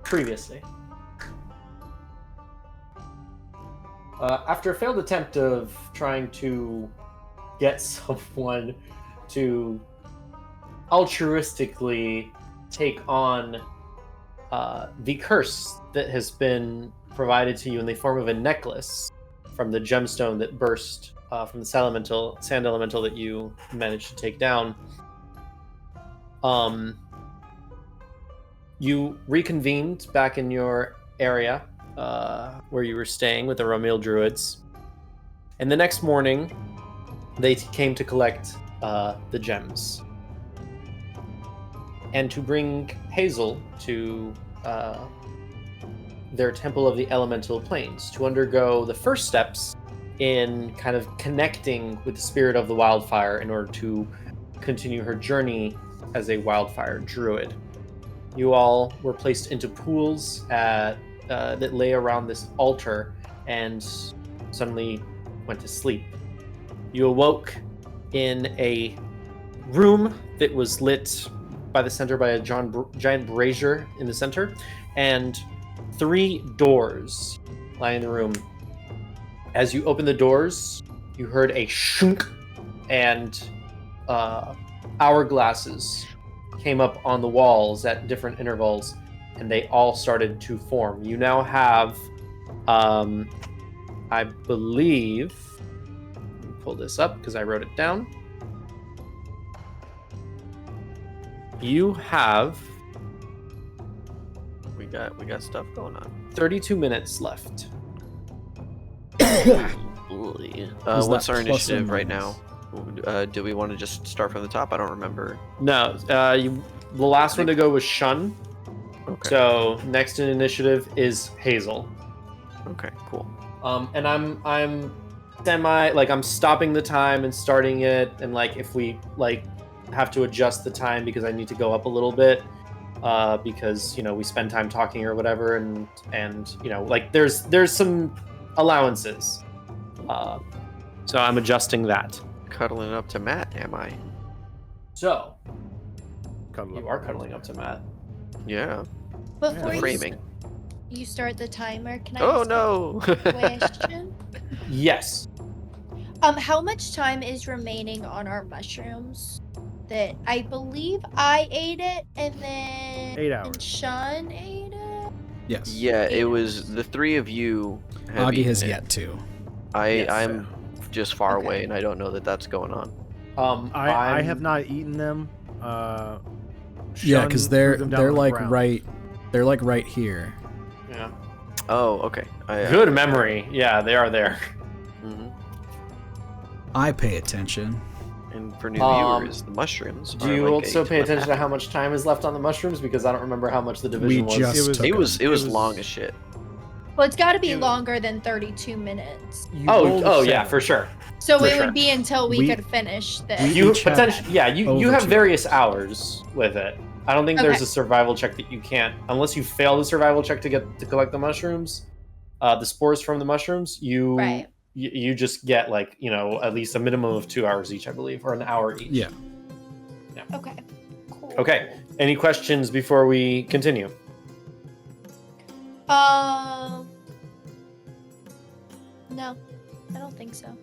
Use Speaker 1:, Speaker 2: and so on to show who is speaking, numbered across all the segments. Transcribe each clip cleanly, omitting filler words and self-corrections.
Speaker 1: previously. After a failed attempt of trying to get someone to altruistically take on the curse that has been provided to you in the form of a necklace from the gemstone that burst from the sand elemental that you managed to take down, you reconvened back in your area where you were staying with the Romil Druids. And the next morning, they came to collect the gems. And to bring Hazel to their Temple of the Elemental Planes to undergo the first steps in kind of connecting with the spirit of the wildfire in order to continue her journey as a wildfire druid. You all were placed into pools that lay around this altar and suddenly went to sleep. You awoke in a room that was lit by the center by a giant brazier in the center, and 3 doors lying in the room. As you opened the doors, you heard a shunk, and hourglasses came up on the walls at different intervals, and they all started to form. You now have, I believe, let me pull this up because I wrote it down. You have
Speaker 2: we got stuff going on.
Speaker 1: 32 minutes left.
Speaker 2: What's our initiative right now? Do we want to just start from the top? I don't remember.
Speaker 1: No, the last one to go was Shun.
Speaker 2: Okay.
Speaker 1: So next in initiative is Hazel.
Speaker 2: Okay, cool.
Speaker 1: And I'm I'm stopping the time and starting it, and like if we have to adjust the time because I need to go up a little bit, because we spend time talking or whatever, and there's some allowances. So I'm adjusting that.
Speaker 2: Cuddling up to Matt, am I?
Speaker 1: So you are cuddling up to Matt.
Speaker 2: Yeah.
Speaker 3: Before
Speaker 2: Framing.
Speaker 3: you start the timer, can I
Speaker 2: Oh
Speaker 3: ask
Speaker 2: no!
Speaker 3: a question?
Speaker 1: Yes.
Speaker 3: How much time is remaining on our mushrooms? That I believe I ate it, and then
Speaker 4: 8 hours.
Speaker 3: Sean ate it.
Speaker 5: Yes.
Speaker 2: Yeah, it was the 3 of you. Have
Speaker 5: Augie has
Speaker 2: eaten it.
Speaker 5: yet to.
Speaker 2: I'm just far
Speaker 3: Okay.
Speaker 2: away, and I don't know that that's going on.
Speaker 4: I have not eaten them.
Speaker 5: Yeah, because they're
Speaker 4: threw them down on the
Speaker 5: like
Speaker 4: ground.
Speaker 5: right here.
Speaker 1: Yeah.
Speaker 2: Oh, okay.
Speaker 1: Good memory. Yeah, they are there.
Speaker 2: Mhm.
Speaker 5: I pay attention.
Speaker 2: And for new viewers, the mushrooms.
Speaker 1: Do
Speaker 2: are
Speaker 1: you
Speaker 2: like
Speaker 1: also
Speaker 2: a
Speaker 1: pay attention to how much time is left on the mushrooms? Because I don't remember how much the division was.
Speaker 2: It was long as shit.
Speaker 3: Well, it's got to be longer than 32 minutes.
Speaker 1: Oh yeah, for sure.
Speaker 3: So
Speaker 1: For
Speaker 3: it
Speaker 1: sure.
Speaker 3: would be until we could finish this.
Speaker 1: You
Speaker 5: each have
Speaker 1: potentially, yeah, you
Speaker 5: over
Speaker 1: have
Speaker 5: 2
Speaker 1: various hours with it. I don't think there's
Speaker 3: Okay.
Speaker 1: a survival check that you can't, unless you fail the survival check to collect the mushrooms, the spores from the mushrooms.
Speaker 3: Right.
Speaker 1: You just get at least a minimum of 2 hours each, I believe, or an hour each.
Speaker 5: Yeah.
Speaker 3: Okay. Cool.
Speaker 1: Okay. Any questions before we continue?
Speaker 3: No, I don't think so.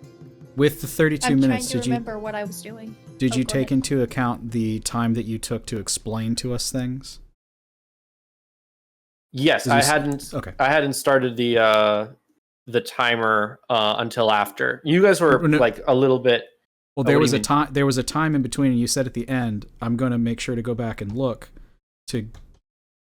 Speaker 5: With the 32
Speaker 3: I'm
Speaker 5: minutes,
Speaker 3: trying to remember what I was doing.
Speaker 5: did you
Speaker 3: go
Speaker 5: take
Speaker 3: ahead.
Speaker 5: into account the time that you took to explain to us things?
Speaker 1: Yes,
Speaker 5: Did you Okay.
Speaker 1: I hadn't started the timer until after. You guys were
Speaker 5: No.
Speaker 1: like a little bit.
Speaker 5: Well,
Speaker 1: Oh,
Speaker 5: there
Speaker 1: what do
Speaker 5: was
Speaker 1: you
Speaker 5: a
Speaker 1: mean?
Speaker 5: time. There was a time in between, and you said at the end, "I'm going to make sure to go back and look to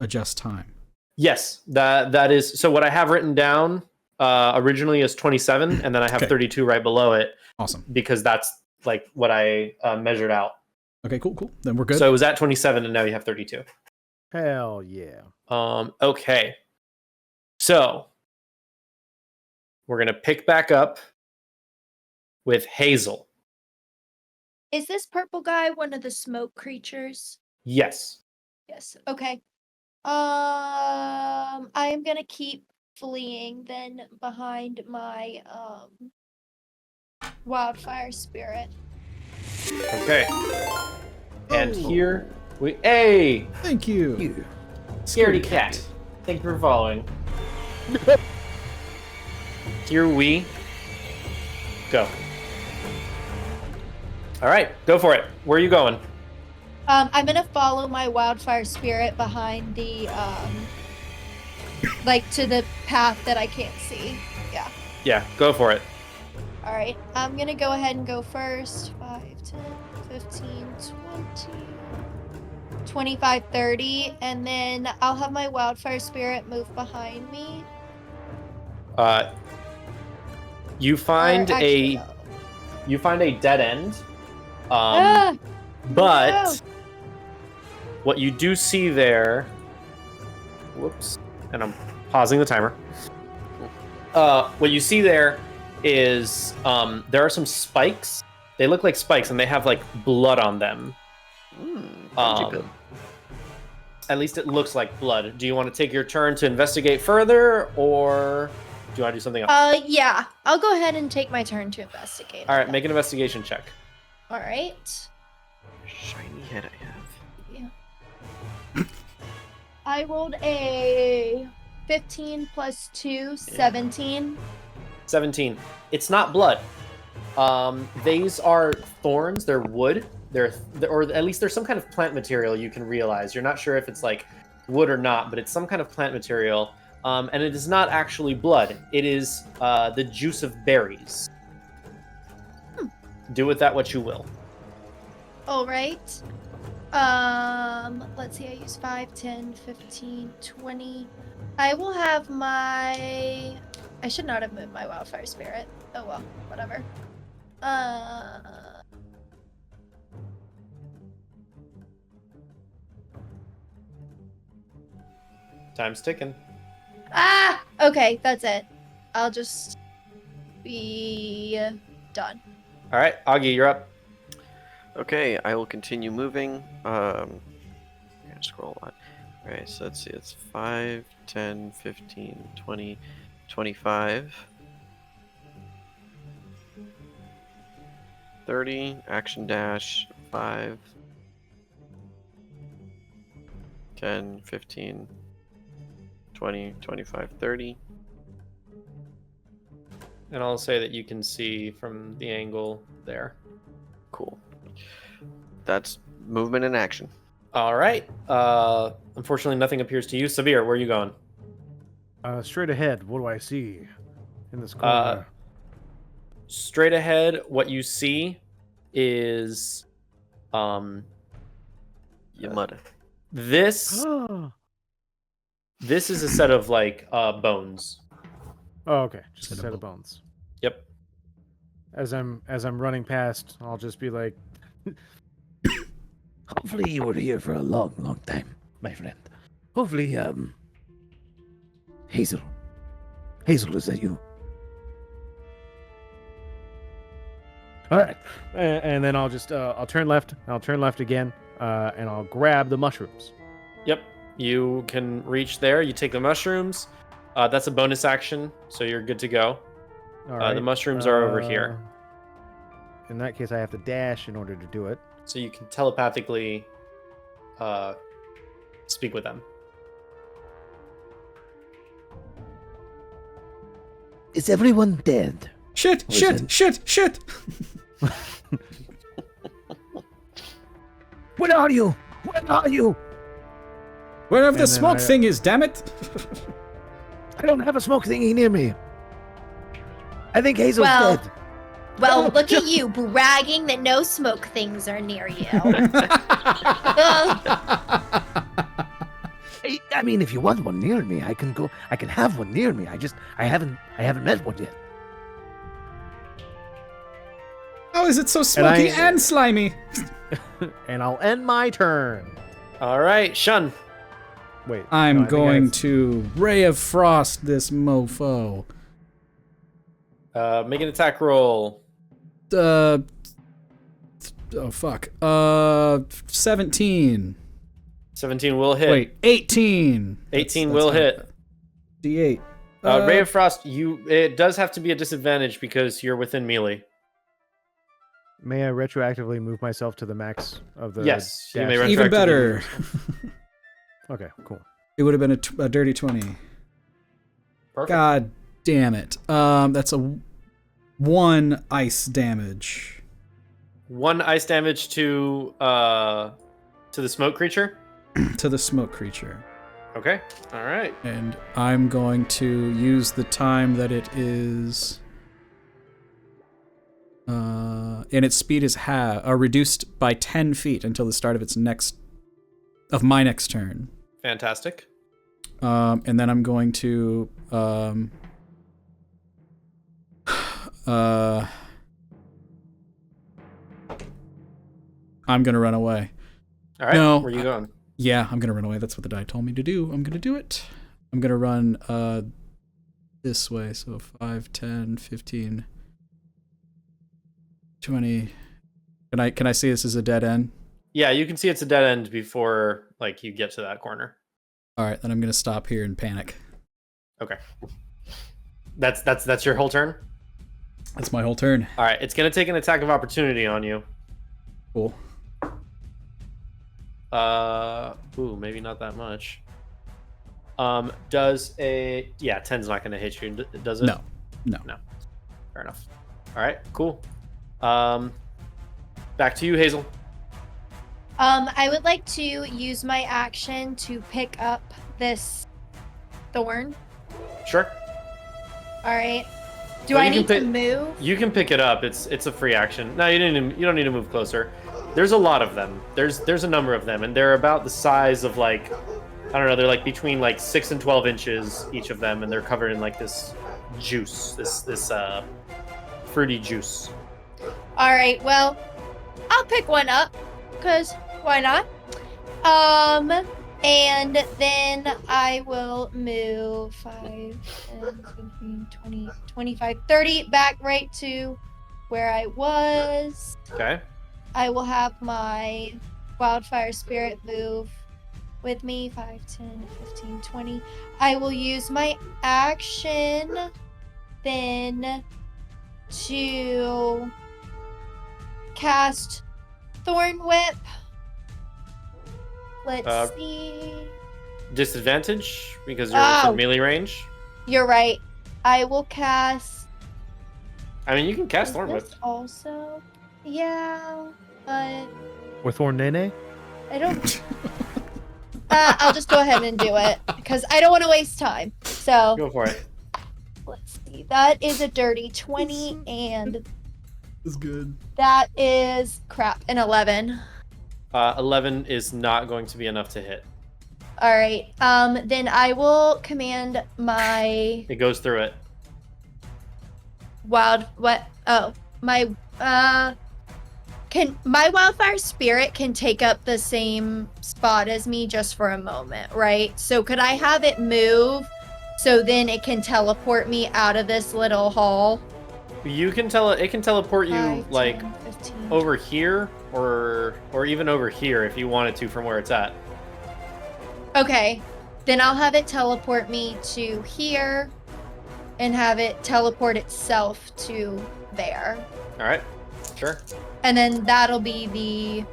Speaker 5: adjust time."
Speaker 1: Yes, that is. So what I have written down originally is 27, and then I have
Speaker 5: Okay.
Speaker 1: 32 right below it
Speaker 5: Awesome.
Speaker 1: because that's like what I measured out.
Speaker 5: Okay, cool. Then we're good.
Speaker 1: So it was at 27, and now you have 32.
Speaker 4: Hell yeah.
Speaker 1: Okay. So we're gonna pick back up with Hazel.
Speaker 3: Is this purple guy one of the smoke creatures?
Speaker 1: Yes.
Speaker 3: Yes. Okay. I am gonna keep fleeing then behind my wildfire spirit.
Speaker 1: Okay. And here we. Hey,
Speaker 5: Thank you.
Speaker 1: scaredy cat. Thank you for following. Here we go. All right, go for it. Where are you going?
Speaker 3: I'm gonna follow my wildfire spirit behind the like to the path that I can't see. Yeah.
Speaker 1: Yeah, go for it.
Speaker 3: All right. I'm gonna go ahead and go first. 5, 10, 15, 20, 25, 30, and then I'll have my wildfire spirit move behind me.
Speaker 1: You find
Speaker 3: Actually,
Speaker 1: a dead end.
Speaker 3: no.
Speaker 1: But what you do see there, whoops, and I'm pausing the timer. What you see there is there are some spikes. They look like spikes, and they have like blood on them. At least it looks like blood. Do you want to take your turn to investigate further, or do you want to do something else?
Speaker 3: Yeah. I'll go ahead and take my turn to investigate.
Speaker 1: All right, make an investigation check.
Speaker 3: All right.
Speaker 2: Shiny head I have.
Speaker 3: Yeah. I rolled a 15 plus 2, 17.
Speaker 1: 17. It's not blood. These are thorns. They're wood. Or at least there's some kind of plant material you can realize. You're not sure if it's like wood or not, but it's some kind of plant material. And it is not actually blood. It is the juice of berries. Do with that what you will.
Speaker 3: All right. Let's see. I use 5, 10, 15, 20. I will have my... I should not have moved my wildfire spirit. Oh well, whatever.
Speaker 1: Time's ticking.
Speaker 3: Okay, that's it. I'll just be done.
Speaker 1: All right, Augie, you're up.
Speaker 2: Okay, I will continue moving. I'm gonna scroll on. Alright, so let's see, it's 5, 10, 15, 20, 25, 30, action dash, 5, 10, 15, 20, 25, 30.
Speaker 1: And I'll say that you can see from the angle there.
Speaker 2: Cool. That's movement and action.
Speaker 1: All right. Unfortunately, nothing appears to you. Severe, where are you going?
Speaker 4: Straight ahead, what do I see in this corner?
Speaker 1: Straight ahead, what you see is
Speaker 2: Yamada.
Speaker 1: this is a set of like bones.
Speaker 4: Oh, okay. Just a set of bones.
Speaker 1: Yep.
Speaker 4: As I'm running past, I'll just be like,
Speaker 6: hopefully you were here for a long, long time, my friend. Hopefully, Hazel, is that you? All right.
Speaker 4: and then I'll just I'll turn left. I'll turn left again, and I'll grab the mushrooms.
Speaker 1: Yep. You can reach there. You take the mushrooms. That's a bonus action, so you're good to go.
Speaker 4: All right.
Speaker 1: The mushrooms are over here.
Speaker 4: In that case, I have to dash in order to do it.
Speaker 1: So you can telepathically speak with them.
Speaker 6: Is everyone dead?
Speaker 5: Shit!
Speaker 6: Where are you? Where are you?
Speaker 5: Wherever the smoke thing is, damn it!
Speaker 6: I don't have a smoke thingy near me. I think Hazel's dead.
Speaker 3: Well, look at you bragging that no smoke things are near you.
Speaker 6: I mean, if you want one near me, I can go. I can have one near me. I haven't met one yet.
Speaker 5: How is it so smoky and slimy?
Speaker 4: And I'll end my turn.
Speaker 1: All right, Shun.
Speaker 4: Wait.
Speaker 5: I'm going to Ray of Frost this mofo.
Speaker 1: Make an attack roll.
Speaker 5: Oh fuck. 17.
Speaker 1: 17 will hit.
Speaker 5: Wait, 18.
Speaker 1: 18 will hit.
Speaker 5: D8.
Speaker 1: Ray of Frost, it does have to be a disadvantage because you're within melee.
Speaker 4: May I retroactively move myself to the max of the?
Speaker 1: Yes, you may
Speaker 5: Even
Speaker 1: retroactively
Speaker 5: better.
Speaker 4: Okay, cool.
Speaker 5: It would have been a dirty 20.
Speaker 1: Perfect.
Speaker 5: God damn it. That's a 1 ice damage.
Speaker 1: 1 ice damage to the smoke creature.
Speaker 5: To the smoke creature.
Speaker 1: Okay. All right.
Speaker 5: And I'm going to use the time that it is... and its speed is reduced by 10 feet until the start of my next turn.
Speaker 1: Fantastic.
Speaker 5: And then I'm going to I'm gonna run away.
Speaker 1: All right.
Speaker 5: No,
Speaker 1: Where are you going?
Speaker 5: Yeah, I'm gonna run away. That's what the die told me to do. I'm gonna do it. I'm gonna run this way. So 5, 10, 15, 20. Can I see this as a dead end?
Speaker 1: Yeah, you can see it's a dead end before like you get to that corner.
Speaker 5: All right, then I'm gonna stop here and panic.
Speaker 1: Okay. That's your whole turn?
Speaker 5: That's my whole turn.
Speaker 1: All right, it's going to take an attack of opportunity on you.
Speaker 5: Cool.
Speaker 1: Ooh, maybe not that much. Does a 10's not going to hit you, does it?
Speaker 5: No.
Speaker 1: Fair enough. All right, cool. Back to you, Hazel.
Speaker 3: I would like to use my action to pick up this thorn.
Speaker 1: Sure.
Speaker 3: All right. Do
Speaker 1: Well,
Speaker 3: I
Speaker 1: you can
Speaker 3: need to
Speaker 1: pick-
Speaker 3: move?
Speaker 1: You can pick it up. It's a free action. No, you don't need to move closer. There's a lot of them. There's a number of them, and they're about the size of like, I don't know. They're like between like 6 and 12 inches each of them, and they're covered in like this juice, this fruity juice.
Speaker 3: All right. Well, I'll pick one up, cause why not? And then I will move 5, 10, 15, 20, 25, 30 back right to where I was.
Speaker 1: Okay.
Speaker 3: I will have my wildfire spirit move with me 5, 10, 15, 20. I will use my action then to cast Thorn Whip. Let's see.
Speaker 1: Disadvantage because you're
Speaker 3: Oh.
Speaker 1: within melee range.
Speaker 3: You're right. I will cast.
Speaker 1: I mean, you can cast
Speaker 3: Is
Speaker 1: Thorn Whip.
Speaker 3: this also? Yeah, but
Speaker 6: Or Thorn Nene?
Speaker 3: I don't. I'll just go ahead and do it because I don't want to waste time. So
Speaker 1: Go for it.
Speaker 3: let's see. That is a dirty 20, and
Speaker 5: That's good.
Speaker 3: that is an 11.
Speaker 1: 11 is not going to be enough to hit.
Speaker 3: All right. Then I will command my
Speaker 1: It goes through it.
Speaker 3: Can my wildfire spirit can take up the same spot as me just for a moment, right? So could I have it move so then it can teleport me out of this little hall?
Speaker 1: You can it can teleport you
Speaker 3: 5,
Speaker 1: like
Speaker 3: 10, 15.
Speaker 1: over here or even over here if you wanted to from where it's at.
Speaker 3: Okay. Then I'll have it teleport me to here and have it teleport itself to there.
Speaker 1: All right. Sure.
Speaker 3: And then that'll be the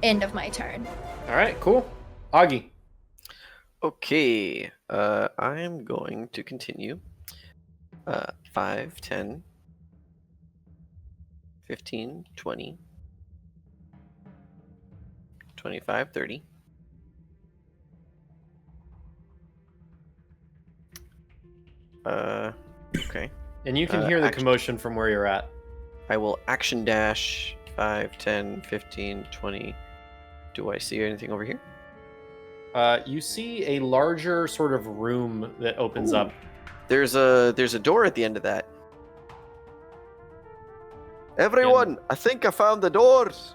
Speaker 3: end of my turn.
Speaker 1: All right, cool. Augie.
Speaker 2: Okay, I'm going to continue. 5, 10, 15, 20, 25, 30. Okay.
Speaker 1: And you can hear the
Speaker 2: action-
Speaker 1: commotion from where you're at.
Speaker 2: I will action dash 5, 10, 15, 20. Do I see anything over here?
Speaker 1: You see a larger sort of room that opens
Speaker 2: Ooh.
Speaker 1: up.
Speaker 2: There's a door at the end of that. Everyone, I think I found the doors.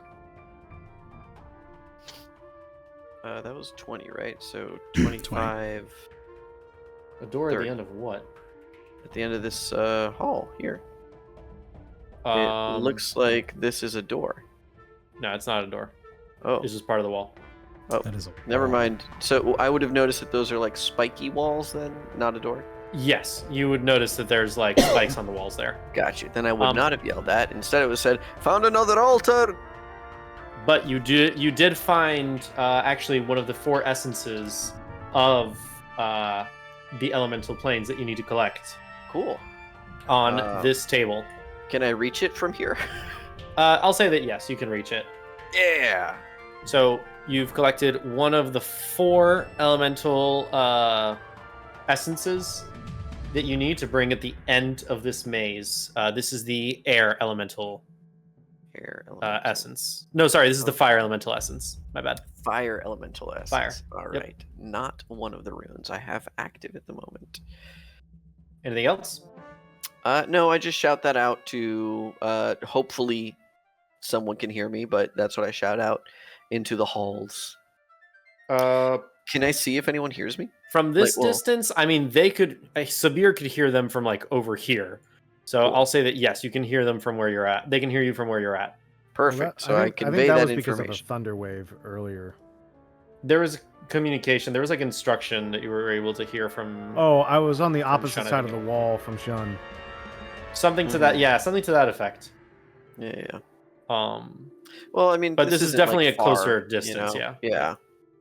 Speaker 2: That was 20, right? So 25
Speaker 1: A door at
Speaker 2: 30.
Speaker 1: the end of what?
Speaker 2: at the end of this hall here. It looks like this is a door.
Speaker 1: No, it's not a door.
Speaker 2: Oh,
Speaker 1: It's just part of the wall.
Speaker 5: That is a
Speaker 2: never
Speaker 5: wall.
Speaker 2: mind. So I would have noticed that those are like spiky walls then, not a door.
Speaker 1: Yes, you would notice that there's like spikes on the walls there.
Speaker 2: Got you. Then I would
Speaker 1: Um,
Speaker 2: not have yelled that. Instead, it was said, "Found another altar."
Speaker 1: But you did find actually one of the 4 essences of the elemental planes that you need to collect
Speaker 2: Cool.
Speaker 1: on this table.
Speaker 2: Can I reach it from here?
Speaker 1: I'll say that yes, you can reach it.
Speaker 2: Yeah.
Speaker 1: So you've collected one of the 4 elemental essences that you need to bring at the end of this maze. This is the air elemental
Speaker 2: Air elemental.
Speaker 1: essence. No, sorry, this is the fire elemental essence. My bad.
Speaker 2: Fire elemental essence.
Speaker 1: Fire.
Speaker 2: All
Speaker 1: Yep.
Speaker 2: right. Not one of the runes I have active at the moment.
Speaker 1: Anything else?
Speaker 2: No, I just shout that out to hopefully someone can hear me, but that's what I shout out into the halls. Can I see if anyone hears me?
Speaker 1: From this
Speaker 2: Like, well-
Speaker 1: distance, I mean, they could. Sabir could hear them from like over here. So
Speaker 2: Cool.
Speaker 1: I'll say that yes, you can hear them from where you're at. They can hear you from where you're at.
Speaker 2: Perfect. So I
Speaker 4: think
Speaker 2: convey
Speaker 4: that
Speaker 2: that
Speaker 4: was because of
Speaker 2: information.
Speaker 4: the thunder wave earlier.
Speaker 1: There was communication. There was like instruction that you were able to hear from.
Speaker 4: Oh, I was on the opposite
Speaker 1: Shun, I
Speaker 4: side of
Speaker 1: think.
Speaker 4: the wall from Shun.
Speaker 1: Something to that. Yeah, something to that effect.
Speaker 2: Yeah.
Speaker 1: Um,
Speaker 2: Well, I mean,
Speaker 1: But this is
Speaker 2: isn't,
Speaker 1: definitely
Speaker 2: like,
Speaker 1: a closer
Speaker 2: far,
Speaker 1: distance,
Speaker 2: you know?
Speaker 1: yeah.
Speaker 2: Yeah.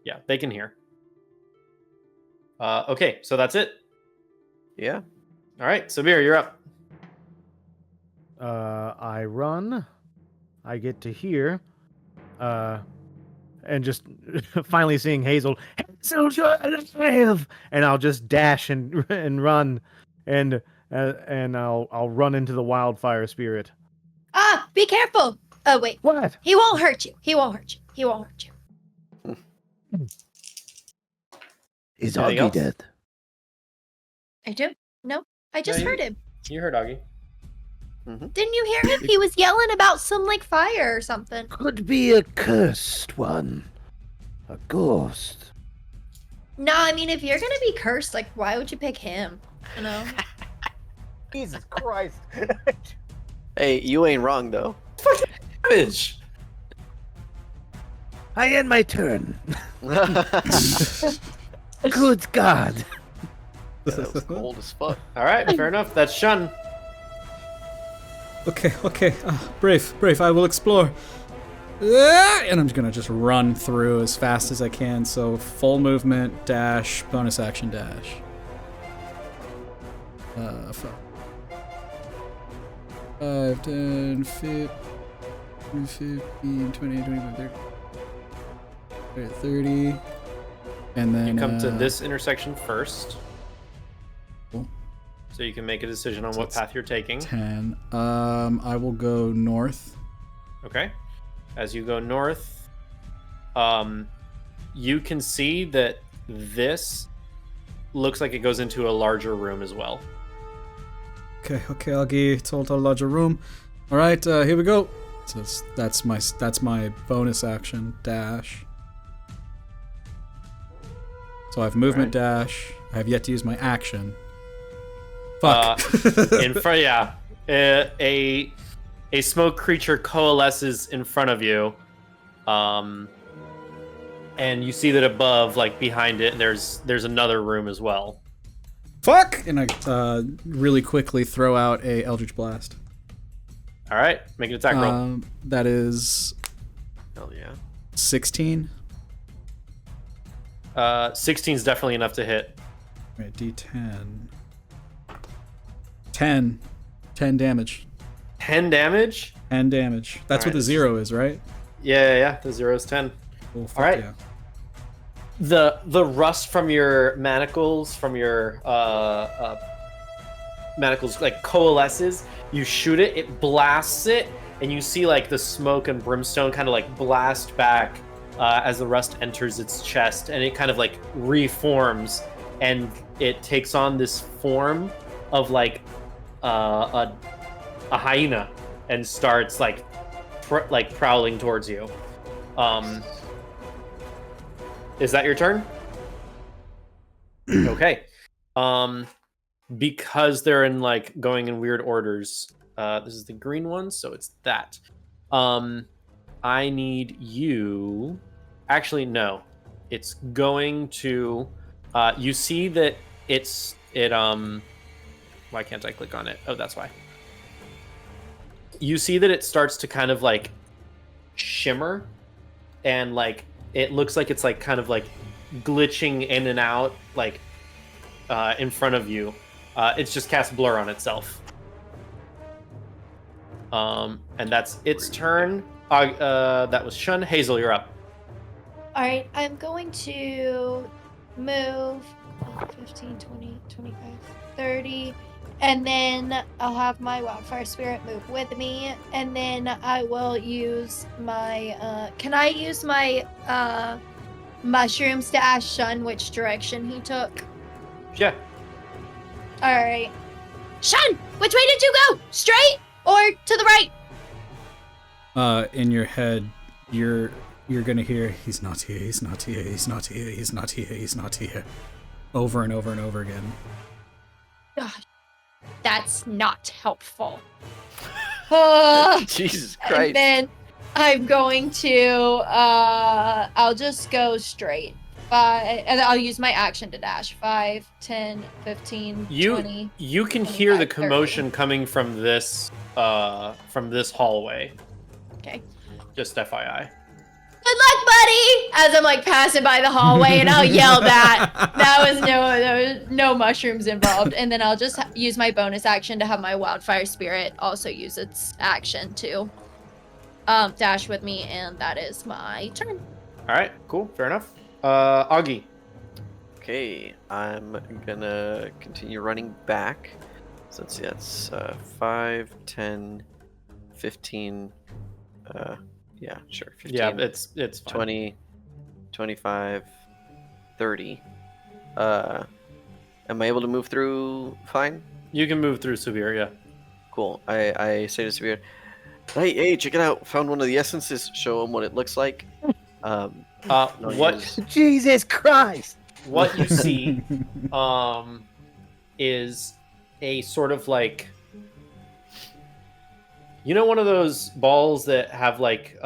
Speaker 1: yeah, they can hear. Okay, so that's it.
Speaker 2: Yeah.
Speaker 1: All right, Sabir, you're up.
Speaker 4: I run. I get to here. And just finally seeing Hazel. Hazel, you're alive! And I'll just dash and run, and I'll run into the wildfire spirit.
Speaker 3: Ah, be careful. Oh, wait.
Speaker 4: What?
Speaker 3: He won't hurt you. He won't hurt you. He won't hurt you.
Speaker 6: Is
Speaker 1: Anything
Speaker 6: Augie
Speaker 1: else?
Speaker 6: dead?
Speaker 3: I do? No, I just
Speaker 1: you-
Speaker 3: heard him.
Speaker 1: You heard Augie.
Speaker 3: Didn't you hear him? He was yelling about some like fire or something.
Speaker 6: Could be a cursed one. A ghost.
Speaker 3: No, I mean if you're gonna be cursed, like why would you pick him? You know?
Speaker 4: Jesus Christ!
Speaker 2: Hey, you ain't wrong though.
Speaker 1: Bitch.
Speaker 6: I end my turn.
Speaker 2: That
Speaker 6: Good God.
Speaker 2: was cold as fuck.
Speaker 1: All right, fair enough. That's Shun.
Speaker 5: Okay. Brave, I will explore. And I'm gonna just run through as fast as I can. So full movement, dash, bonus action, dash. 5, 10, 15, 20, 25, 30. And then
Speaker 1: You come to this intersection first.
Speaker 5: Cool.
Speaker 1: So you can make a decision on
Speaker 5: So
Speaker 1: what
Speaker 5: it's
Speaker 1: path you're taking.
Speaker 5: 10. I will go north.
Speaker 1: Okay. As you go north, you can see that this looks like it goes into a larger room as well.
Speaker 5: Okay, Augie, told a larger room. All right, here we go. So that's my bonus action dash. So I have movement dash. I have yet to use my action. Fuck.
Speaker 1: In front, yeah. A smoke creature coalesces in front of you, and you see that above, like behind it, there's another room as well.
Speaker 5: Fuck! And I really quickly throw out a Eldritch Blast.
Speaker 1: All right, make an attack roll.
Speaker 5: That is
Speaker 2: Hell yeah.
Speaker 5: 16.
Speaker 1: 16 is definitely enough to hit.
Speaker 5: Right, D10. 10. 10 damage.
Speaker 1: 10 damage.
Speaker 5: 10 damage. That's what
Speaker 1: Alright,
Speaker 5: the 0 is, right?
Speaker 1: Yeah. The 0 is 10.
Speaker 5: Well, fuck
Speaker 1: All right.
Speaker 5: yeah.
Speaker 1: The rust from your manacles, manacles, like coalesces. You shoot it, it blasts it, and you see like the smoke and brimstone kind of like blast back as the rust enters its chest, and it kind of like reforms, and it takes on this form of like a hyena, and starts like prowling towards you. Is that your turn? Okay. Because they're in like going in weird orders. This is the green one, so it's that. I need you. Actually, no. It's going to. You see that why can't I click on it? Oh, that's why. You see that it starts to kind of like shimmer, and like it looks like it's like kind of like glitching in and out, like in front of you. It's just cast blur on itself. And that's its turn. That was Shun. Hazel, you're up.
Speaker 3: All right, I'm going to move 15, 20, 25, 30, and then I'll have my wildfire spirit move with me, and then I will use my, can I use my mushrooms to ask Shun which direction he took?
Speaker 1: Yeah.
Speaker 3: All right. Shun, which way did you go? Straight or to the right?
Speaker 5: In your head, you're gonna hear, he's not here, he's not here, he's not here, he's not here, he's not here. Over and over and over again.
Speaker 3: Gosh, that's not helpful.
Speaker 2: Jesus Christ.
Speaker 3: And then I'm going to, I'll just go straight. And I'll use my action to dash. 5, 10, 15, 20.
Speaker 1: You can hear the commotion
Speaker 3: 30.
Speaker 1: coming from this hallway.
Speaker 3: Okay.
Speaker 1: Just FYI.
Speaker 3: Good luck, buddy! As I'm like passing by the hallway, and I'll yell that. There was no mushrooms involved. And then I'll just use my bonus action to have my wildfire spirit also use its action to dash with me, and that is my turn.
Speaker 1: All right, cool, fair enough. Augie.
Speaker 2: Okay, I'm gonna continue running back. So let's see, that's 5, 10, 15. Yeah, sure. 15,
Speaker 1: Yeah, it's fine.
Speaker 2: 20, 25, 30. Am I able to move through fine?
Speaker 1: You can move through Severe, yeah.
Speaker 2: Cool. I say to Severe, hey, check it out. Found one of the essences. Show him what it looks like.
Speaker 1: What
Speaker 6: Jesus Christ!
Speaker 1: What you see is a sort of like, you know, one of those balls that have like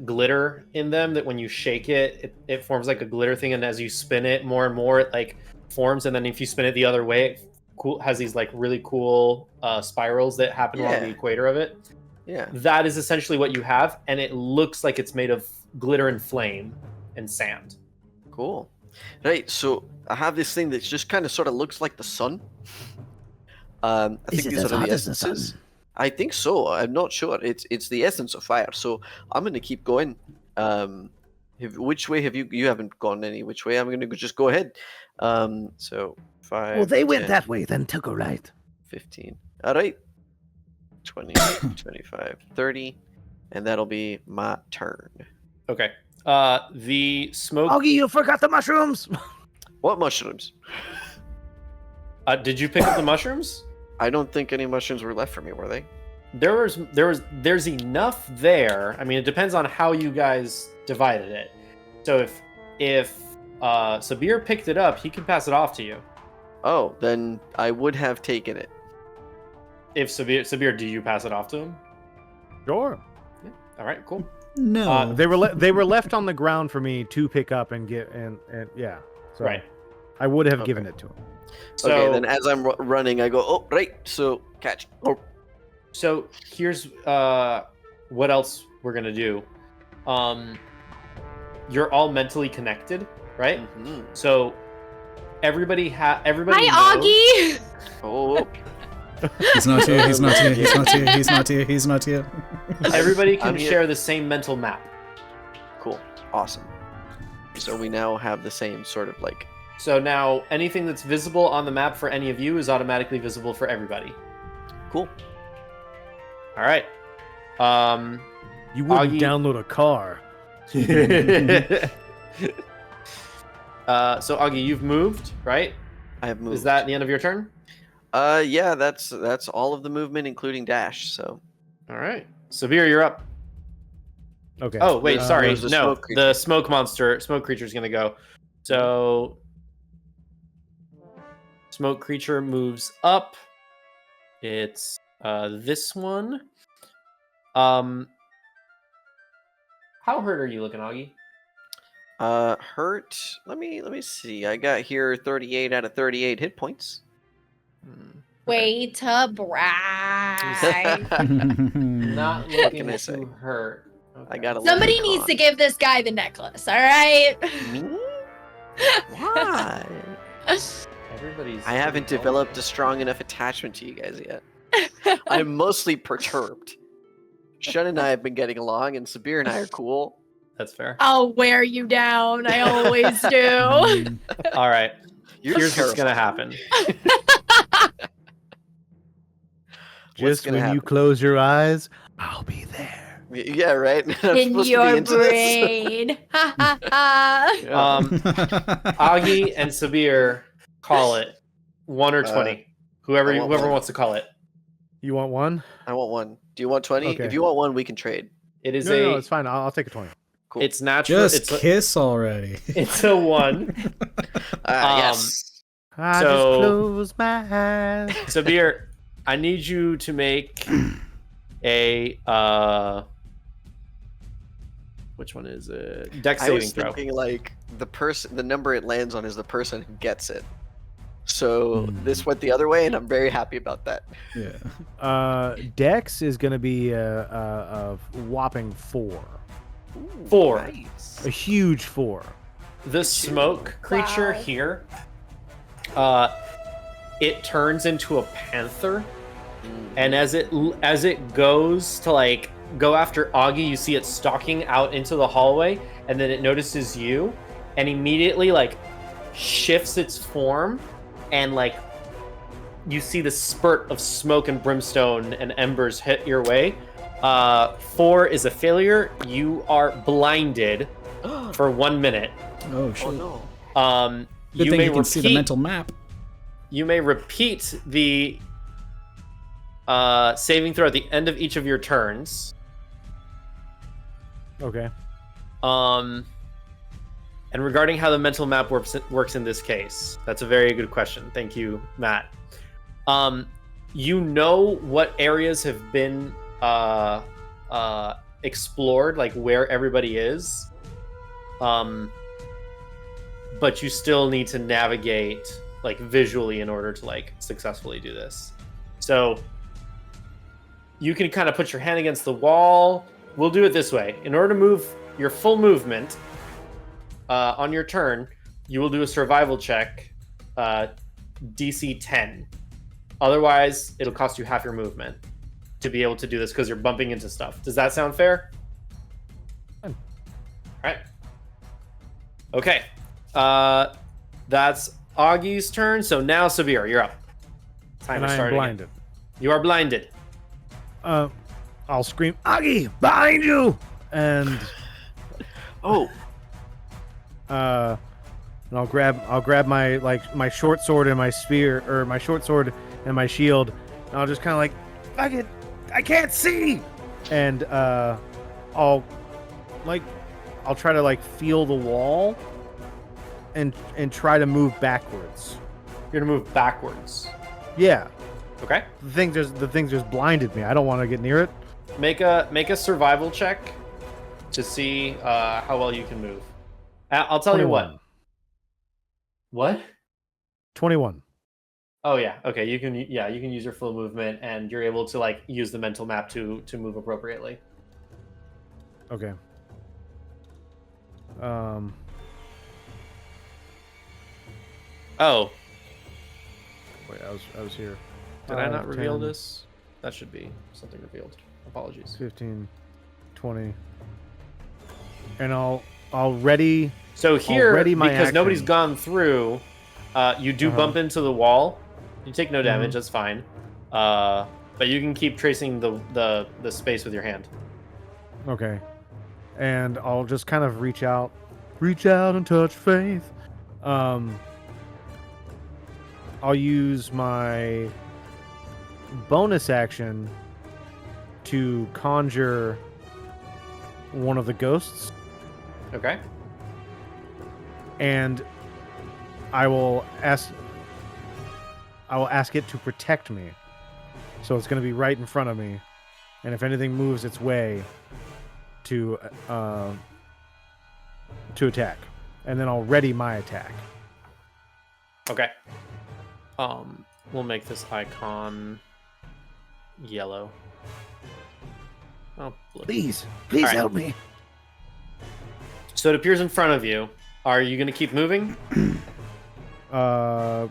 Speaker 1: glitter in them that when you shake it, it forms like a glitter thing, and as you spin it more and more, it like forms, and then if you spin it the other way, it has these like really cool spirals that happen along the equator of it.
Speaker 2: Yeah.
Speaker 1: That is essentially what you have, and it looks like it's made of glitter and flame and sand.
Speaker 2: Cool. Right, so I have this thing that just kind of sort of looks like the sun. I think these are the essences. I think so. I'm not sure. It's the essence of fire. So I'm gonna keep going. Which way have you haven't gone any which way? I'm gonna just go ahead. So 5.
Speaker 6: Well, they went
Speaker 2: 10,
Speaker 6: that way, then took a right.
Speaker 2: 15. All right. 20, 25, 30, and that'll be my turn.
Speaker 1: Okay. The smoke.
Speaker 6: Augie, you forgot the mushrooms.
Speaker 2: What mushrooms?
Speaker 1: Did you pick up the mushrooms?
Speaker 2: I don't think any mushrooms were left for me, were they?
Speaker 1: There's enough there. I mean, it depends on how you guys divided it. So if Sabir picked it up, he can pass it off to you.
Speaker 2: Oh, then I would have taken it.
Speaker 1: If Sabir, do you pass it off to him?
Speaker 4: Sure.
Speaker 1: Yeah. All right, cool.
Speaker 5: No.
Speaker 4: They were left on the ground for me to pick up and get and yeah. So
Speaker 1: Right.
Speaker 4: I would have given it to him.
Speaker 1: So,
Speaker 2: Okay, then as I'm running, I go, oh, right, so catch. Oh.
Speaker 1: So here's what else we're gonna do. You're all mentally connected, right?
Speaker 2: Mm-hmm.
Speaker 1: So everybody
Speaker 3: Hi,
Speaker 1: knows.
Speaker 3: Augie!
Speaker 2: Oh.
Speaker 5: He's not here, he's not here, he's not here, he's not here, he's not here.
Speaker 1: Everybody can
Speaker 2: I'm here.
Speaker 1: share the same mental map.
Speaker 2: Cool. Awesome. So we now have the same sort of like...
Speaker 1: So now anything that's visible on the map for any of you is automatically visible for everybody.
Speaker 2: Cool.
Speaker 1: All right.
Speaker 4: You wouldn't
Speaker 1: Augie-
Speaker 4: download a car.
Speaker 1: So Augie, you've moved, right?
Speaker 2: I have moved.
Speaker 1: Is that the end of your turn?
Speaker 2: Yeah, that's all of the movement, including dash, so...
Speaker 1: All right. Sabir, you're up.
Speaker 4: Okay.
Speaker 1: Oh, wait, sorry.
Speaker 2: there's the
Speaker 1: No,
Speaker 2: smoke creature.
Speaker 1: the smoke creature is going to go. So, smoke creature moves up. It's this one. How hurt are you looking, Augie?
Speaker 2: Hurt. Let me see. I got here 38 out of 38 hit points.
Speaker 3: Way to brag.
Speaker 1: Not
Speaker 2: What
Speaker 1: looking
Speaker 2: can I say?
Speaker 1: too hurt. Okay.
Speaker 2: I got a
Speaker 3: Somebody
Speaker 2: little
Speaker 3: needs
Speaker 2: con.
Speaker 3: to give this guy the necklace, all right?
Speaker 2: Me? Why?
Speaker 1: Everybody's.
Speaker 2: I haven't developed a strong enough attachment to you guys yet. I'm mostly perturbed. Shun and I have been getting along, and Sabir and I are cool.
Speaker 1: That's fair.
Speaker 7: I'll wear you down. I always do.
Speaker 5: Mm,
Speaker 1: All right.
Speaker 2: You're
Speaker 1: Here's what's gonna
Speaker 2: terrifying.
Speaker 1: happen.
Speaker 4: Just
Speaker 2: gonna
Speaker 4: when you
Speaker 2: happen?
Speaker 4: close your eyes, I'll be there.
Speaker 2: Yeah, right? I'm
Speaker 7: In
Speaker 2: supposed to be
Speaker 7: your
Speaker 2: into this.
Speaker 7: brain. Ha ha ha.
Speaker 2: Yeah.
Speaker 1: Augie and Sabir, call it 1 or 20. Whoever
Speaker 2: I want one.
Speaker 1: wants to call it.
Speaker 4: You want one?
Speaker 2: I want one. Do you want 20?
Speaker 4: Okay.
Speaker 2: If you want one, we can trade.
Speaker 1: It is
Speaker 4: No, it's fine. I'll take a 20.
Speaker 2: Cool.
Speaker 1: It's natural.
Speaker 5: Just kiss already.
Speaker 1: It's a 1.
Speaker 2: Yes.
Speaker 4: I
Speaker 1: So-
Speaker 4: just close my eyes.
Speaker 1: Sabir, I need you to make a which one is it? Dex
Speaker 2: I
Speaker 1: saving
Speaker 2: was
Speaker 1: throw.
Speaker 2: thinking like the number it lands on is the person who gets it. So this went the other way, and I'm very happy about that.
Speaker 5: Yeah.
Speaker 4: Dex is going to be a whopping 4.
Speaker 1: 4.
Speaker 2: Nice.
Speaker 4: A huge 4.
Speaker 1: The smoke creature
Speaker 3: Wow.
Speaker 1: here, it turns into a panther, and as it goes to like go after Augie, you see it stalking out into the hallway, and then it notices you, and immediately like shifts its form, and like you see the spurt of smoke and brimstone and embers hit your way. 4 is a failure. You are blinded for 1 minute.
Speaker 5: Oh shit.
Speaker 2: Oh no.
Speaker 5: Good
Speaker 1: You
Speaker 5: thing
Speaker 1: may
Speaker 5: you can see the
Speaker 1: repeat-
Speaker 5: mental map.
Speaker 1: You may repeat the saving throw at the end of each of your turns.
Speaker 4: Okay.
Speaker 1: And regarding how the mental map works in this case, that's a very good question. Thank you, Matt. You know what areas have been explored, like where everybody is. But you still need to navigate like visually in order to like successfully do this. So you can kind of put your hand against the wall. We'll do it this way. In order to move your full movement on your turn, you will do a survival check, DC 10. Otherwise, it'll cost you half your movement to be able to do this because you're bumping into stuff. Does that sound fair?
Speaker 4: Fine.
Speaker 1: All right. Okay. That's Augie's turn. So now, Sabir, you're up. Time
Speaker 4: And
Speaker 1: to
Speaker 4: I
Speaker 1: start
Speaker 4: am
Speaker 1: again.
Speaker 4: blinded.
Speaker 1: You are blinded.
Speaker 4: I'll scream, Augie, behind you! And
Speaker 2: Oh,
Speaker 4: and I'll grab my short sword and my spear, or my short sword and my shield, and I'll just kind of like, fuck it, I can't see, and I'll try to like feel the wall, and try to move backwards.
Speaker 1: You're gonna move backwards.
Speaker 4: Yeah,
Speaker 1: Okay.
Speaker 4: the thing just blinded me. I don't want to get near it.
Speaker 1: Make a survival check to see how well you can move. I'll tell you what.
Speaker 4: 21.
Speaker 1: What?
Speaker 4: 21.
Speaker 1: Oh yeah. Okay. You can use your full movement, and you're able to like use the mental map to move appropriately.
Speaker 4: Okay.
Speaker 1: Oh,
Speaker 4: Wait, I was here.
Speaker 1: did I not
Speaker 4: 5,
Speaker 1: reveal
Speaker 4: 10,
Speaker 1: this? That should be something revealed. Apologies.
Speaker 4: 15, 20, and I'll ready.
Speaker 1: So here,
Speaker 4: Already my
Speaker 1: because nobody's
Speaker 4: action.
Speaker 1: gone through, you do
Speaker 4: Uh-huh.
Speaker 1: bump into the wall. You take no damage.
Speaker 4: Mhm.
Speaker 1: That's fine. But you can keep tracing the space with your hand.
Speaker 4: Okay, and I'll just kind of reach out and touch faith. I'll use my bonus action to conjure one of the ghosts,
Speaker 1: Okay.
Speaker 4: and I will ask it to protect me. So it's going to be right in front of me, and if anything moves its way, to attack, and then I'll ready my attack.
Speaker 1: Okay. We'll make this icon yellow. Oh, blue.
Speaker 6: Please
Speaker 1: All right.
Speaker 6: help me.
Speaker 1: So it appears in front of you. Are you going to keep moving?
Speaker 4: No.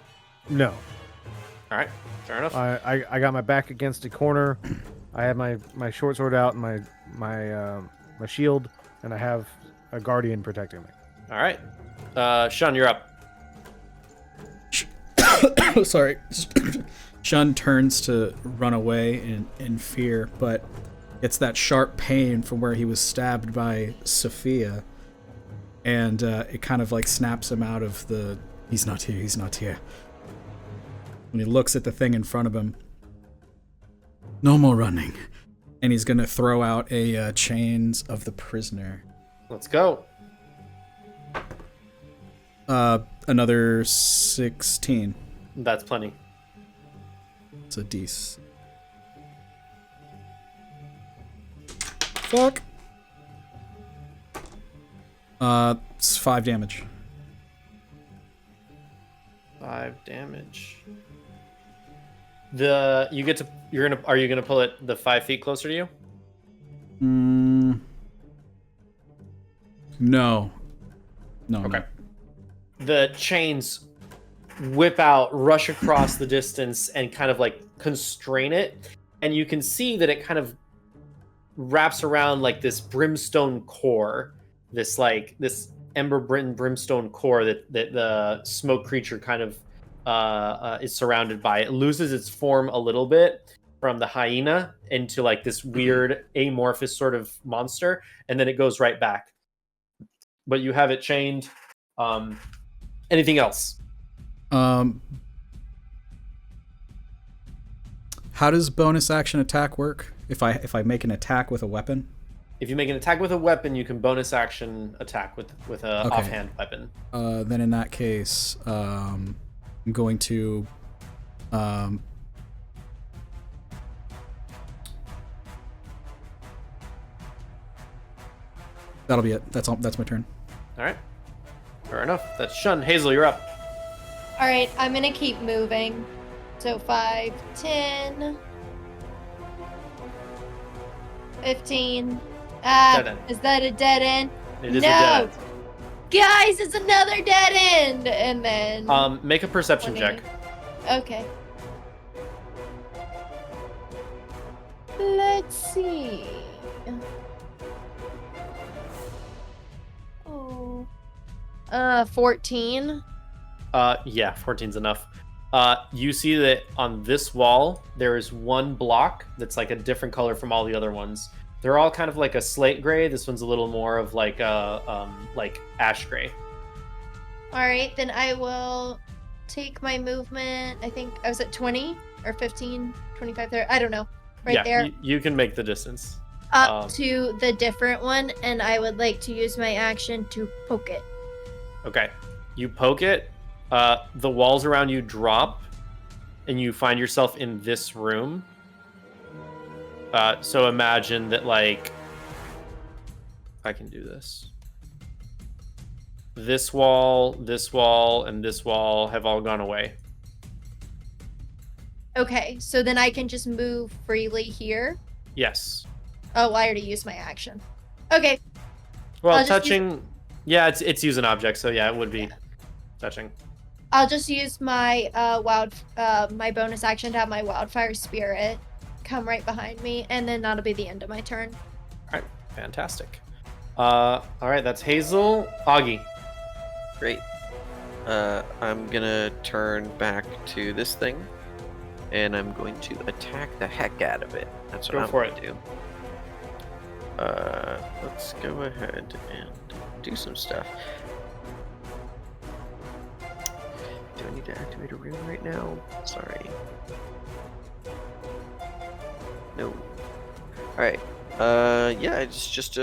Speaker 1: All right, fair enough.
Speaker 4: I got my back against a corner. I have my short sword out and my shield, and I have a guardian protecting me.
Speaker 1: All right. Shun, you're up.
Speaker 5: Sorry. Shun turns to run away in fear, but it's that sharp pain from where he was stabbed by Sophia, and it kind of like snaps him out of the he's not here. When he looks at the thing in front of him, no more running, and he's gonna throw out a chains of the prisoner.
Speaker 1: Let's go.
Speaker 5: Another 16.
Speaker 1: That's plenty.
Speaker 5: It's a dece. Fuck. It's 5 damage.
Speaker 1: 5 damage. Are you gonna pull it the 5 feet closer to you?
Speaker 5: No.
Speaker 1: Okay. The chains whip out, rush across the distance, and kind of like constrain it. And you can see that it kind of wraps around like this brimstone core, this ember brimstone core that the smoke creature kind of is surrounded by. It loses its form a little bit from the hyena into like this weird amorphous sort of monster, and then it goes right back. But you have it chained. Anything else?
Speaker 5: How does bonus action attack work? If I make an attack with a weapon?
Speaker 1: If you make an attack with a weapon, you can bonus action attack with a offhand weapon.
Speaker 5: Then in that case, I'm going to that'll be it. That's all. That's my turn.
Speaker 1: All right. Fair enough. That's Shun. Hazel, you're up.
Speaker 3: All right, I'm gonna keep moving. So 5, 10, 15.
Speaker 1: Dead end.
Speaker 3: Is that a dead end?
Speaker 1: It is
Speaker 3: No.
Speaker 1: a dead end.
Speaker 3: Guys, it's another dead end. And then
Speaker 1: Make a perception
Speaker 3: 20.
Speaker 1: check.
Speaker 3: Okay. Let's see. Oh. 14.
Speaker 1: Yeah, 14's enough. You see that on this wall there is one block that's like a different color from all the other ones. They're all kind of like a slate gray. This one's a little more of like a like ash gray.
Speaker 3: All right, then I will take my movement. I think I was at 20 or 15, 25, 30. I don't know. Right there.
Speaker 1: You can make the distance.
Speaker 3: Up to the different one, and I would like to use my action to poke it.
Speaker 1: Okay. You poke it. The walls around you drop, and you find yourself in this room. So imagine that, like, I can do this. This wall, and this wall have all gone away.
Speaker 3: Okay, so then I can just move freely here.
Speaker 1: Yes.
Speaker 3: Oh, I already used my action. Okay.
Speaker 1: Well,
Speaker 3: I'll just
Speaker 1: touching. Yeah, it's use an object, so yeah, it would be touching.
Speaker 3: I'll just use my my bonus action to have my wildfire spirit come right behind me, and then that'll be the end of my turn.
Speaker 1: All right, fantastic. All right, that's Hazel. Augie.
Speaker 2: Great. I'm gonna turn back to this thing, and I'm going to attack the heck out of it. That's what I'm going to do. Let's go ahead and do some stuff. Do I need to activate a rune right now? Sorry. No. Alright. Yeah, it's just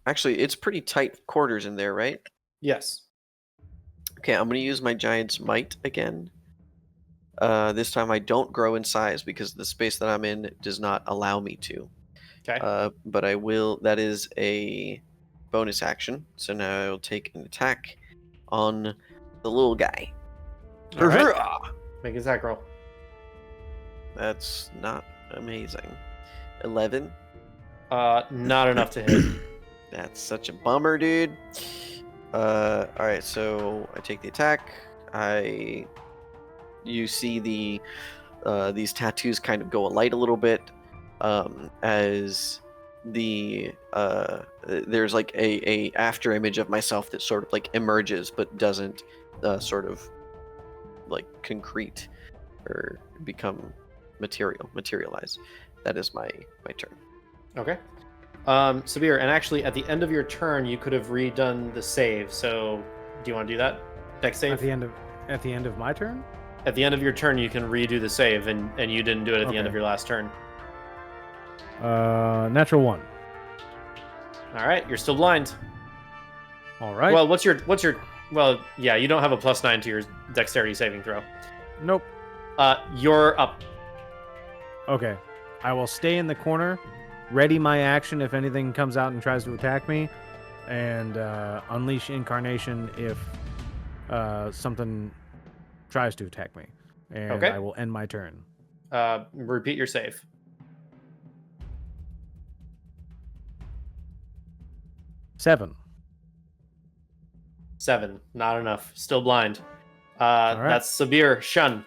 Speaker 2: actually, it's pretty tight quarters in there, right?
Speaker 1: Yes.
Speaker 2: Okay, I'm going to use my Giant's Might again. This time I don't grow in size because the space that I'm in does not allow me to.
Speaker 1: Okay.
Speaker 2: But I will. That is a bonus action. So now I will take an attack on the little guy.
Speaker 1: All right. Make an attack roll.
Speaker 2: That's not amazing. 11.
Speaker 1: Not enough to hit.
Speaker 2: That's such a bummer, dude. All right. So I take the attack. You see these tattoos kind of go alight a little bit as there's like a after image of myself that sort of like emerges but doesn't sort of like concrete or become materialize. That is my turn.
Speaker 1: Okay. Sabir, and actually at the end of your turn you could have redone the save, so do you want to do that? Dex save?
Speaker 4: At the end of my turn?
Speaker 1: At the end of your turn you can redo the save, and you didn't do it at the end of your last turn.
Speaker 4: Natural 1.
Speaker 1: All right, you're still blind.
Speaker 4: All right.
Speaker 1: Well, what's your well, yeah, you don't have a +9 to your dexterity saving throw.
Speaker 4: Nope.
Speaker 1: You're up.
Speaker 4: Okay. I will stay in the corner, ready my action if anything comes out and tries to attack me, and unleash Incarnation if something tries to attack me. And
Speaker 1: Okay.
Speaker 4: I will end my turn.
Speaker 1: Repeat your save.
Speaker 4: 7.
Speaker 1: 7, not enough. Still blind.
Speaker 4: right.
Speaker 1: That's Sabir. Shun.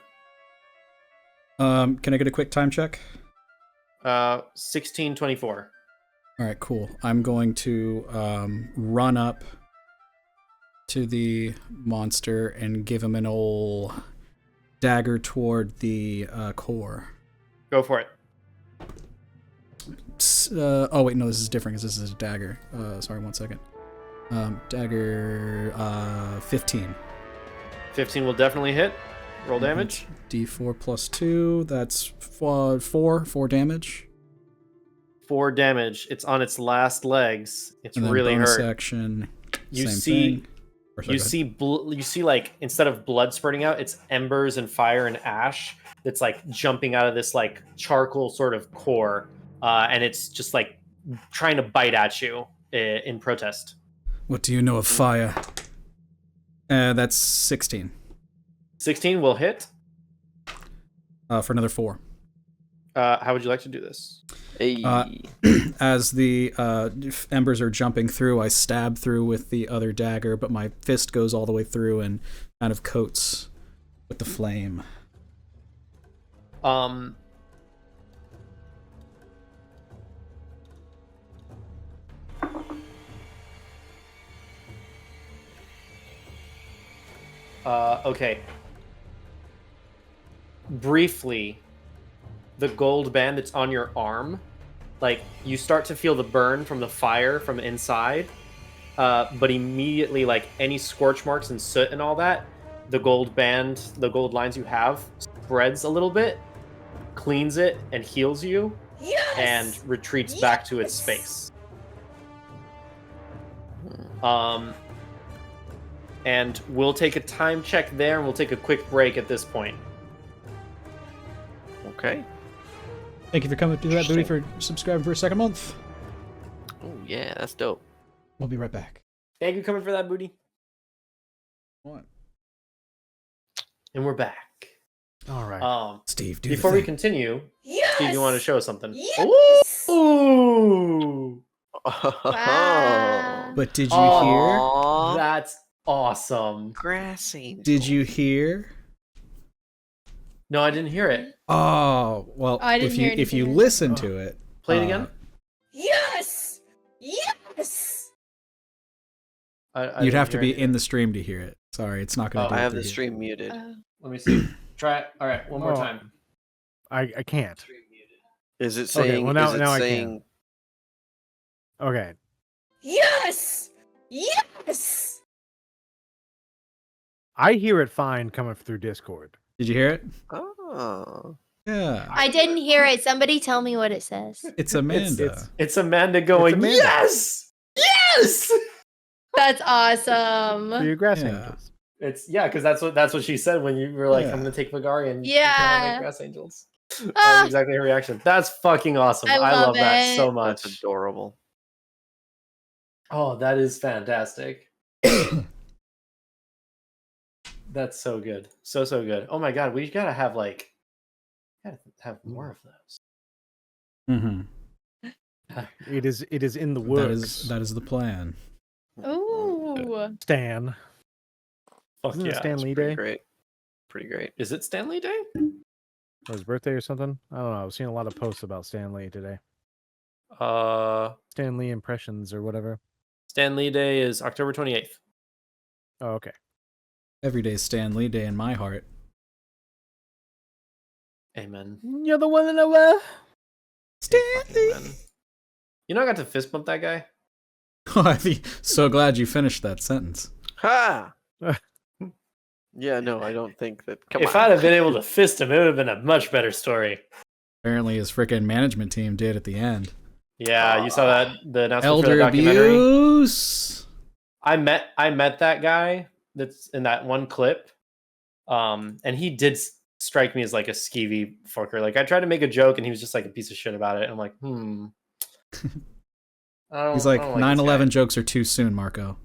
Speaker 5: Can I get a quick time check?
Speaker 1: 1624.
Speaker 5: All right, cool. I'm going to run up to the monster and give him an old dagger toward the core.
Speaker 1: Go for it.
Speaker 5: Oh wait, no, this is different because this is a dagger. Sorry, 1 second. Dagger 15.
Speaker 1: 15 will definitely hit. Roll damage.
Speaker 5: D4 plus 2. That's 4 damage.
Speaker 1: 4 damage. It's on its last legs. It's
Speaker 5: And then
Speaker 1: really
Speaker 5: bonus
Speaker 1: hurt.
Speaker 5: action.
Speaker 1: You
Speaker 5: same
Speaker 1: see-
Speaker 5: thing. Or sorry,
Speaker 1: You see like instead of blood spurting out, it's embers and fire and ash that's like jumping out of this like charcoal sort of core, and it's just like trying to bite at you in protest.
Speaker 5: What do you know of fire? That's 16.
Speaker 1: 16 will hit.
Speaker 5: For another 4.
Speaker 1: How would you like to do this?
Speaker 2: Hey.
Speaker 5: As the embers are jumping through, I stab through with the other dagger, but my fist goes all the way through and kind of coats with the flame.
Speaker 1: Okay. Briefly, the gold band that's on your arm, like you start to feel the burn from the fire from inside, but immediately, like any scorch marks and soot and all that, the gold band, the gold lines you have, spreads a little bit, cleans it, and heals you, and retreats back to its space. And we'll take a time check there, and we'll take a quick break at this point.
Speaker 2: Okay.
Speaker 5: Thank you for coming to that booty for subscribing for a second month.
Speaker 2: Oh yeah, that's dope.
Speaker 5: We'll be right back.
Speaker 1: Thank you for coming for that, booty.
Speaker 5: What?
Speaker 1: And we're back.
Speaker 4: All right.
Speaker 5: Steve, do
Speaker 1: Before
Speaker 5: the
Speaker 1: we
Speaker 5: thing.
Speaker 1: continue, Steve, you want to show us something?
Speaker 3: Yes!
Speaker 1: Ooh!
Speaker 3: Wow.
Speaker 5: But did you
Speaker 2: Aw.
Speaker 1: That's awesome.
Speaker 2: Grass angel.
Speaker 5: hear? Did you hear?
Speaker 1: No, I didn't hear it.
Speaker 5: Oh, well,
Speaker 3: I didn't hear
Speaker 5: if you
Speaker 3: anything.
Speaker 5: listen to it,
Speaker 1: Play it again.
Speaker 3: Yes! Yes!
Speaker 1: I
Speaker 5: you'd
Speaker 1: didn't
Speaker 5: have to
Speaker 1: hear
Speaker 5: be
Speaker 1: anything.
Speaker 5: in the stream to hear it. Sorry, it's not going to.
Speaker 1: Oh,
Speaker 2: I have
Speaker 5: through
Speaker 2: the
Speaker 5: here.
Speaker 2: stream muted.
Speaker 1: Let me see. Try it. All right, one more
Speaker 4: Oh.
Speaker 1: time.
Speaker 4: I can't.
Speaker 2: Is it
Speaker 4: Okay,
Speaker 2: saying?
Speaker 4: well, now-
Speaker 2: is it
Speaker 4: now I
Speaker 2: saying?
Speaker 4: Okay.
Speaker 3: Yes! Yes!
Speaker 4: I hear it fine coming through Discord.
Speaker 5: Did you hear it?
Speaker 2: Oh.
Speaker 5: Yeah,
Speaker 3: I didn't hear it. Somebody tell me what it says.
Speaker 5: it's Amanda.
Speaker 1: It's Amanda going,
Speaker 4: Amanda.
Speaker 1: yes! Yes!
Speaker 3: That's
Speaker 4: For
Speaker 3: awesome.
Speaker 4: your grass
Speaker 5: Yeah.
Speaker 4: angels.
Speaker 1: It's yeah, because that's what she said when you were like,
Speaker 5: Yeah.
Speaker 1: I'm gonna take Vagari and
Speaker 3: Yeah.
Speaker 1: make Grass Angels. That
Speaker 3: Ah.
Speaker 1: was exactly her reaction. That's fucking awesome.
Speaker 3: I
Speaker 1: I
Speaker 3: love
Speaker 1: love that
Speaker 3: it.
Speaker 1: so much.
Speaker 2: That's adorable.
Speaker 1: Oh, that is fantastic. That's so good. So good. Oh my god, we gotta have more of those.
Speaker 5: Mm-hmm.
Speaker 4: It is in the works.
Speaker 5: That is the plan.
Speaker 3: Ooh.
Speaker 7: No.
Speaker 4: Stan.
Speaker 1: Fuck
Speaker 4: Isn't it
Speaker 1: yeah.
Speaker 4: Stan Lee
Speaker 2: Pretty
Speaker 4: Day?
Speaker 2: great. Pretty great.
Speaker 1: Is it Stanley Day?
Speaker 4: Or his birthday or something? I don't know. I was seeing a lot of posts about Stan Lee today. Stan Lee impressions or whatever.
Speaker 1: Stanley Day is October 28th.
Speaker 4: Oh, okay.
Speaker 5: Every day's Stan Lee Day in my heart.
Speaker 1: Amen.
Speaker 4: You're the one in the left.
Speaker 1: Amen. You know I got to fist bump that guy?
Speaker 5: Oh, I'd be so glad you finished that sentence.
Speaker 2: Ha! Yeah, no, I don't think that. Come
Speaker 1: If
Speaker 2: on.
Speaker 1: I'd have been able to fist him, it would have been a much better story.
Speaker 5: Apparently his frickin' management team did at the end.
Speaker 1: Yeah, you saw that the announcement for
Speaker 5: Elder
Speaker 1: the documentary.
Speaker 5: abuse.
Speaker 1: I met that guy that's in that one clip, and he did strike me as like a skeevy fucker. Like I tried to make a joke, and he was just like a piece of shit about it. I'm like,
Speaker 5: He's like, 9/11 jokes are too soon, Marco.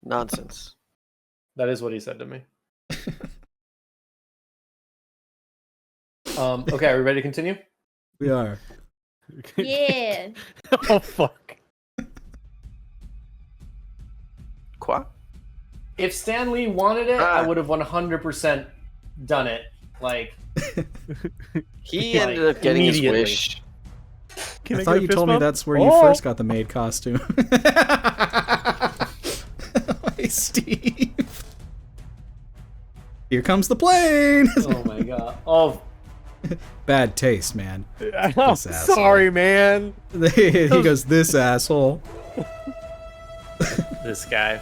Speaker 2: Nonsense.
Speaker 1: That is what he said to me. Okay, are we ready to continue?
Speaker 5: We are.
Speaker 7: Yeah.
Speaker 4: Oh, fuck.
Speaker 2: Qua?
Speaker 1: If Stan Lee wanted it, I would have 100% done it. Like,
Speaker 2: He
Speaker 1: Like,
Speaker 2: ended up getting his
Speaker 1: immediately.
Speaker 2: wish.
Speaker 4: Can
Speaker 5: I
Speaker 4: I
Speaker 5: thought
Speaker 4: get a
Speaker 5: you
Speaker 4: fist
Speaker 5: told me
Speaker 4: bump?
Speaker 5: that's where you
Speaker 4: Oh!
Speaker 5: first got the maid costume. Hey, Steve. Here comes the plane.
Speaker 1: oh my god. Oh,
Speaker 5: Bad taste, man.
Speaker 4: I'm
Speaker 5: This asshole.
Speaker 4: sorry, man.
Speaker 5: He goes, this asshole.
Speaker 1: this guy.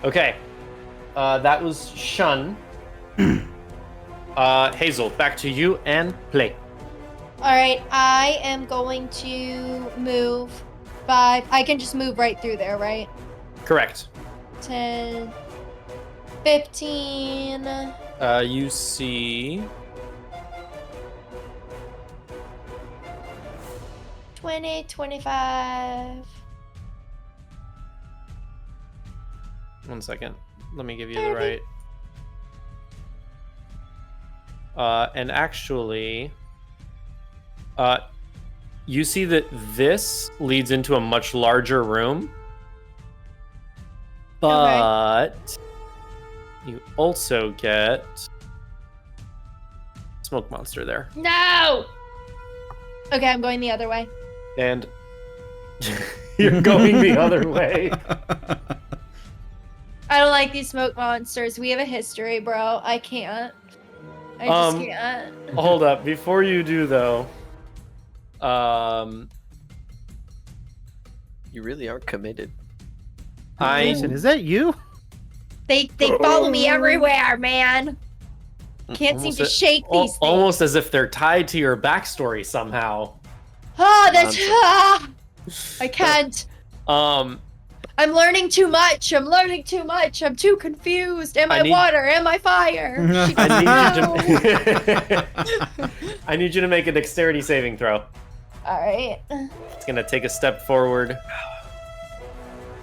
Speaker 1: Okay. That was Shun. Hazel, back to you and play.
Speaker 3: Alright, I am going to move 5. I can just move right through there, right?
Speaker 1: Correct.
Speaker 3: 10, 15.
Speaker 1: You see
Speaker 3: 20, 25.
Speaker 1: 1 second. Let me give you the
Speaker 3: 30.
Speaker 1: right. And actually, you see that this leads into a much larger room, but you also get smoke monster there,
Speaker 3: No! Okay, I'm going the other way.
Speaker 1: and you're going the other way.
Speaker 3: I don't like these smoke monsters. We have a history, bro. I can't. I just can't.
Speaker 1: Hold up, before you do though,
Speaker 2: You really are committed.
Speaker 4: Jason, is that you?
Speaker 7: They follow me everywhere, man.
Speaker 3: Can't seem
Speaker 1: almost
Speaker 3: to shake these things.
Speaker 1: almost as if they're tied to your backstory somehow.
Speaker 3: Ah, that's.
Speaker 2: Nonsense.
Speaker 3: Ah, I can't.
Speaker 1: Um,
Speaker 3: I'm learning too much. I'm learning too much. I'm too confused. Am
Speaker 1: I
Speaker 3: I
Speaker 1: need-
Speaker 3: water? Am I fire?
Speaker 1: I need you to make a dexterity saving throw.
Speaker 3: All right.
Speaker 1: It's gonna take a step forward.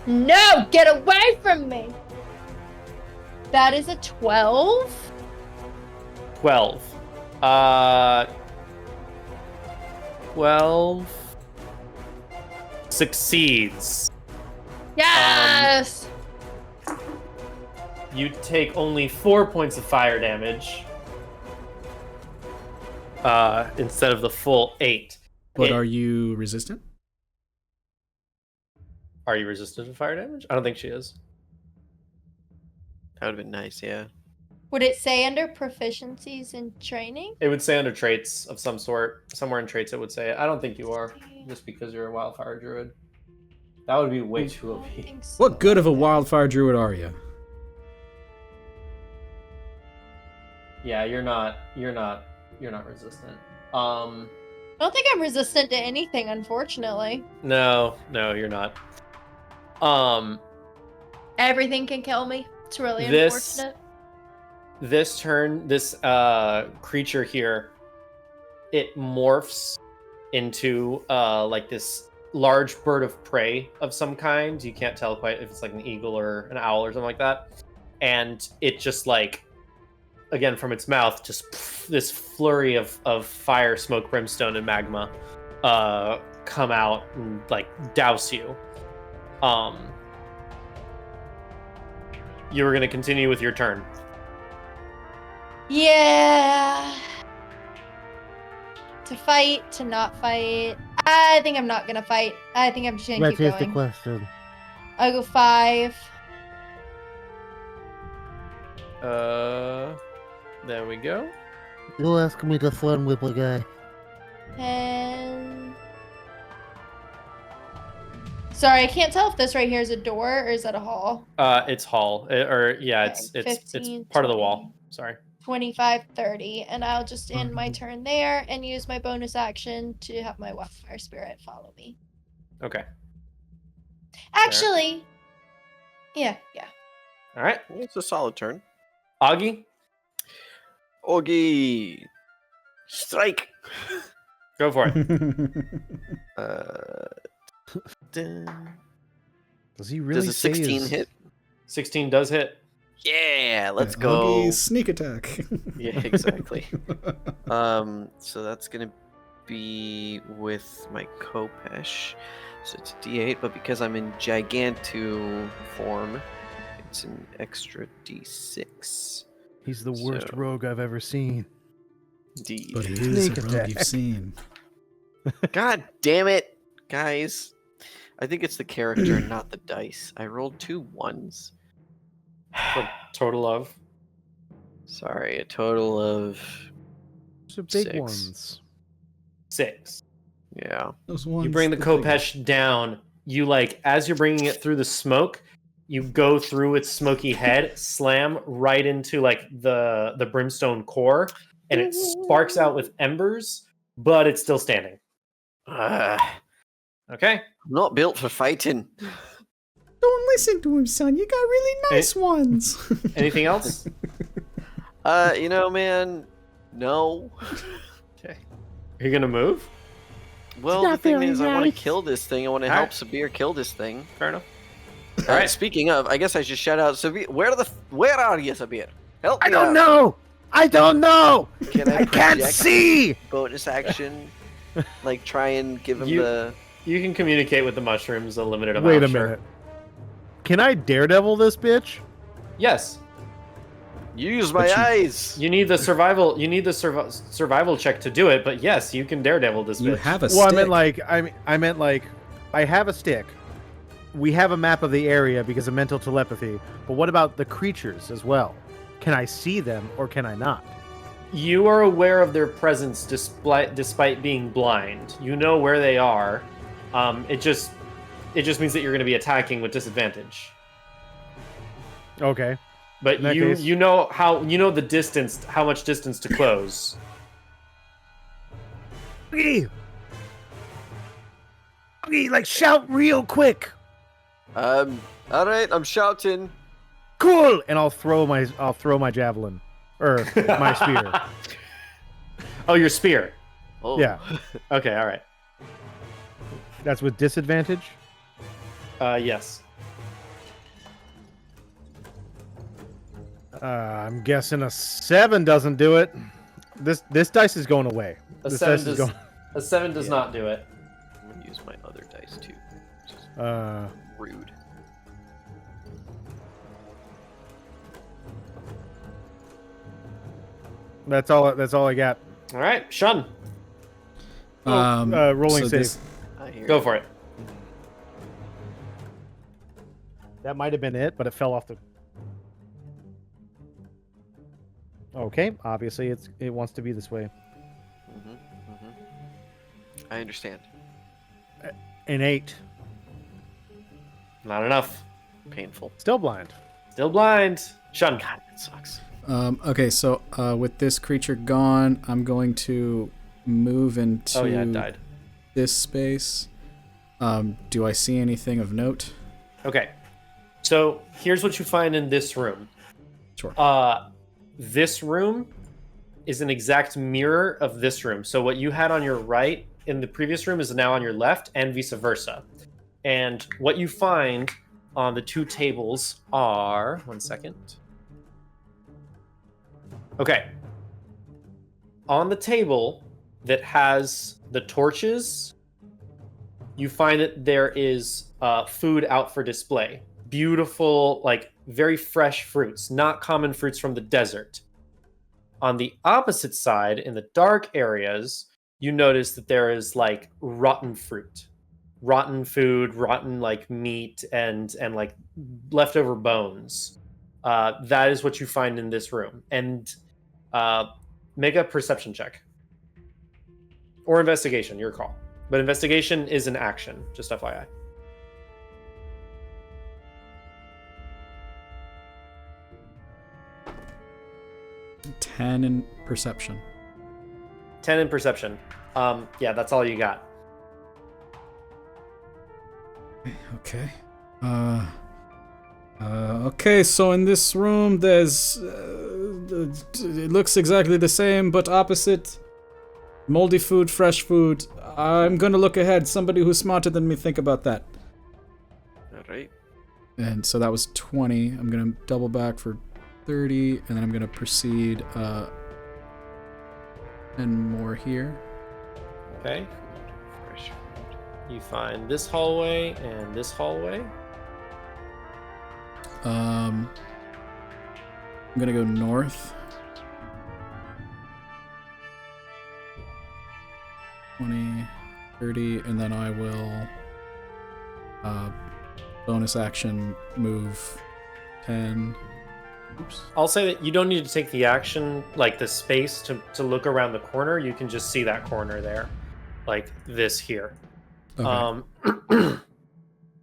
Speaker 3: No, get away from me. That is a 12.
Speaker 1: 12. 12 succeeds.
Speaker 3: Yes.
Speaker 1: You take only 4 points of fire damage. Instead of the full 8.
Speaker 5: But are you resistant?
Speaker 1: Are you resistant to fire damage? I don't think she is.
Speaker 2: That would have been nice, yeah.
Speaker 3: Would it say under proficiencies in training?
Speaker 1: It would say under traits of some sort. Somewhere in traits it would say it. I don't think you are, just because you're a wildfire druid. That would be way too
Speaker 3: I
Speaker 1: OP.
Speaker 3: don't think so.
Speaker 5: What good of a wildfire druid are you?
Speaker 1: Yeah, you're not resistant.
Speaker 3: I don't think I'm resistant to anything, unfortunately.
Speaker 1: No, you're not.
Speaker 3: Everything can kill me. It's really
Speaker 1: This-
Speaker 3: unfortunate.
Speaker 1: This turn, this creature here, it morphs into like this large bird of prey of some kind. You can't tell quite if it's like an eagle or an owl or something like that. And it just like, again from its mouth, just this flurry of fire, smoke, brimstone, and magma come out and like douse you. You were going to continue with your turn.
Speaker 3: Yeah. To fight, to not fight. I think I'm not gonna fight. I think I'm just gonna
Speaker 6: That
Speaker 3: keep
Speaker 6: is the
Speaker 3: going.
Speaker 6: question.
Speaker 3: I'll go 5.
Speaker 1: There we go.
Speaker 6: You ask me to swim with a guy.
Speaker 3: And sorry, I can't tell if this right here is a door or is that a hall.
Speaker 1: It's hall,
Speaker 3: Okay,
Speaker 1: it's
Speaker 3: 15,
Speaker 1: part of the
Speaker 3: 20.
Speaker 1: wall. Sorry.
Speaker 3: 25, 30, and I'll just end my turn there and use my bonus action to have my wildfire spirit follow me.
Speaker 1: Okay.
Speaker 3: Actually, yeah.
Speaker 1: All right.
Speaker 2: It's a solid turn.
Speaker 1: Augie,
Speaker 2: Augie, strike.
Speaker 1: go for it.
Speaker 4: Does he really
Speaker 2: Does a
Speaker 4: say
Speaker 2: 16
Speaker 4: his-
Speaker 2: hit?
Speaker 1: 16 does hit.
Speaker 2: Yeah, let's go.
Speaker 5: Huggy sneak attack.
Speaker 2: Yeah, exactly. So that's gonna be with my Kopesh. So it's a D8, but because I'm in Gigantu form, it's an extra D6.
Speaker 4: He's the worst
Speaker 2: So-
Speaker 4: rogue I've ever seen.
Speaker 2: D.
Speaker 5: But he is
Speaker 4: Sneak
Speaker 5: a rogue
Speaker 4: attack.
Speaker 5: you've seen.
Speaker 2: God damn it, guys! I think it's the character, and not the dice. I rolled 2 1s.
Speaker 1: For total of.
Speaker 2: Sorry, a total of
Speaker 4: Those are big
Speaker 2: 6.
Speaker 4: ones.
Speaker 1: 6.
Speaker 2: yeah.
Speaker 5: Those
Speaker 1: You
Speaker 5: ones
Speaker 1: bring the
Speaker 5: that they-
Speaker 1: Kopesh down. You as you're bringing it through the smoke, you go through its smoky head, slam right into the brimstone core, and it sparks out with embers, but it's still standing.
Speaker 2: I'm
Speaker 1: Okay.
Speaker 2: not built for fighting.
Speaker 5: Don't listen to him, son. You got really nice ones.
Speaker 1: Anything else?
Speaker 2: Man, no.
Speaker 1: Okay. Are you gonna move?
Speaker 2: Well,
Speaker 6: not
Speaker 2: the thing
Speaker 6: very
Speaker 2: is, I want
Speaker 6: nice.
Speaker 2: to kill this thing. I want to
Speaker 1: Alright.
Speaker 2: help Sabir kill this thing.
Speaker 1: Fair enough.
Speaker 2: All
Speaker 1: right.
Speaker 2: Speaking of, I guess I should shout out Sabir. Where are you, Sabir? Help me
Speaker 6: I don't
Speaker 2: out.
Speaker 6: know. I don't know.
Speaker 2: Can I
Speaker 6: I can't
Speaker 2: project
Speaker 6: see.
Speaker 2: bonus action? Like try and give him
Speaker 1: You-
Speaker 2: the.
Speaker 1: You can communicate with the mushrooms a limited amount.
Speaker 4: Wait a
Speaker 1: sure.
Speaker 4: minute. Can I daredevil this bitch?
Speaker 1: Yes.
Speaker 2: Use my
Speaker 5: But you-
Speaker 2: eyes.
Speaker 1: You need the survival. You need the survival check to do it. But yes, you can daredevil this.
Speaker 5: You
Speaker 1: bitch.
Speaker 5: have a
Speaker 4: Well,
Speaker 5: stick.
Speaker 4: I meant like, I have a stick. We have a map of the area because of mental telepathy. But what about the creatures as well? Can I see them or can I not?
Speaker 1: You are aware of their presence despite being blind. You know where they are. It just means that you're going to be attacking with disadvantage.
Speaker 4: Okay.
Speaker 1: But
Speaker 4: In that
Speaker 1: you
Speaker 4: case-
Speaker 1: know the distance, how much distance to close.
Speaker 6: Okay. Okay, like shout real quick.
Speaker 2: All right, I'm shouting.
Speaker 6: Cool.
Speaker 4: And I'll throw my javelin or my spear.
Speaker 1: Oh, your spear.
Speaker 2: Oh.
Speaker 4: Yeah.
Speaker 1: Okay, all right.
Speaker 4: That's with disadvantage.
Speaker 1: Yes.
Speaker 4: I'm guessing a 7 doesn't do it. This dice is going away.
Speaker 1: A
Speaker 4: This
Speaker 1: 7
Speaker 4: dice
Speaker 1: does.
Speaker 4: is going.
Speaker 1: A 7 does not do it.
Speaker 2: I'm gonna use my other dice too. Which is rude.
Speaker 4: That's all I got.
Speaker 1: All right, Shun,
Speaker 4: Rolling
Speaker 5: so
Speaker 4: save.
Speaker 5: this-
Speaker 2: I hear
Speaker 1: go
Speaker 2: you.
Speaker 1: for it.
Speaker 4: That might have been it, but it fell off the. Okay, obviously it wants to be this way.
Speaker 2: I understand.
Speaker 4: An 8.
Speaker 1: Not enough.
Speaker 2: Painful.
Speaker 4: Still blind.
Speaker 1: Still blind. Shun.
Speaker 2: God, that sucks.
Speaker 5: Okay, so with this creature gone, I'm going to move into
Speaker 1: Oh yeah, it died.
Speaker 5: this space. Do I see anything of note?
Speaker 1: Okay. So here's what you find in this room.
Speaker 5: Sure.
Speaker 1: This room is an exact mirror of this room. So what you had on your right in the previous room is now on your left, and vice versa. And what you find on the two tables are... One second. Okay. On the table that has the torches, you find that there is food out for display. Beautiful, like very fresh fruits, not common fruits from the desert. On the opposite side, in the dark areas, you notice that there is like rotten fruit, rotten food, rotten like meat, and like leftover bones. That is what you find in this room. And make a perception check or investigation, your call. But investigation is an action, just FYI.
Speaker 5: Ten in perception.
Speaker 1: 10 in perception. Yeah, that's all you got.
Speaker 5: Okay. Okay, so in this room there's it looks exactly the same but opposite. Moldy food, fresh food. I'm gonna look ahead. Somebody who's smarter than me think about that.
Speaker 2: Alright.
Speaker 5: And so that was 20. I'm gonna double back for 30, and then I'm gonna proceed 10 more here.
Speaker 1: Okay.
Speaker 2: Fresh food.
Speaker 1: You find this hallway and this hallway.
Speaker 5: I'm gonna go north. 20, 30, and then I will bonus action move 10. Oops.
Speaker 1: I'll say that you don't need to take the action, like the space to look around the corner. You can just see that corner there, like this here.
Speaker 5: Okay.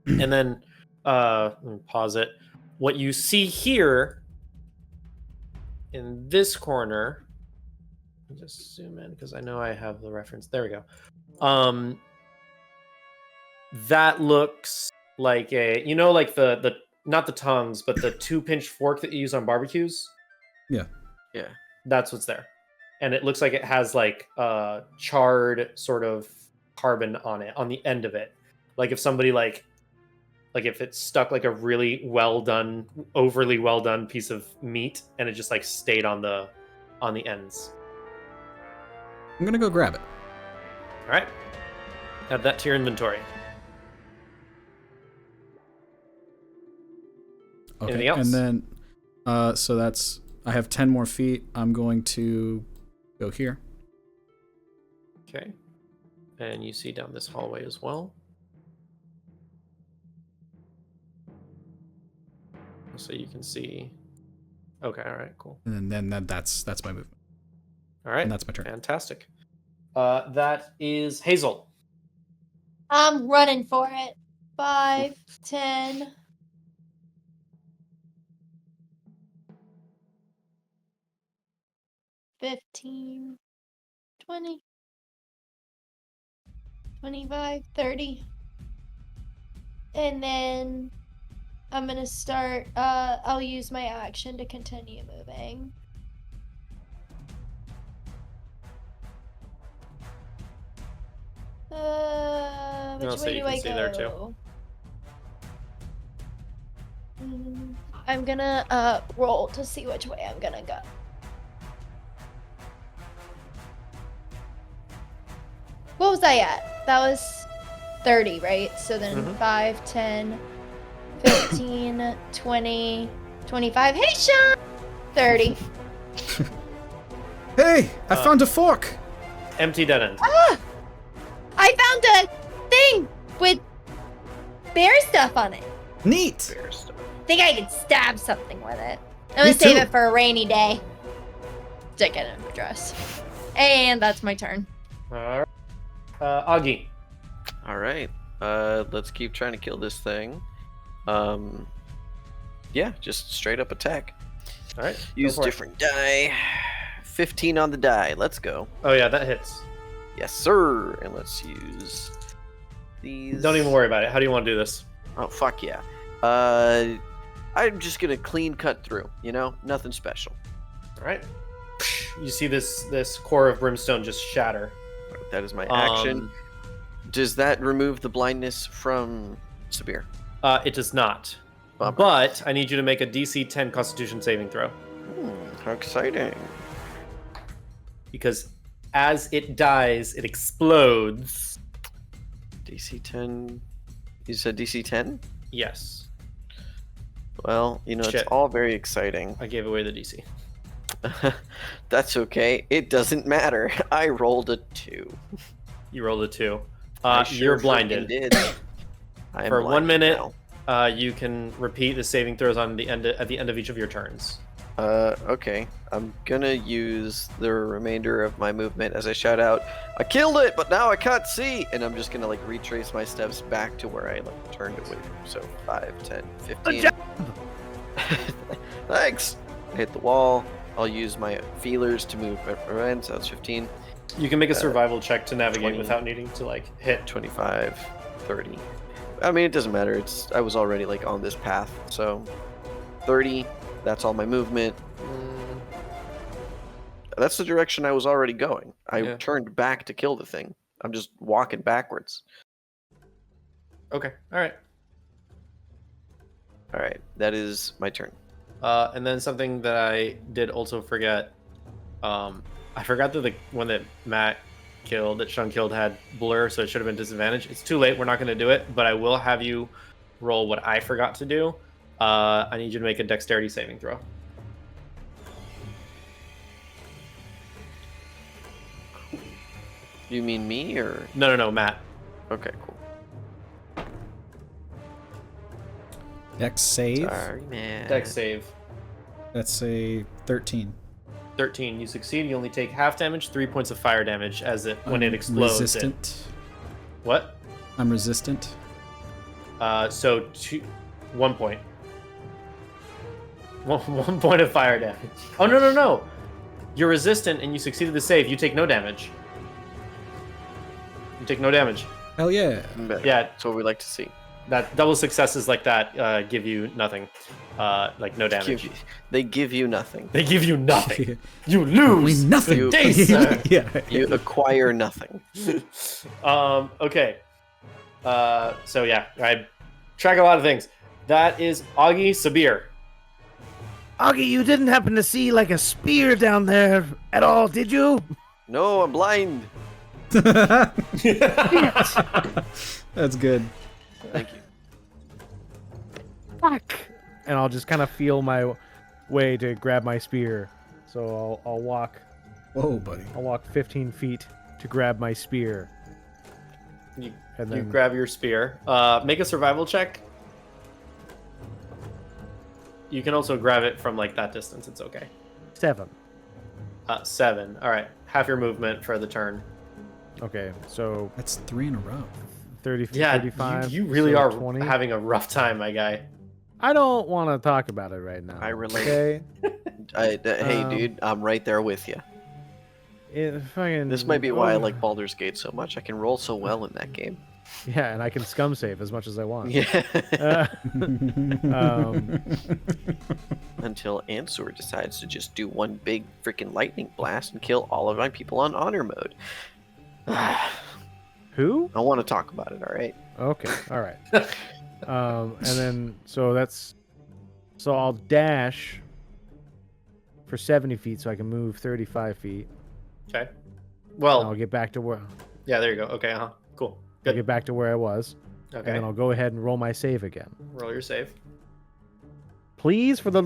Speaker 1: And then let me pause it. What you see here in this corner, let me just zoom in because I know I have the reference. There we go. That looks like a, you know, like the not the tongs, but the 2-pinch fork that you use on barbecues.
Speaker 5: Yeah.
Speaker 2: Yeah.
Speaker 1: That's what's there. And it looks like it has like charred sort of carbon on it, on the end of it. Like if somebody like if it stuck like a really well done, overly well done piece of meat and it just like stayed on the ends.
Speaker 5: I'm gonna go grab it.
Speaker 1: All right. Add that to your inventory.
Speaker 5: Okay.
Speaker 1: Anything else?
Speaker 5: And then so that's, I have 10 more feet. I'm going to go here.
Speaker 1: Okay. And you see down this hallway as well. So you can see. Okay, all right, cool.
Speaker 5: And then that's my movement.
Speaker 1: All right.
Speaker 5: And that's my turn.
Speaker 1: Fantastic. That is Hazel.
Speaker 3: I'm running for it. 5, 10. 15, 20, 25, 30. And then I'm gonna start, I'll use my action to continue moving. Which way do I go?
Speaker 1: There too.
Speaker 3: I'm gonna roll to see which way I'm gonna go. What was I at? That was 30, right? So then 5, 10, 15, 20, 25. Hey, Sean! 30.
Speaker 5: Hey, I found a fork.
Speaker 1: Empty dead end.
Speaker 3: Ah! I found a thing with bear stuff on it.
Speaker 5: Neat.
Speaker 2: Bear stuff.
Speaker 3: Think I could stab something with it. I'm
Speaker 5: Me
Speaker 3: gonna save
Speaker 5: too.
Speaker 3: it for a rainy day. Stick it in a dress. And that's my turn.
Speaker 1: All right. Augie.
Speaker 2: All right. Let's keep trying to kill this thing. Yeah, just straight up attack.
Speaker 1: All right.
Speaker 2: Use different die. 15 on the die. Let's go.
Speaker 1: Oh yeah, that hits.
Speaker 2: Yes, sir. And let's use these.
Speaker 1: Don't even worry about it. How do you want to do this?
Speaker 2: Oh, fuck yeah. I'm just gonna clean cut through. You know, nothing special.
Speaker 1: All right. You see this core of brimstone just shatter.
Speaker 2: That is my action. Does that remove the blindness from Sabir?
Speaker 1: It does not.
Speaker 2: Bummer.
Speaker 1: But I need you to make a DC 10 Constitution saving throw.
Speaker 2: How exciting.
Speaker 1: Because as it dies, it explodes.
Speaker 2: DC 10. You said DC 10?
Speaker 1: Yes.
Speaker 2: Well,
Speaker 1: Shit.
Speaker 2: it's all very exciting.
Speaker 1: I gave away the DC.
Speaker 2: That's okay. It doesn't matter. I rolled a 2.
Speaker 1: You rolled a 2.
Speaker 2: I
Speaker 1: You're
Speaker 2: sure
Speaker 1: blinded.
Speaker 2: freaking did. I am
Speaker 1: For 1
Speaker 2: blinded
Speaker 1: minute,
Speaker 2: now.
Speaker 1: you can repeat the saving throws at the end of each of your turns.
Speaker 2: Okay. I'm gonna use the remainder of my movement as I shout out, I killed it, but now I can't see! And I'm just gonna like retrace my steps back to where I like turned away from. So 5, 10, 15. Thanks! I hit the wall. I'll use my feelers to move around, so that's 15.
Speaker 1: You can make a survival check to navigate
Speaker 2: 20.
Speaker 1: without needing to like hit.
Speaker 2: 25, 30. I mean, it doesn't matter. I was already like on this path, so 30. That's all my movement. That's the direction I was already going. I turned back to kill the thing. I'm just walking backwards.
Speaker 1: Okay. All right.
Speaker 2: All right. That is my turn.
Speaker 1: And then something that I did also forget. I forgot that the one that Sean killed, had blur, so it should have been disadvantage. It's too late. We're not going to do it, but I will have you roll what I forgot to do. I need you to make a dexterity saving throw.
Speaker 2: You mean me or?
Speaker 1: No, Matt.
Speaker 2: Okay, cool.
Speaker 5: Dex save.
Speaker 2: Sorry, man.
Speaker 1: Dex save.
Speaker 5: That's a 13.
Speaker 1: 13. You succeed. You only take half damage, 3 points of fire damage when it explodes.
Speaker 5: Resistant.
Speaker 1: What?
Speaker 5: I'm resistant.
Speaker 1: So 1 point. 1 point of fire damage. Oh no! You're resistant and you succeeded the save. You take no damage. You take no damage.
Speaker 5: Hell yeah.
Speaker 1: Yeah,
Speaker 2: That's what we like to see.
Speaker 1: that double successes like that give you nothing, like no damage.
Speaker 2: They give you nothing.
Speaker 1: They give you nothing. You lose
Speaker 5: nothing.
Speaker 1: Days, sir.
Speaker 5: Yeah.
Speaker 2: You acquire nothing.
Speaker 1: Okay. So yeah, I track a lot of things. That is Augie Sabir.
Speaker 6: Augie, you didn't happen to see like a spear down there at all, did you?
Speaker 2: No, I'm blind.
Speaker 5: That's good.
Speaker 2: Thank you.
Speaker 6: Fuck. And I'll just kind of feel my way to grab my spear. So I'll walk.
Speaker 5: Whoa, buddy.
Speaker 6: I'll walk 15 feet to grab my spear.
Speaker 1: You
Speaker 6: And then
Speaker 1: grab your spear. Make a survival check. You can also grab it from like that distance. It's okay.
Speaker 6: 7.
Speaker 1: 7. All right. Half your movement for the turn.
Speaker 6: Okay, so
Speaker 5: That's 3 in a row.
Speaker 6: 30,
Speaker 1: Yeah,
Speaker 6: 35.
Speaker 1: you really
Speaker 6: so
Speaker 1: are
Speaker 6: 20.
Speaker 1: having a rough time, my guy.
Speaker 6: I don't want to talk about it right now.
Speaker 2: I relate.
Speaker 6: Okay?
Speaker 2: Hey,
Speaker 6: Um,
Speaker 2: dude, I'm right there with you. This might be why I like Baldur's Gate so much. I can roll so well in that game.
Speaker 6: Yeah, and I can scum save as much as I want.
Speaker 2: Yeah.
Speaker 6: Um,
Speaker 2: Until Ansur decides to just do one big freaking lightning blast and kill all of my people on honor mode.
Speaker 6: who?
Speaker 2: I want to talk about it, alright?
Speaker 6: Okay, all right. And then so I'll dash for 70 feet so I can move 35 feet.
Speaker 1: Okay.
Speaker 6: And
Speaker 1: Well,
Speaker 6: I'll get back to where
Speaker 1: yeah, there you go. Okay, cool.
Speaker 6: I'll
Speaker 1: Good.
Speaker 6: get back to where I was.
Speaker 1: Okay.
Speaker 6: And then I'll go ahead and roll my save again.
Speaker 1: Roll your save.
Speaker 6: Please, for the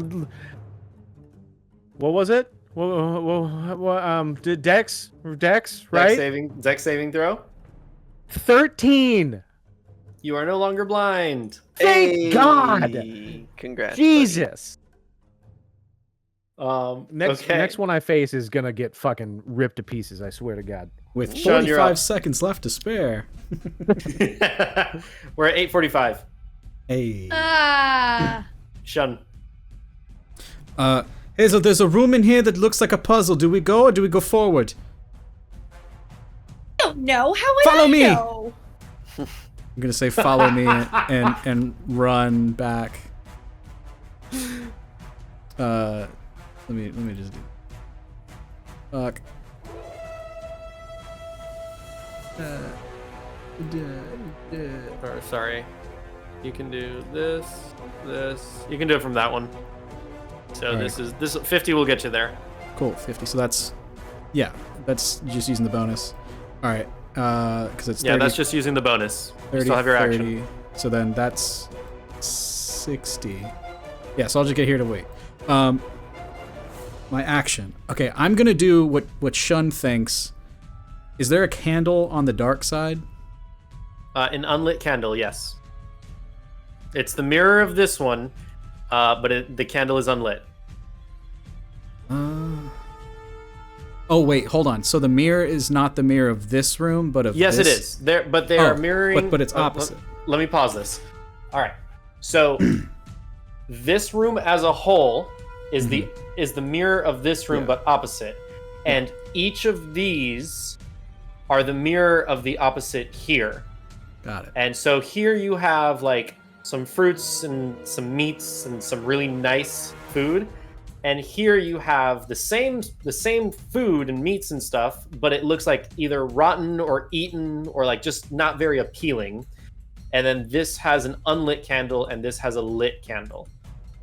Speaker 6: what was it? Did Dex, right?
Speaker 1: Dex saving throw.
Speaker 6: 13.
Speaker 1: You are no longer blind.
Speaker 6: Thank God.
Speaker 2: Congrats.
Speaker 6: Jesus.
Speaker 1: Okay.
Speaker 6: Next one I face is gonna get fucking ripped to pieces. I swear to God.
Speaker 5: With
Speaker 1: Sean, you're
Speaker 5: 45
Speaker 1: up.
Speaker 5: seconds left to spare.
Speaker 1: We're at 8:45.
Speaker 5: Hey.
Speaker 1: Shun.
Speaker 5: Hazel, there's a room in here that looks like a puzzle. Do we go or do we go forward?
Speaker 7: I don't know. How would
Speaker 5: Follow
Speaker 7: I
Speaker 5: me.
Speaker 7: know?
Speaker 5: I'm gonna say follow me and run back. Let me just do. Fuck.
Speaker 1: Or, sorry. You can do this. You can do it from that one. So
Speaker 5: All
Speaker 1: this 50 will get you there.
Speaker 5: Cool, 50. So that's just using the bonus. All right, because it's 30,
Speaker 1: Yeah, that's just using the bonus. You
Speaker 5: 30,
Speaker 1: still have your
Speaker 5: 30.
Speaker 1: action.
Speaker 5: So then that's 60. Yeah, so I'll just get here to wait. My action. Okay, I'm gonna do what Shun thinks. Is there a candle on the dark side?
Speaker 1: An unlit candle, yes. It's the mirror of this one, but the candle is unlit.
Speaker 5: Oh wait, hold on. So the mirror is not the mirror of this room, but of
Speaker 1: yes,
Speaker 5: this?
Speaker 1: it is. They are mirroring.
Speaker 5: But it's opposite.
Speaker 1: Let me pause this. All right. So this room as a whole is the mirror of this room, but opposite. And each of these are the mirror of the opposite here.
Speaker 5: Got it. And
Speaker 1: so here you have like some fruits and some meats and some really nice food. And here you have the same food and meats and stuff, but it looks like either rotten or eaten or like just not very appealing. And then this has an unlit candle and this has a lit candle.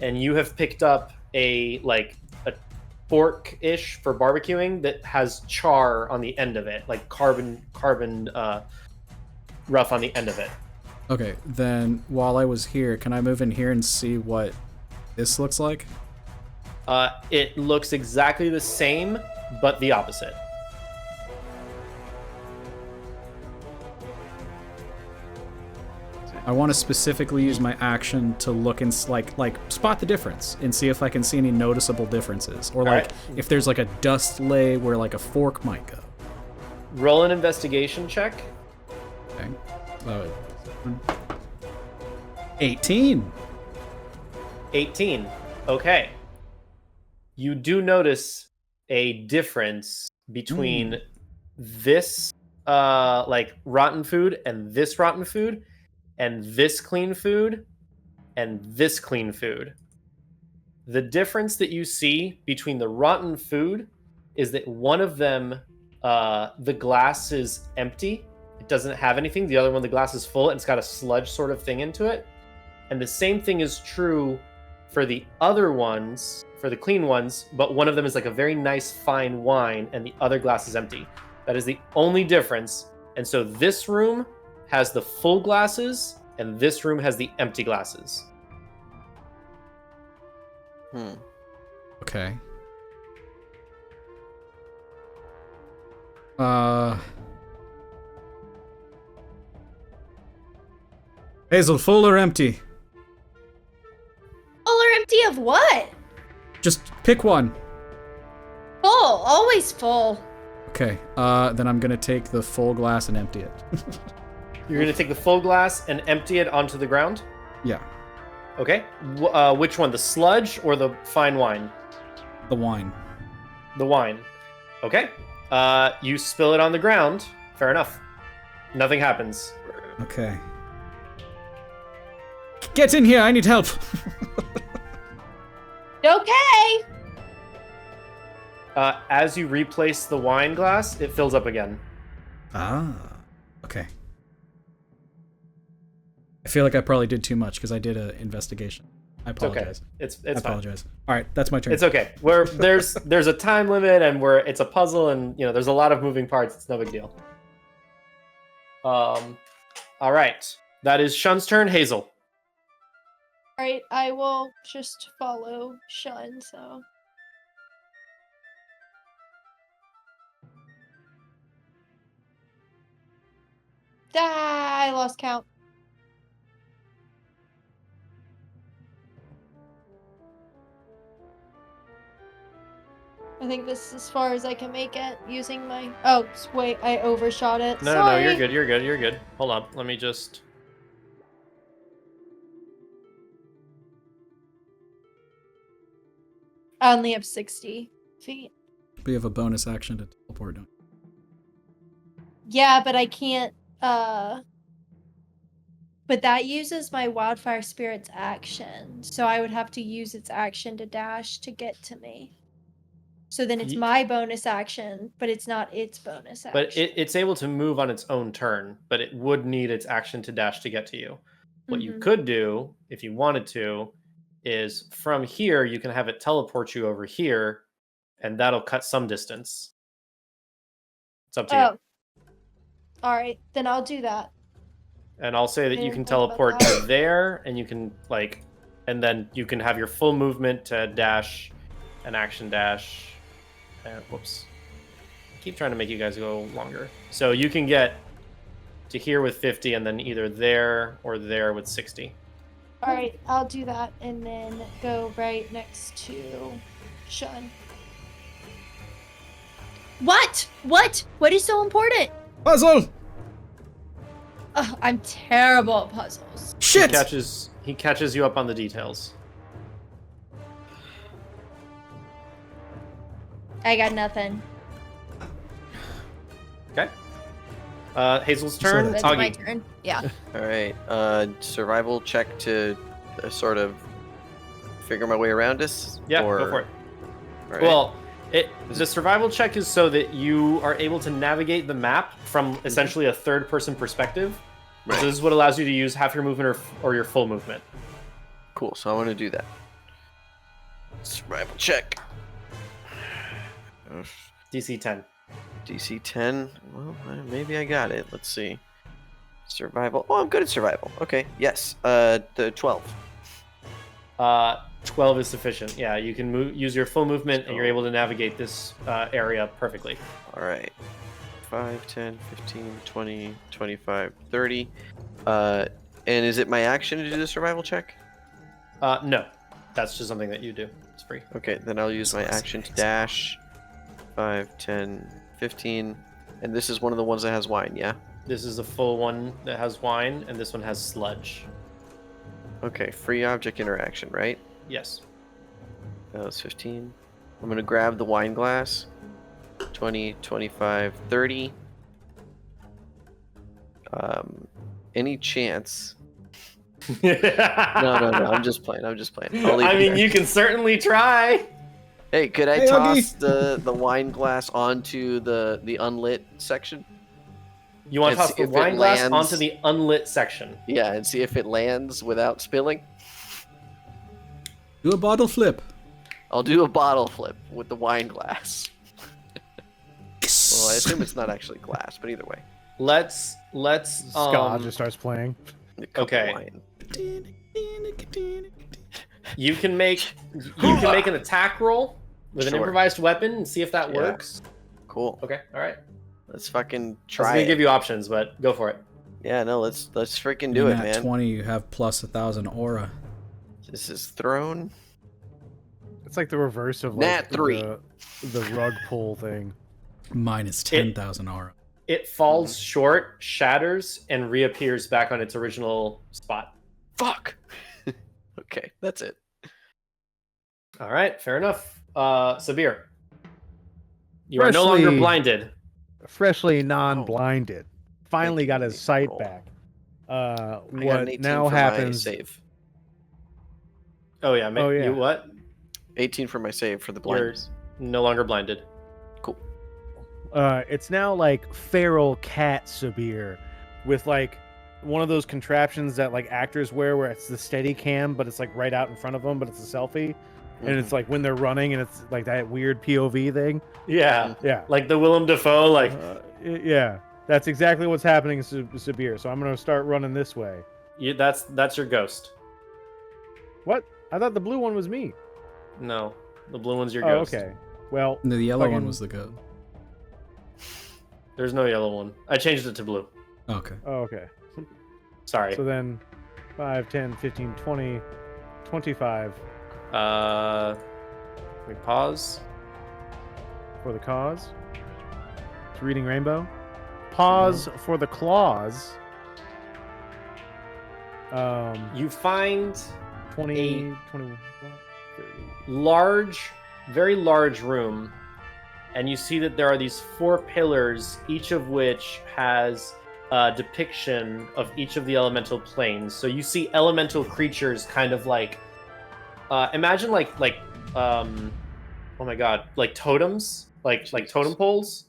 Speaker 1: And you have picked up a fork-ish for barbecuing that has char on the end of it, like carbon rough on the end of it.
Speaker 5: Okay, then while I was here, can I move in here and see what this looks like?
Speaker 1: It looks exactly the same, but the opposite.
Speaker 5: I want to specifically use my action to look and like spot the difference and see if I can see any noticeable differences, or like if there's like a dust lay where like a fork might go.
Speaker 1: Roll an investigation check.
Speaker 5: Okay. 18.
Speaker 1: 18. Okay. You do notice a difference between this like rotten food and this rotten food and this clean food and this clean food. The difference that you see between the rotten food is that one of them, the glass is empty. It doesn't have anything. The other one, the glass is full and it's got a sludge sort of thing into it. And the same thing is true for the other ones, for the clean ones, but one of them is like a very nice fine wine and the other glass is empty. That is the only difference. And so this room has the full glasses and this room has the empty glasses.
Speaker 5: Okay. Hazel, full or empty?
Speaker 3: Full or empty of what?
Speaker 5: Just pick one.
Speaker 3: Full, always full.
Speaker 5: Okay, then I'm gonna take the full glass and empty it.
Speaker 1: You're gonna take the full glass and empty it onto the ground?
Speaker 5: Yeah.
Speaker 1: Okay. Which one, the sludge or the fine wine?
Speaker 5: The wine.
Speaker 1: The wine. Okay. You spill it on the ground. Fair enough. Nothing happens.
Speaker 5: Okay. Get in here, I need help.
Speaker 3: Okay.
Speaker 1: As you replace the wine glass, it fills up again.
Speaker 5: Okay. I feel like I probably did too much because I did an investigation. I apologize.
Speaker 1: It's
Speaker 5: I apologize. Fine. All right, that's my turn.
Speaker 1: It's okay. There's a time limit and it's a puzzle and there's a lot of moving parts. It's no big deal. All right. That is Shun's turn. Hazel.
Speaker 3: All right, I will just follow Shun, so. I lost count. I think this is as far as I can make it using my... Oh, wait, I overshot it.
Speaker 1: No, you're good, you're good. Hold on, let me just...
Speaker 3: I only have 60 feet.
Speaker 5: We have a bonus action to teleport, don't you?
Speaker 3: Yeah, but I can't, But that uses my wildfire spirit's action, so I would have to use its action to dash to get to me. So then it's my bonus action, but it's not its bonus action.
Speaker 1: But it's able to move on its own turn, but it would need its action to dash to get to you. What you could do, if you wanted to, is from here, you can have it teleport you over here, and that'll cut some distance. It's up to you.
Speaker 3: All right, then I'll do that.
Speaker 1: And I'll say that you can teleport to there, and you can, and then you can have your full movement to dash, an action dash, and whoops. Keep trying to make you guys go longer. So you can get to here with 50, and then either there or there with 60.
Speaker 3: All right, I'll do that, and then go right next to Shun.
Speaker 7: What? What is so important?
Speaker 5: Puzzle!
Speaker 7: Ugh, I'm terrible at puzzles.
Speaker 5: Shit!
Speaker 1: He catches you up on the details.
Speaker 7: I got nothing.
Speaker 1: Okay. Hazel's turn.
Speaker 7: That's
Speaker 1: Augie.
Speaker 7: my turn. Yeah.
Speaker 2: All right. Survival check to sort of figure my way around this.
Speaker 1: Yeah,
Speaker 2: or...
Speaker 1: go for it.
Speaker 2: All right.
Speaker 1: Well, the survival check is so that you are able to navigate the map from essentially a third-person perspective.
Speaker 2: Right.
Speaker 1: So this is what allows you to use half your movement or your full movement.
Speaker 2: Cool. So I want to do that. Survival check.
Speaker 1: DC 10.
Speaker 2: DC 10. Well, maybe I got it. Let's see. Survival. Oh, I'm good at survival. Okay. Yes. The 12.
Speaker 1: 12 is sufficient. Yeah, you can use your full movement, and you're able to navigate this area perfectly.
Speaker 2: All right. 5, 10, 15, 20, 25, 30. And is it my action to do the survival check?
Speaker 1: No, that's just something that you do. It's free.
Speaker 2: Okay, then I'll use my action to dash. 5, 10, 15. And this is one of the ones that has wine, yeah?
Speaker 1: This is a full one that has wine, and this one has sludge.
Speaker 2: Okay, free object interaction, right?
Speaker 1: Yes.
Speaker 2: That was 15. I'm going to grab the wine glass. 20, 25, 30. Any chance? No, I'm just playing. I'll leave
Speaker 1: I
Speaker 2: it
Speaker 1: mean,
Speaker 2: there.
Speaker 1: you can certainly try.
Speaker 2: Hey, could I
Speaker 5: Hey,
Speaker 2: toss the wine glass onto the unlit section?
Speaker 1: You want to
Speaker 2: And
Speaker 1: toss
Speaker 2: see
Speaker 1: the
Speaker 2: if it
Speaker 1: wine glass
Speaker 2: lands.
Speaker 1: onto the unlit section.
Speaker 2: Yeah, and see if it lands without spilling.
Speaker 5: Do a bottle flip.
Speaker 2: I'll do a bottle flip with the wine glass. Well, I assume it's not actually glass, but either way.
Speaker 1: Let's
Speaker 6: Scott just starts playing.
Speaker 2: A cup of
Speaker 1: Okay.
Speaker 2: wine.
Speaker 1: you can make an attack roll with an
Speaker 2: Sure.
Speaker 1: improvised weapon and see if that
Speaker 2: Yeah.
Speaker 1: works.
Speaker 2: Cool.
Speaker 1: Okay, all right.
Speaker 2: Let's fucking
Speaker 1: I was
Speaker 2: try
Speaker 1: gonna
Speaker 2: it.
Speaker 1: give you options, but go for it.
Speaker 2: Yeah, no, let's freaking do
Speaker 5: In
Speaker 2: it,
Speaker 5: that
Speaker 2: man.
Speaker 5: 20, you have plus 1,000 aura.
Speaker 2: This is thrown.
Speaker 6: It's like the reverse of
Speaker 2: Nat
Speaker 6: like
Speaker 2: 3.
Speaker 6: the rug pull thing.
Speaker 5: Minus 10,000 aura.
Speaker 1: It falls short, shatters, and reappears back on its original spot.
Speaker 2: Fuck. Okay, that's it.
Speaker 1: All right, fair enough. Sabir, you are no longer
Speaker 6: Freshly-
Speaker 1: blinded.
Speaker 6: Freshly non-blinded. Finally got his sight
Speaker 2: roll.
Speaker 6: back.
Speaker 2: I got an
Speaker 6: What
Speaker 2: 18
Speaker 6: now
Speaker 2: for my
Speaker 6: happens?
Speaker 2: save.
Speaker 1: Oh yeah,
Speaker 6: Oh, yeah.
Speaker 1: You what?
Speaker 2: 18 for my save for the
Speaker 1: You're
Speaker 2: blindness.
Speaker 1: no longer blinded.
Speaker 2: Cool.
Speaker 6: It's now like feral cat Sabir, with like one of those contraptions that like actors wear, where it's the steady cam, but it's like right out in front of them, but it's a selfie, and it's like when they're running, and it's like that weird POV thing.
Speaker 1: Yeah,
Speaker 6: Yeah,
Speaker 1: like the Willem Dafoe. Like
Speaker 6: yeah, that's exactly what's happening in Sabir. So I'm gonna start running this way.
Speaker 1: that's your ghost.
Speaker 6: What? I thought the blue one was me.
Speaker 1: No, the blue one's your
Speaker 6: Oh,
Speaker 1: ghost.
Speaker 6: okay. Well,
Speaker 5: The yellow one
Speaker 6: fucking-
Speaker 5: was the goat.
Speaker 1: There's no yellow one. I changed it to blue.
Speaker 5: Okay.
Speaker 6: oh, okay.
Speaker 1: Sorry.
Speaker 6: So then 5, 10, 15, 20, 25
Speaker 1: we pause.
Speaker 6: for the cause. It's reading rainbow. Pause for the claws.
Speaker 1: You find
Speaker 6: 20, 21, 30.
Speaker 1: large, very large room, and you see that there are these 4 pillars, each of which has a depiction of each of the elemental planes. So you see elemental creatures kind of like imagine like oh my god, like totems, like totem poles,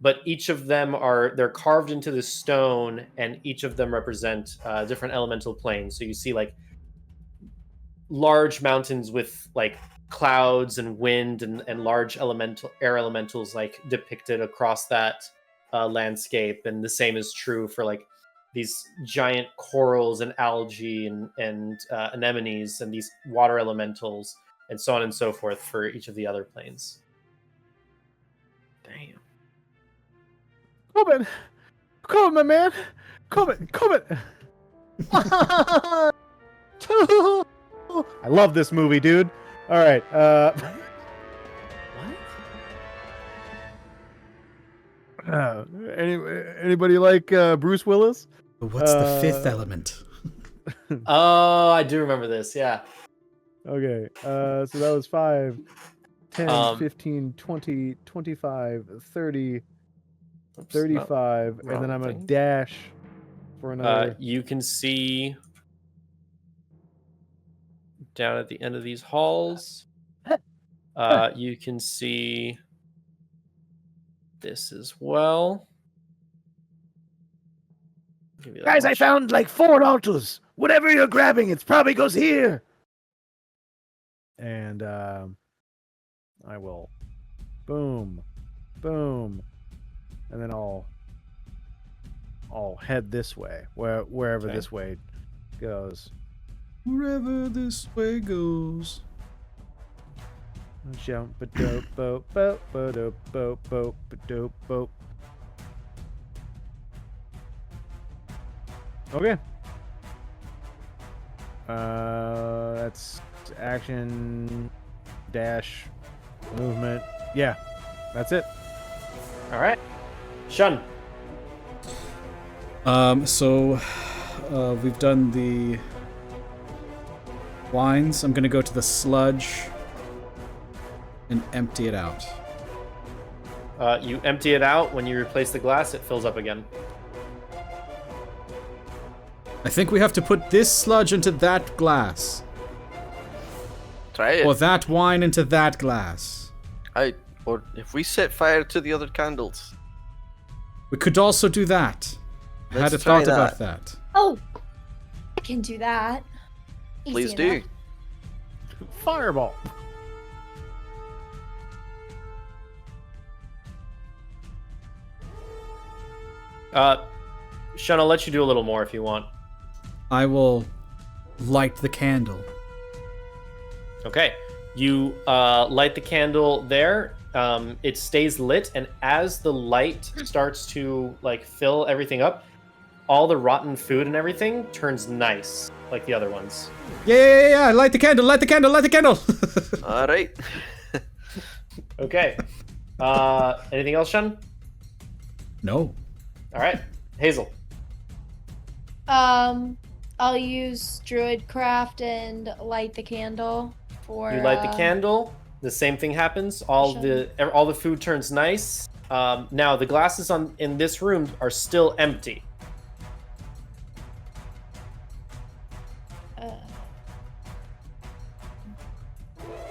Speaker 1: but each of them they're carved into the stone, and each of them represent different elemental planes. So you see like large mountains with like clouds and wind and large air elementals like depicted across that landscape, and the same is true for like these giant corals and algae and anemones and these water elementals and so on and so forth for each of the other planes.
Speaker 2: Damn.
Speaker 6: Come, my man. Come. I love this movie, dude. All right.
Speaker 1: What?
Speaker 6: Anybody like Bruce Willis?
Speaker 5: What's the fifth element?
Speaker 1: Oh, I do remember this. Yeah.
Speaker 6: Okay. So that was 5, 10, 15, 20, 25, 30, 35, and then I'm going to dash for another.
Speaker 1: You can see down at the end of these halls, you can see this as well.
Speaker 6: Guys, I found like 4 altars. Whatever you're grabbing, it probably goes here. And I will boom, and then I'll head this way, wherever this way goes.
Speaker 5: Wherever this way goes.
Speaker 6: Jump a dope boat, boat, boat, boat, boat, dope boat. Okay. That's action dash movement. Yeah, that's it.
Speaker 1: All right, Shun.
Speaker 5: So we've done the wines. I'm gonna go to the sludge and empty it out.
Speaker 1: You empty it out. When you replace the glass, it fills up again.
Speaker 5: I think we have to put this sludge into that glass.
Speaker 2: Try it.
Speaker 5: Or that wine into that glass.
Speaker 2: Or if we set fire to the other candles.
Speaker 5: We could also do that. I had a
Speaker 2: Let's try
Speaker 5: thought about that.
Speaker 3: Oh, I can do that. Easy
Speaker 2: Please
Speaker 3: enough.
Speaker 2: do.
Speaker 6: Fireball.
Speaker 1: Shun, I'll let you do a little more if you want.
Speaker 5: I will light the candle.
Speaker 1: Okay, you light the candle there. It stays lit, and as the light starts to like fill everything up, all the rotten food and everything turns nice, like the other ones.
Speaker 5: Yeah! Light the candle! Light the candle! Light the candle!
Speaker 2: All right.
Speaker 1: Okay. Anything else, Shun?
Speaker 5: No.
Speaker 1: All right, Hazel.
Speaker 3: I'll use Druidcraft and light the candle for.
Speaker 1: You light the candle. The same thing happens. All the food turns nice. Now the glasses in this room are still empty.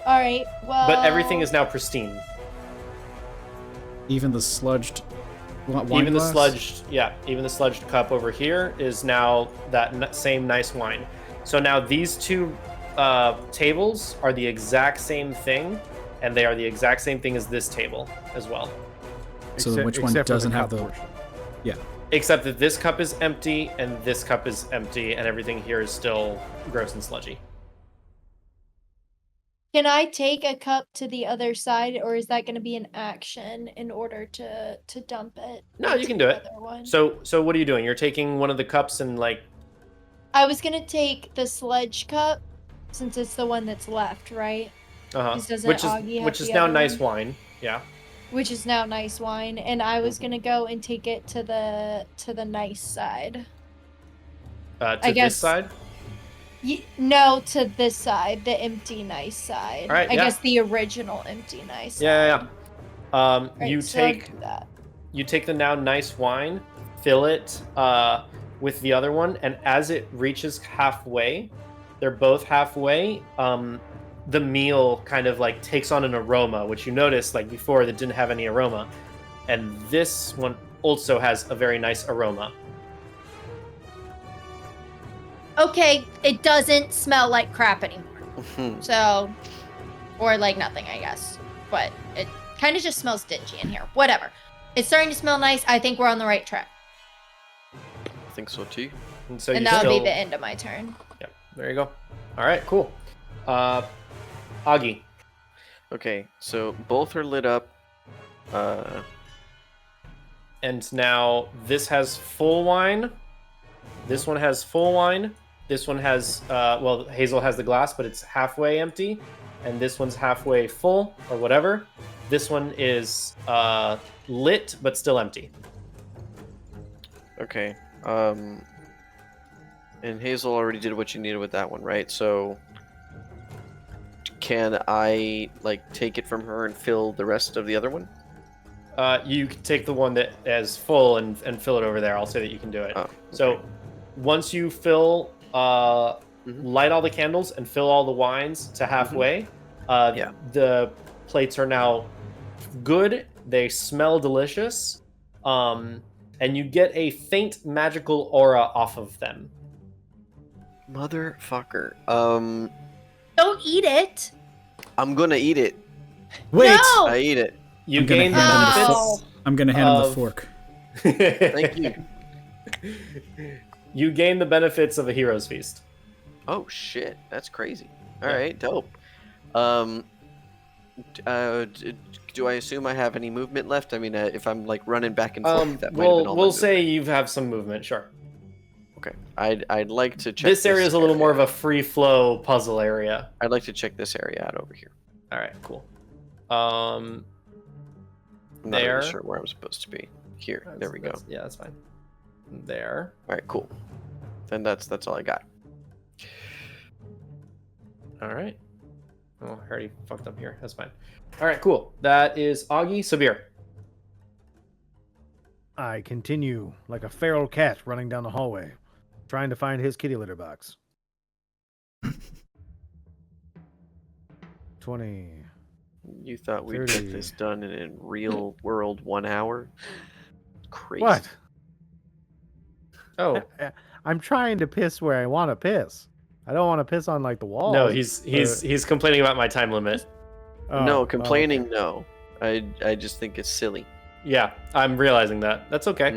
Speaker 3: All right. Well.
Speaker 1: But everything is now pristine.
Speaker 5: Even the sludged wine
Speaker 1: Even
Speaker 5: glass?
Speaker 1: the sludged cup over here is now that same nice wine. So now these two tables are the exact same thing, and they are the exact same thing as this table as well.
Speaker 5: So which one doesn't have the...
Speaker 6: portion.
Speaker 5: Yeah.
Speaker 1: Except that this cup is empty, and this cup is empty, and everything here is still gross and sludgy.
Speaker 3: Can I take a cup to the other side, or is that going to be an action in order to dump it?
Speaker 1: No, you can do it.
Speaker 3: One?
Speaker 1: So what are you doing? You're taking one of the cups and like...
Speaker 3: I was going to take the sludge cup, since it's the one that's left, right?
Speaker 1: Uh-huh.
Speaker 3: Doesn't
Speaker 1: Which
Speaker 3: Augie have
Speaker 1: is
Speaker 3: the
Speaker 1: now
Speaker 3: other
Speaker 1: nice
Speaker 3: one?
Speaker 1: wine. Yeah.
Speaker 3: Which is now nice wine, and I was gonna go and take it to the nice side.
Speaker 1: To this side?
Speaker 3: No, to this side, the empty nice side.
Speaker 1: All right,
Speaker 3: I guess the original empty nice side.
Speaker 1: Yeah.
Speaker 3: Right,
Speaker 1: You
Speaker 3: so I'll
Speaker 1: take
Speaker 3: do that.
Speaker 1: you take the now nice wine, fill it with the other one, and as it reaches halfway, they're both halfway. The meal kind of like takes on an aroma, which you noticed like before that didn't have any aroma, and this one also has a very nice aroma.
Speaker 7: Okay, it doesn't smell like crap anymore. So, or like nothing, I guess. But it kind of just smells dingy in here. Whatever. It's starting to smell nice. I think we're on the right track.
Speaker 2: think so too.
Speaker 1: And so
Speaker 7: And
Speaker 1: you
Speaker 7: that'll
Speaker 1: still...
Speaker 7: be the end of my turn.
Speaker 1: Yep, there you go. All right, cool. Augie.
Speaker 2: Okay, so both are lit up.
Speaker 1: And now this has full wine. This one has full wine. This one has, well, Hazel has the glass, but it's halfway empty. And this one's halfway full, or whatever. This one is lit, but still empty.
Speaker 2: Okay. And Hazel already did what you needed with that one, right? So can I like take it from her and fill the rest of the other one?
Speaker 1: You can take the one that is full and fill it over there. I'll say that you can do it.
Speaker 2: Oh, okay.
Speaker 1: So once you fill, light all the candles and fill all the wines to halfway, the plates are now good. They smell delicious. And you get a faint magical aura off of them.
Speaker 2: Motherfucker.
Speaker 7: Don't eat it.
Speaker 2: I'm gonna eat it.
Speaker 5: Wait!
Speaker 7: No!
Speaker 2: I eat it.
Speaker 1: You gain the benefits.
Speaker 5: I'm gonna hand him the fork.
Speaker 2: Thank you.
Speaker 1: You gain the benefits of a hero's feast.
Speaker 2: Oh shit, that's crazy. All
Speaker 1: Yeah.
Speaker 2: right, dope. Do I assume I have any movement left? I mean, if I'm like running back and forth, that might have been all my
Speaker 1: we'll say
Speaker 2: movement.
Speaker 1: you have some movement, sure.
Speaker 2: Okay, I'd like to check.
Speaker 1: This area is a little more of a free flow puzzle area.
Speaker 2: I'd like to check this area out over here.
Speaker 1: All right, cool.
Speaker 2: I'm not
Speaker 1: There.
Speaker 2: really sure where I'm supposed to be. Here, there we go.
Speaker 1: Yeah, that's fine. There.
Speaker 2: All right, cool. Then that's all I got.
Speaker 1: All right. Oh, I already fucked up here. That's fine. All right, cool. That is Augie. Sabir.
Speaker 6: I continue like a feral cat running down the hallway, trying to find his kitty litter box. 20.
Speaker 2: You thought we'd
Speaker 6: 30.
Speaker 2: get this done in a real world 1 hour? Crazy.
Speaker 6: What?
Speaker 1: Oh.
Speaker 6: I'm trying to piss where I want to piss. I don't want to piss on like the wall.
Speaker 1: No, he's complaining about my time limit.
Speaker 2: No, complaining, no. I just think it's silly.
Speaker 1: Yeah, I'm realizing that. That's okay.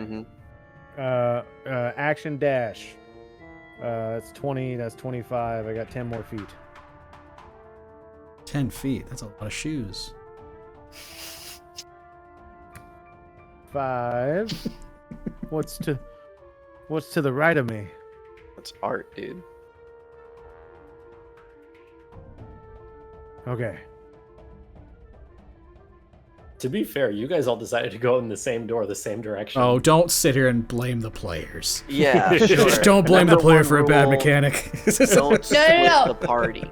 Speaker 2: Mm-hmm.
Speaker 6: Action dash. That's 20. That's 25. I got 10 more feet.
Speaker 5: 10 feet. That's a lot of shoes.
Speaker 6: 5. What's to the right of me?
Speaker 2: That's art, dude.
Speaker 6: Okay.
Speaker 1: To be fair, you guys all decided to go in the same door, the same direction.
Speaker 5: Oh, don't sit here and blame the players.
Speaker 2: Yeah, sure.
Speaker 5: Just don't blame the
Speaker 2: Number
Speaker 5: player
Speaker 2: one
Speaker 5: for a bad
Speaker 2: rule,
Speaker 5: mechanic.
Speaker 2: Don't split the party.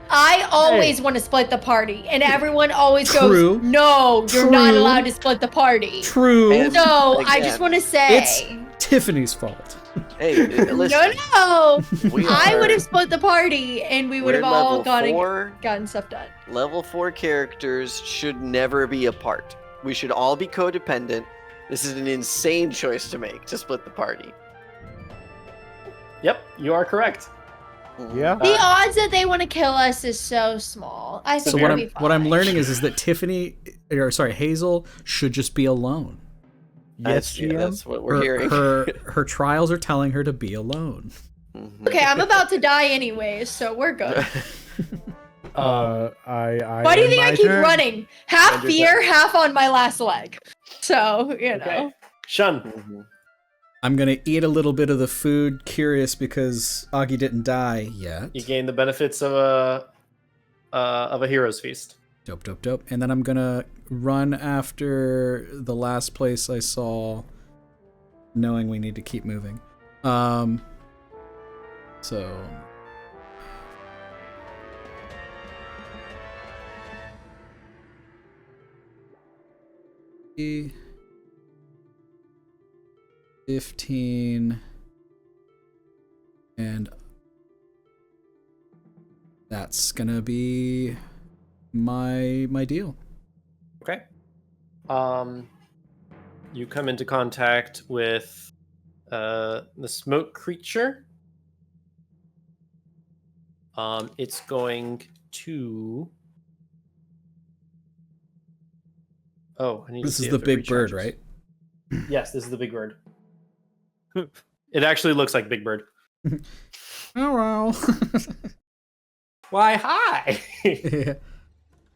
Speaker 7: I always want to split the party, and everyone always
Speaker 5: True.
Speaker 7: goes, "No, you're not
Speaker 5: True.
Speaker 7: allowed to split the party."
Speaker 5: True.
Speaker 2: And-
Speaker 7: So I
Speaker 2: Again,
Speaker 7: just want to say,
Speaker 5: It's Tiffany's fault.
Speaker 2: Hey, listen.
Speaker 7: no,
Speaker 2: We
Speaker 7: I
Speaker 2: are-
Speaker 7: would have split the party, and we would
Speaker 2: we're
Speaker 7: have all
Speaker 2: level
Speaker 7: gotten
Speaker 2: 4.
Speaker 7: stuff done.
Speaker 2: Level 4 characters should never be apart. We should all be codependent. This is an insane choice to make, to split the party.
Speaker 1: Yep, you are correct.
Speaker 6: Yeah.
Speaker 7: The odds that they want to kill us is so small. I think
Speaker 5: So
Speaker 7: we'll be fine.
Speaker 5: what I'm learning is that Hazel should just be alone.
Speaker 6: Yes,
Speaker 2: Yeah,
Speaker 6: GM.
Speaker 2: that's what we're hearing.
Speaker 5: Her trials are telling her to be alone.
Speaker 2: Mhm.
Speaker 7: Okay, I'm about to die anyways, so we're good. Why do you think I keep running? Half fear, half on my last leg. So, you know.
Speaker 1: Okay. Shun.
Speaker 2: Mhm.
Speaker 5: I'm gonna eat a little bit of the food, curious because Augie didn't die yet.
Speaker 1: You gain the benefits of a hero's feast.
Speaker 5: Dope. And then I'm gonna run after the last place I saw, knowing we need to keep moving. So. E 15 and that's gonna be my deal.
Speaker 1: Okay. You come into contact with the smoke creature. It's going to. Oh, I need
Speaker 5: This
Speaker 1: to see
Speaker 5: is the
Speaker 1: if it
Speaker 5: big bird,
Speaker 1: recharges.
Speaker 5: right?
Speaker 1: Yes, this is the big bird. It actually looks like Big Bird.
Speaker 5: Oh, well.
Speaker 1: Why, hi!
Speaker 5: Yeah.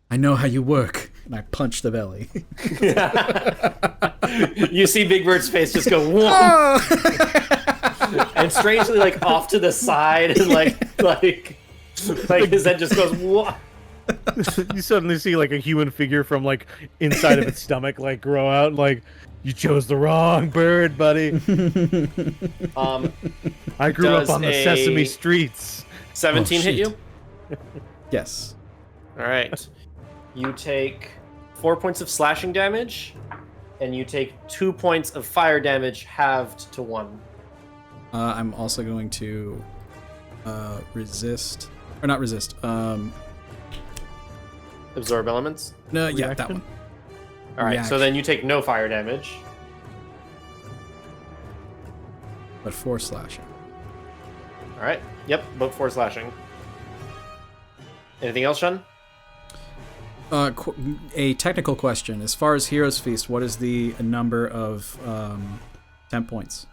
Speaker 5: I know how you work. And I punch the belly.
Speaker 1: You see Big Bird's face just go, whoa!
Speaker 5: Oh!
Speaker 1: And strangely, like, off to the side, and like his head just goes, whoa!
Speaker 6: You suddenly see like a human figure from like inside of its stomach like grow out. Like, you chose the wrong bird, buddy. I grew up
Speaker 1: Does
Speaker 6: on the
Speaker 1: a
Speaker 6: Sesame Streets.
Speaker 1: 17 hit
Speaker 5: shit.
Speaker 1: you?
Speaker 5: Yes.
Speaker 1: All right. You take 4 points of slashing damage, and you take 2 points of fire damage halved to 1.
Speaker 5: I'm also going to resist, or not resist.
Speaker 1: Absorb elements.
Speaker 5: No, yeah, that
Speaker 6: Reaction?
Speaker 5: one.
Speaker 1: All right. So
Speaker 5: Reaction.
Speaker 1: then you take no fire damage.
Speaker 5: But 4 slashing.
Speaker 1: All right. Yep. But 4 slashing. Anything else, Sean?
Speaker 5: A technical question. As far as Heroes Feast, what is the number of temp points?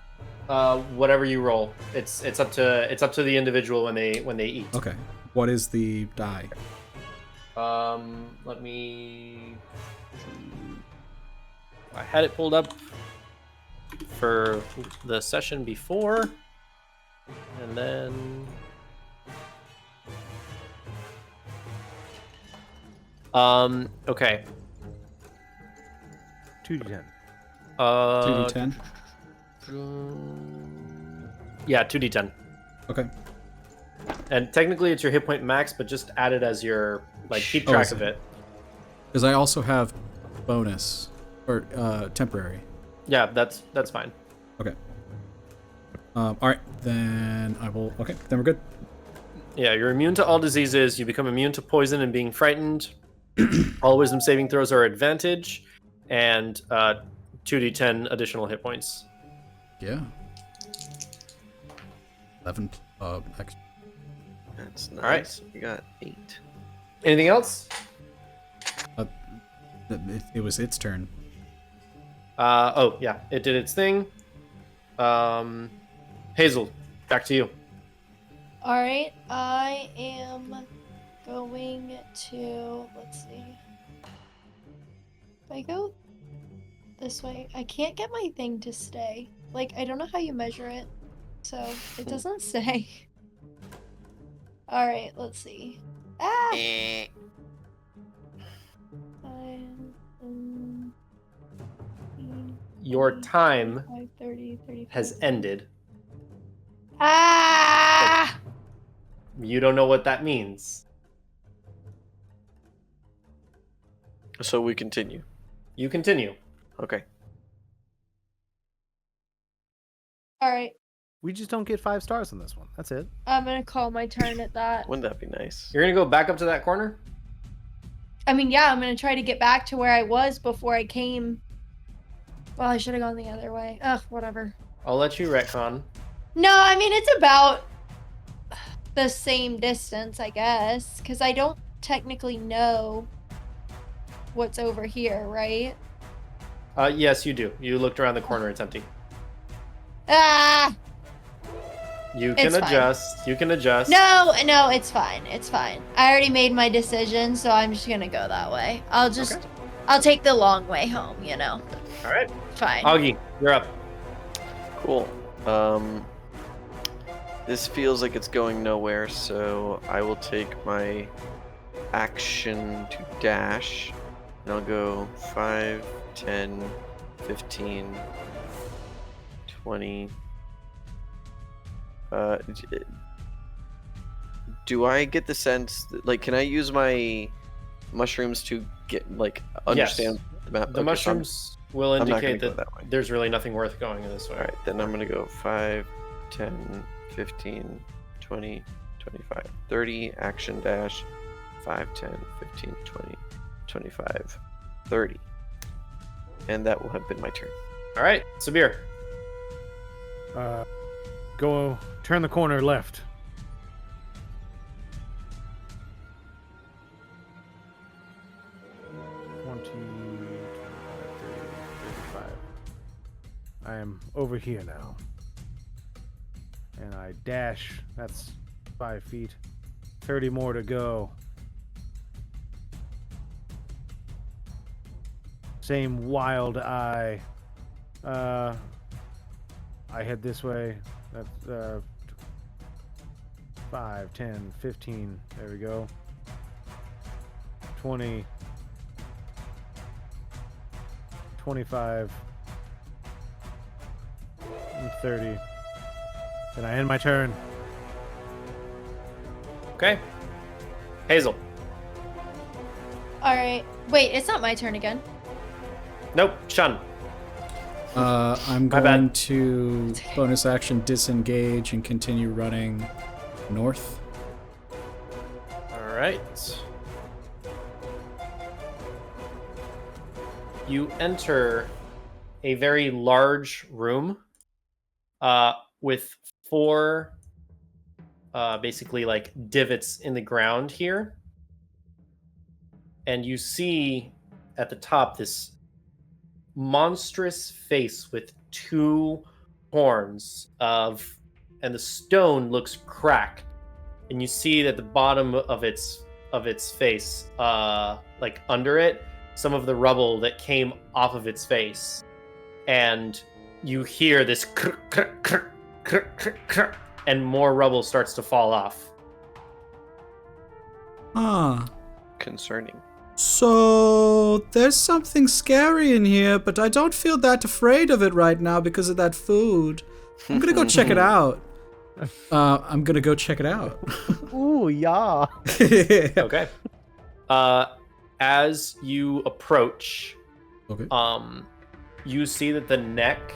Speaker 1: Whatever you roll, it's up to the individual when they eat.
Speaker 5: Okay. What is the die?
Speaker 1: Let me. I had it pulled up for the session before, and then. Okay.
Speaker 6: 2d10.
Speaker 5: 2d10?
Speaker 1: Yeah, 2d10.
Speaker 5: Okay.
Speaker 1: And technically it's your hit point max, but just add it as your, like, keep track of it.
Speaker 5: Because I also have bonus, or temporary.
Speaker 1: Yeah, that's fine.
Speaker 5: Okay. All right, then I will. Okay, then we're good.
Speaker 1: Yeah, you're immune to all diseases. You become immune to poison and being frightened. All wisdom saving throws are advantage, and 2d10 additional hit points.
Speaker 5: Yeah. 11 extra.
Speaker 2: That's nice.
Speaker 1: All right.
Speaker 2: You got 8.
Speaker 1: Anything else?
Speaker 5: It was its turn.
Speaker 1: Oh yeah, it did its thing. Hazel, back to you.
Speaker 3: All right, I am going to, let's see. If I go this way, I can't get my thing to stay. Like, I don't know how you measure it, so it doesn't stay. All right, let's see. Ah!
Speaker 1: Your time
Speaker 3: 30, 35.
Speaker 1: has ended.
Speaker 3: Ah!
Speaker 1: You don't know what that means.
Speaker 2: So we continue.
Speaker 1: You continue.
Speaker 2: Okay.
Speaker 3: All right,
Speaker 6: We just don't get 5 stars on this one. That's it.
Speaker 3: I'm gonna call my turn at that.
Speaker 2: Wouldn't that be nice?
Speaker 1: You're gonna go back up to that corner?
Speaker 3: I mean, yeah, I'm gonna try to get back to where I was before I came. Well, I should have gone the other way. Ugh, whatever.
Speaker 1: I'll let you retcon.
Speaker 3: No, I mean, it's about the same distance, I guess, because I don't technically know what's over here, right?
Speaker 1: Yes, you do. You looked around the corner. It's empty.
Speaker 3: Ah!
Speaker 1: You can
Speaker 3: It's fine.
Speaker 1: adjust. You can adjust.
Speaker 3: No, it's fine. It's fine. I already made my decision, so I'm just gonna go that way. I'll take the long way home, you know.
Speaker 1: All right.
Speaker 3: Fine.
Speaker 1: Augie, you're up.
Speaker 2: Cool. This feels like it's going nowhere, so I will take my action to dash, and I'll go 5, 10, 15, 20. Do I get the sense that, like, can I use my mushrooms to get, like, understand the map?
Speaker 1: The
Speaker 2: Okay, so
Speaker 1: mushrooms will
Speaker 2: I'm not gonna
Speaker 1: indicate
Speaker 2: go that way.
Speaker 1: there's really nothing worth going in this way.
Speaker 2: Alright, then I'm gonna go 5, 10, 15, 20, 25, 30, action dash, 5, 10, 15, 20, 25, 30. And that will have been my turn.
Speaker 1: All right, Sabir.
Speaker 6: Go turn the corner left. I am over here now. And I dash. That's 5 feet. 30 more to go. Same wild eye. I head this way. That's 5, 10, 15. There we go. 20. 25. And 30. Then I end my turn.
Speaker 1: Okay. Hazel.
Speaker 3: All right. Wait, it's not my turn again.
Speaker 1: Nope. Shun.
Speaker 5: I'm
Speaker 1: My
Speaker 5: going
Speaker 1: bad.
Speaker 5: to bonus action disengage and continue running north.
Speaker 1: All right. You enter a very large room with 4 basically like divots in the ground here. And you see at the top this monstrous face with 2 horns and the stone looks cracked. And you see that the bottom of its face, like under it, some of the rubble that came off of its face. And you hear this and more rubble starts to fall off.
Speaker 5: Ah.
Speaker 2: Concerning.
Speaker 5: So there's something scary in here, but I don't feel that afraid of it right now because of that food. I'm gonna go check it out. I'm gonna go check it out.
Speaker 6: Ooh, yeah.
Speaker 1: Okay. As you approach,
Speaker 5: Okay.
Speaker 1: you see that the neck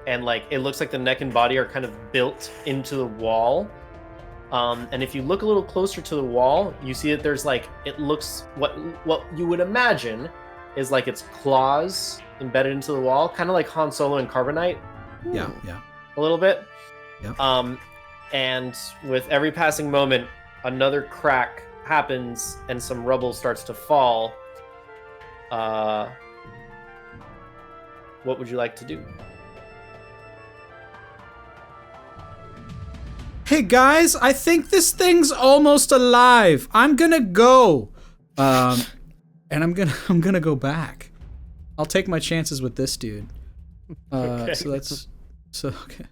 Speaker 1: and like it looks like the neck and body are kind of built into the wall. And if you look a little closer to the wall, you see that there's like it looks what you would imagine is like its claws embedded into the wall, kind of like Han Solo and Carbonite.
Speaker 5: Yeah.
Speaker 1: A little bit.
Speaker 5: Yep.
Speaker 1: And with every passing moment, another crack happens and some rubble starts to fall. What would you like to do?
Speaker 5: Hey guys, I think this thing's almost alive. I'm gonna go, and I'm gonna go back. I'll take my chances with this dude.
Speaker 1: Okay.
Speaker 5: Okay.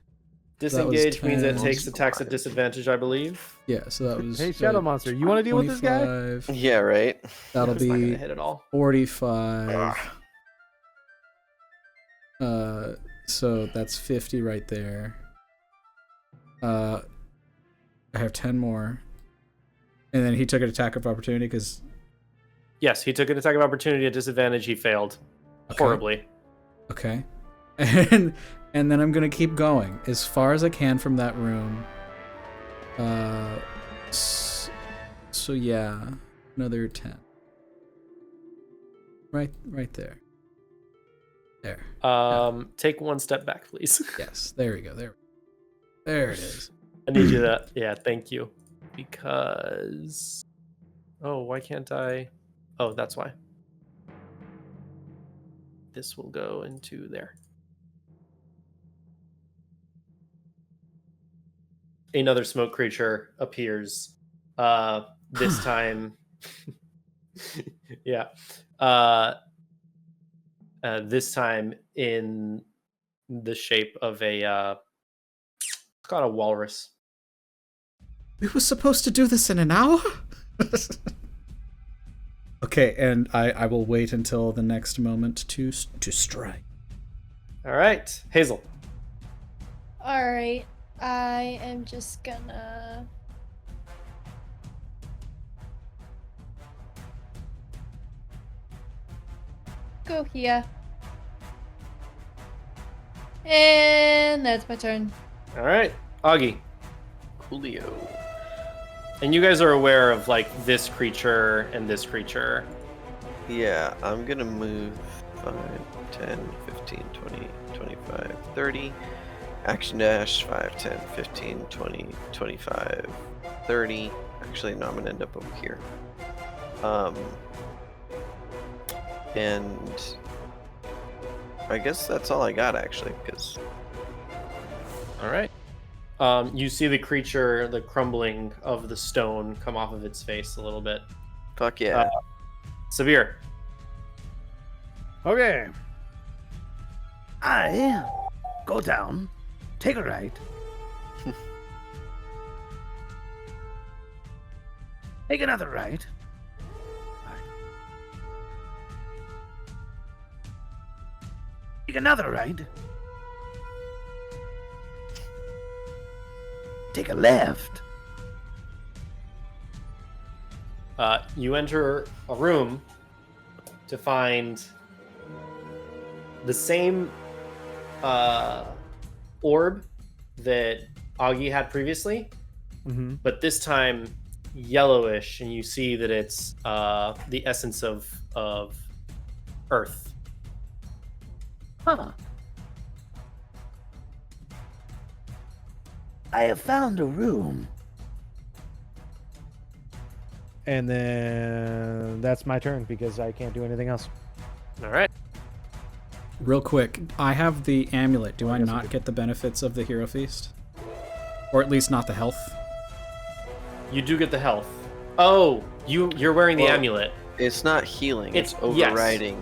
Speaker 1: Disengage means it
Speaker 5: 10.
Speaker 1: takes attacks at disadvantage, I believe.
Speaker 5: Yeah, so that was.
Speaker 6: Hey, Shadow Monster, you want to deal with this guy?
Speaker 5: 25.
Speaker 2: Yeah, right.
Speaker 5: That'll
Speaker 1: It's not
Speaker 5: be
Speaker 1: gonna hit at all.
Speaker 5: 45. So that's 50 right there. I have 10 more. And then he took an attack of opportunity because...
Speaker 1: Yes, he took an attack of opportunity at disadvantage. He failed horribly.
Speaker 5: Okay. And then I'm going to keep going as far as I can from that room. So yeah, another 10. Right there. There.
Speaker 1: Take 1 step back, please.
Speaker 5: Yes, there we go. There it is.
Speaker 1: I need you to, yeah, thank you. Because, oh, why can't I? Oh, that's why. This will go into there. Another smoke creature appears. This time, yeah. This time in the shape of a, it's called a walrus.
Speaker 5: We were supposed to do this in an hour? Okay, and I will wait until the next moment to strike.
Speaker 1: All right, Hazel.
Speaker 3: All right. I am just gonna... go here. And that's my turn.
Speaker 1: All right, Augie.
Speaker 2: Coolio.
Speaker 1: And you guys are aware of like this creature and this creature.
Speaker 2: Yeah, I'm gonna move 5, 10, 15, 20, 25, 30. Action dash 5, 10, 15, 20, 25, 30. Actually, no, I'm gonna end up over here. And I guess that's all I got actually, because
Speaker 1: All right. You see the creature, the crumbling of the stone come off of its face a little bit.
Speaker 2: Fuck yeah.
Speaker 1: Severe.
Speaker 6: Okay. I go down, take a right. Take another right. Take another right. Take a left.
Speaker 1: You enter a room to find the same orb that Augie had previously, but this time yellowish, and you see that it's the essence of earth.
Speaker 6: Huh. I have found a room. And then that's my turn because I can't do anything else.
Speaker 1: All right.
Speaker 5: Real quick, I have the amulet. Do I not get the benefits of the Hero Feast? Or at least not the health?
Speaker 1: You do get the health. Oh, you're wearing the amulet.
Speaker 2: It's not healing. It's
Speaker 1: yes.
Speaker 2: overriding.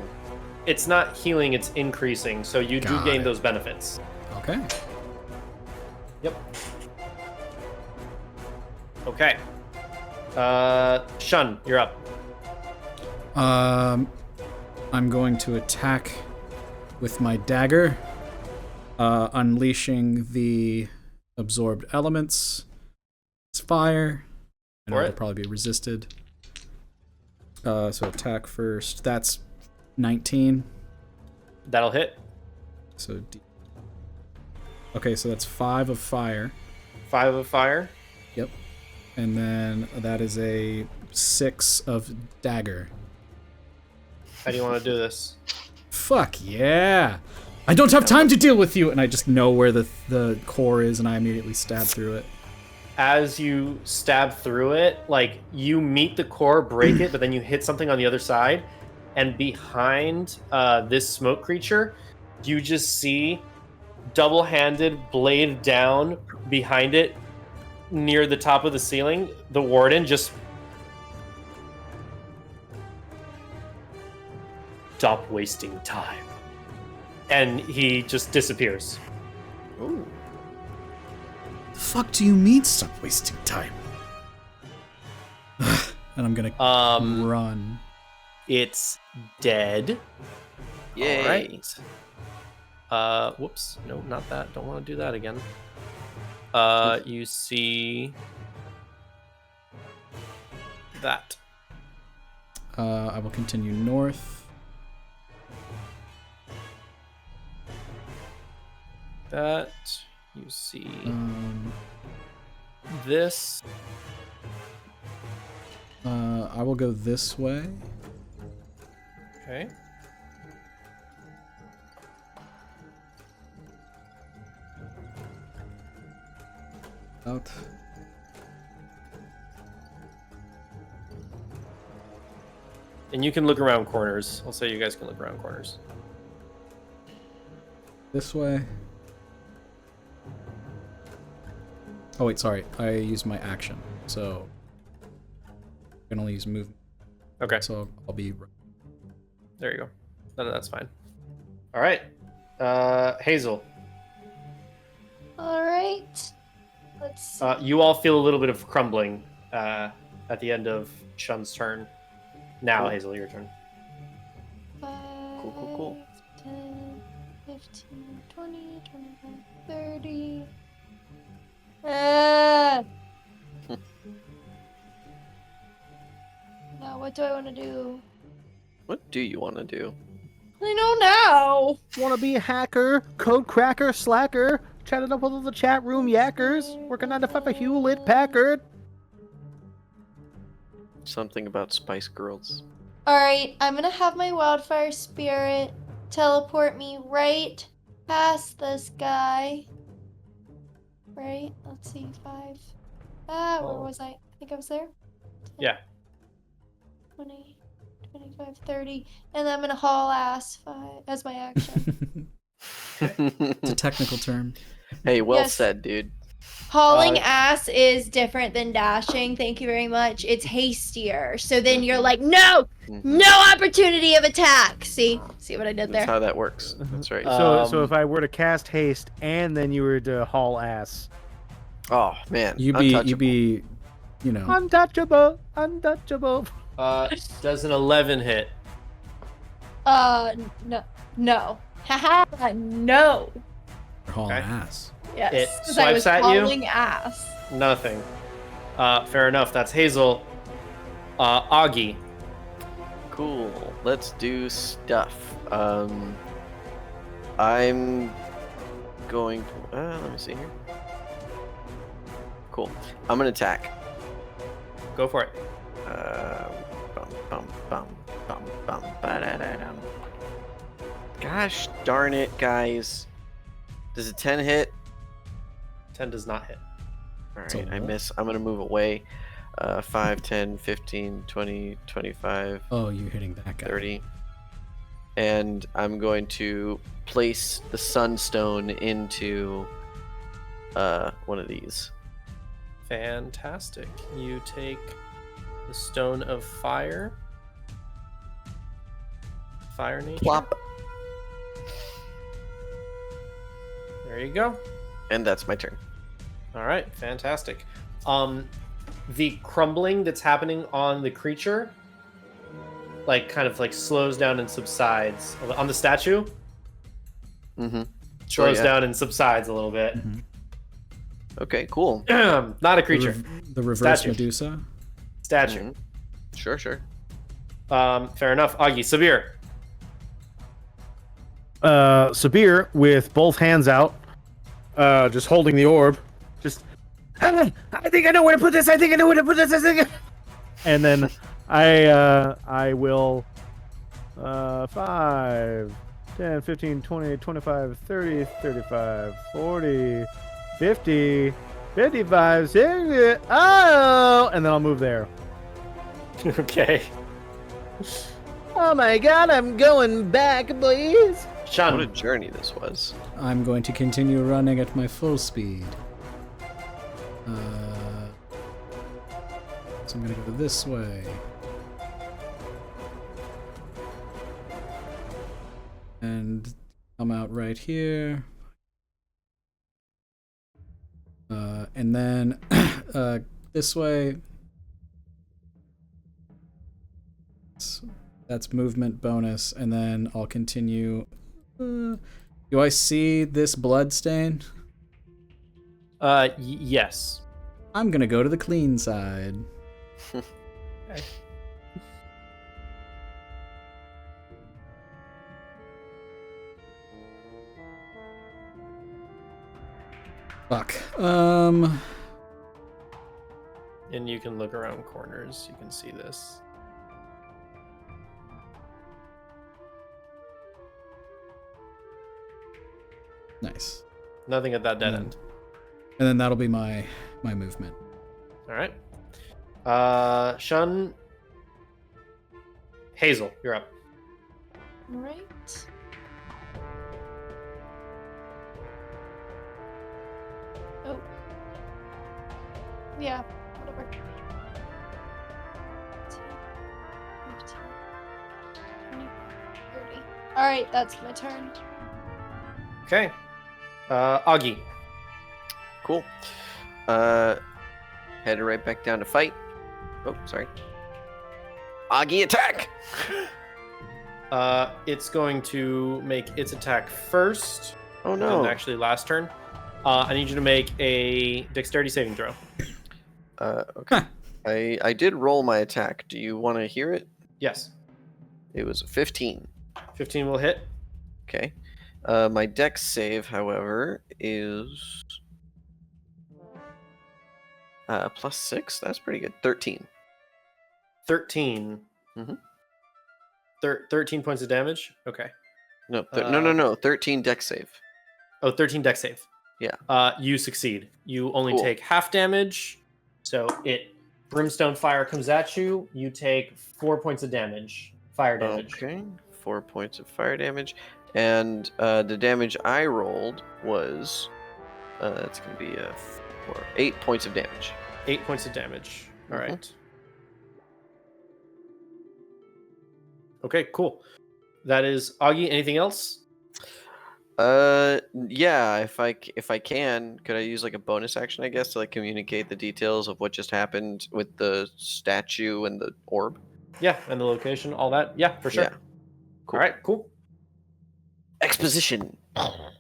Speaker 1: It's not healing. It's increasing. So you do gain those benefits.
Speaker 5: Okay.
Speaker 1: Yep. Okay. Shun, you're up.
Speaker 5: I'm going to attack with my dagger, unleashing the absorbed elements. It's fire. And it'll probably be resisted. So attack first. That's 19.
Speaker 1: That'll hit.
Speaker 5: So okay, so that's 5 of fire.
Speaker 1: 5 of fire.
Speaker 5: Yep. And then that is a 6 of dagger.
Speaker 1: How do you want to do this?
Speaker 5: Fuck yeah! I don't have time to deal with you! And I just know where the core is, and I immediately stab through it.
Speaker 1: As you stab through it, like, you meet the core, break it, but then you hit something on the other side, and behind this smoke creature, you just see double-handed, blade down behind it, near the top of the ceiling, the warden just... Stop wasting time. And he just disappears.
Speaker 2: Ooh.
Speaker 5: The fuck do you mean stop wasting time? And I'm gonna run.
Speaker 1: It's dead.
Speaker 2: Yay.
Speaker 1: All right. Whoops. No, not that. Don't want to do that again. You see that.
Speaker 5: I will continue north.
Speaker 1: That. You see this.
Speaker 5: I will go this way.
Speaker 1: Okay.
Speaker 5: Out.
Speaker 1: And you can look around corners. I'll say you guys can look around corners.
Speaker 5: This way. Oh wait, sorry. I used my action, so I can only use movement.
Speaker 1: Okay.
Speaker 5: So I'll be.
Speaker 1: There you go. No, that's fine. All right. Hazel.
Speaker 3: All right. Let's see.
Speaker 1: You all feel a little bit of crumbling at the end of Shun's turn. Now, cool. Hazel, your turn.
Speaker 3: 5,
Speaker 2: Cool.
Speaker 3: 10, 15, 20, 25, 30. Now, what do I want to do?
Speaker 2: What do you want to do?
Speaker 3: I know now.
Speaker 6: Want to be a hacker, code cracker, slacker, chatting up with all the chat room yackers, working 9 to 5 at Hewlett Packard.
Speaker 2: Something about Spice Girls.
Speaker 3: All right, I'm gonna have my wildfire spirit teleport me right past this guy. Right? Let's see, 5. Where was I? I think I was there. 10,
Speaker 1: Yeah.
Speaker 3: 20, 25, 30, and then I'm gonna haul ass 5 as my action.
Speaker 5: It's a technical term.
Speaker 2: Hey, well
Speaker 3: Yes.
Speaker 2: said, dude.
Speaker 3: Hauling ass is different than dashing. Thank you very much. It's hastier. So then you're like, no, no opportunity of attack. See what I did there?
Speaker 2: That's how that works. That's right.
Speaker 6: So if I were to cast haste and then you were to haul ass,
Speaker 2: oh man,
Speaker 5: You be, you know,
Speaker 6: untouchable.
Speaker 1: Does an 11 hit?
Speaker 3: No. Haha, no.
Speaker 5: hauling
Speaker 1: Okay.
Speaker 5: ass.
Speaker 3: Yes.
Speaker 1: It
Speaker 3: 'Cause I was
Speaker 1: swipes at you?
Speaker 3: hauling ass.
Speaker 1: Nothing. Fair enough. That's Hazel. Augie.
Speaker 2: Cool. Let's do stuff. I'm going. Let me see here. Cool. I'm gonna attack.
Speaker 1: Go for it.
Speaker 2: Ba-da-da-dum. Gosh darn it, guys. Does a 10 hit?
Speaker 1: 10 does not hit.
Speaker 2: Alright, I miss. I'm gonna move away. 5, 10, 15, 20, 25,
Speaker 5: Oh, you're hitting that guy.
Speaker 2: 30. And I'm going to place the sunstone into one of these.
Speaker 1: Fantastic. You take the Stone of Fire. Fire nature.
Speaker 2: Plop.
Speaker 1: There you go.
Speaker 2: And that's my turn.
Speaker 1: All right, fantastic. The crumbling that's happening on the creature, like kind of like slows down and subsides on the statue.
Speaker 2: Mm-hmm.
Speaker 1: Slows down and subsides a little bit.
Speaker 5: Mhm.
Speaker 2: Okay, cool.
Speaker 1: Not a creature.
Speaker 5: The reverse
Speaker 1: Statue.
Speaker 5: Medusa.
Speaker 1: Statue.
Speaker 2: Mhm. Sure.
Speaker 1: Fair enough. Augie, Sabir.
Speaker 6: Sabir with both hands out, just holding the orb, just. I think I know where to put this. And then I will 5, 10, 15, 20, 25, 30, 35, 40, 50, 55, 60. Oh, and then I'll move there.
Speaker 1: Okay.
Speaker 6: Oh my god, I'm going back, boys.
Speaker 2: What a
Speaker 1: Sean.
Speaker 2: journey this was.
Speaker 5: I'm going to continue running at my full speed. So I'm gonna go this way. And come out right here. And then this way. That's movement bonus, and then I'll continue. Do I see this blood stain?
Speaker 1: Yes.
Speaker 5: I'm gonna go to the clean side.
Speaker 1: Okay.
Speaker 5: Fuck.
Speaker 1: And you can look around corners. You can see this.
Speaker 5: Nice.
Speaker 1: Nothing at that dead end.
Speaker 5: And then that'll be my movement.
Speaker 1: All right. Shun. Hazel, you're up.
Speaker 3: Right. Oh. Yeah, whatever. 10, 15, 20, 30. Alright, that's my turn.
Speaker 1: Okay. Augie.
Speaker 2: Cool. Headed right back down to fight. Oh, sorry. Augie, attack!
Speaker 1: It's going to make its attack first.
Speaker 2: Oh no.
Speaker 1: And actually last turn. I need you to make a dexterity saving throw.
Speaker 2: Okay. I did roll my attack. Do you want to hear it?
Speaker 1: Yes.
Speaker 2: It was a 15.
Speaker 1: 15 will hit.
Speaker 2: Okay. My dex save, however, is +6. That's pretty good. 13.
Speaker 1: 13.
Speaker 2: Mhm.
Speaker 1: 13 points of damage? Okay.
Speaker 2: No, no. 13 dex save.
Speaker 1: Oh, 13 dex save.
Speaker 2: Yeah.
Speaker 1: You succeed. You only
Speaker 2: Cool.
Speaker 1: take half damage. So brimstone fire comes at you. You take 4 points of damage. Fire damage.
Speaker 2: Okay. 4 points of fire damage. And the damage I rolled was it's going to be a Or 8 points of damage.
Speaker 1: 8 points of damage. All right. Okay, cool. That is Augie. Anything else?
Speaker 2: Yeah. If I can, could I use like a bonus action, I guess, to like communicate the details of what just happened with the statue and the orb?
Speaker 1: Yeah, and the location, all that. Yeah, for sure.
Speaker 2: Yeah. Cool.
Speaker 1: All right, cool.
Speaker 2: Exposition.
Speaker 7: Augie,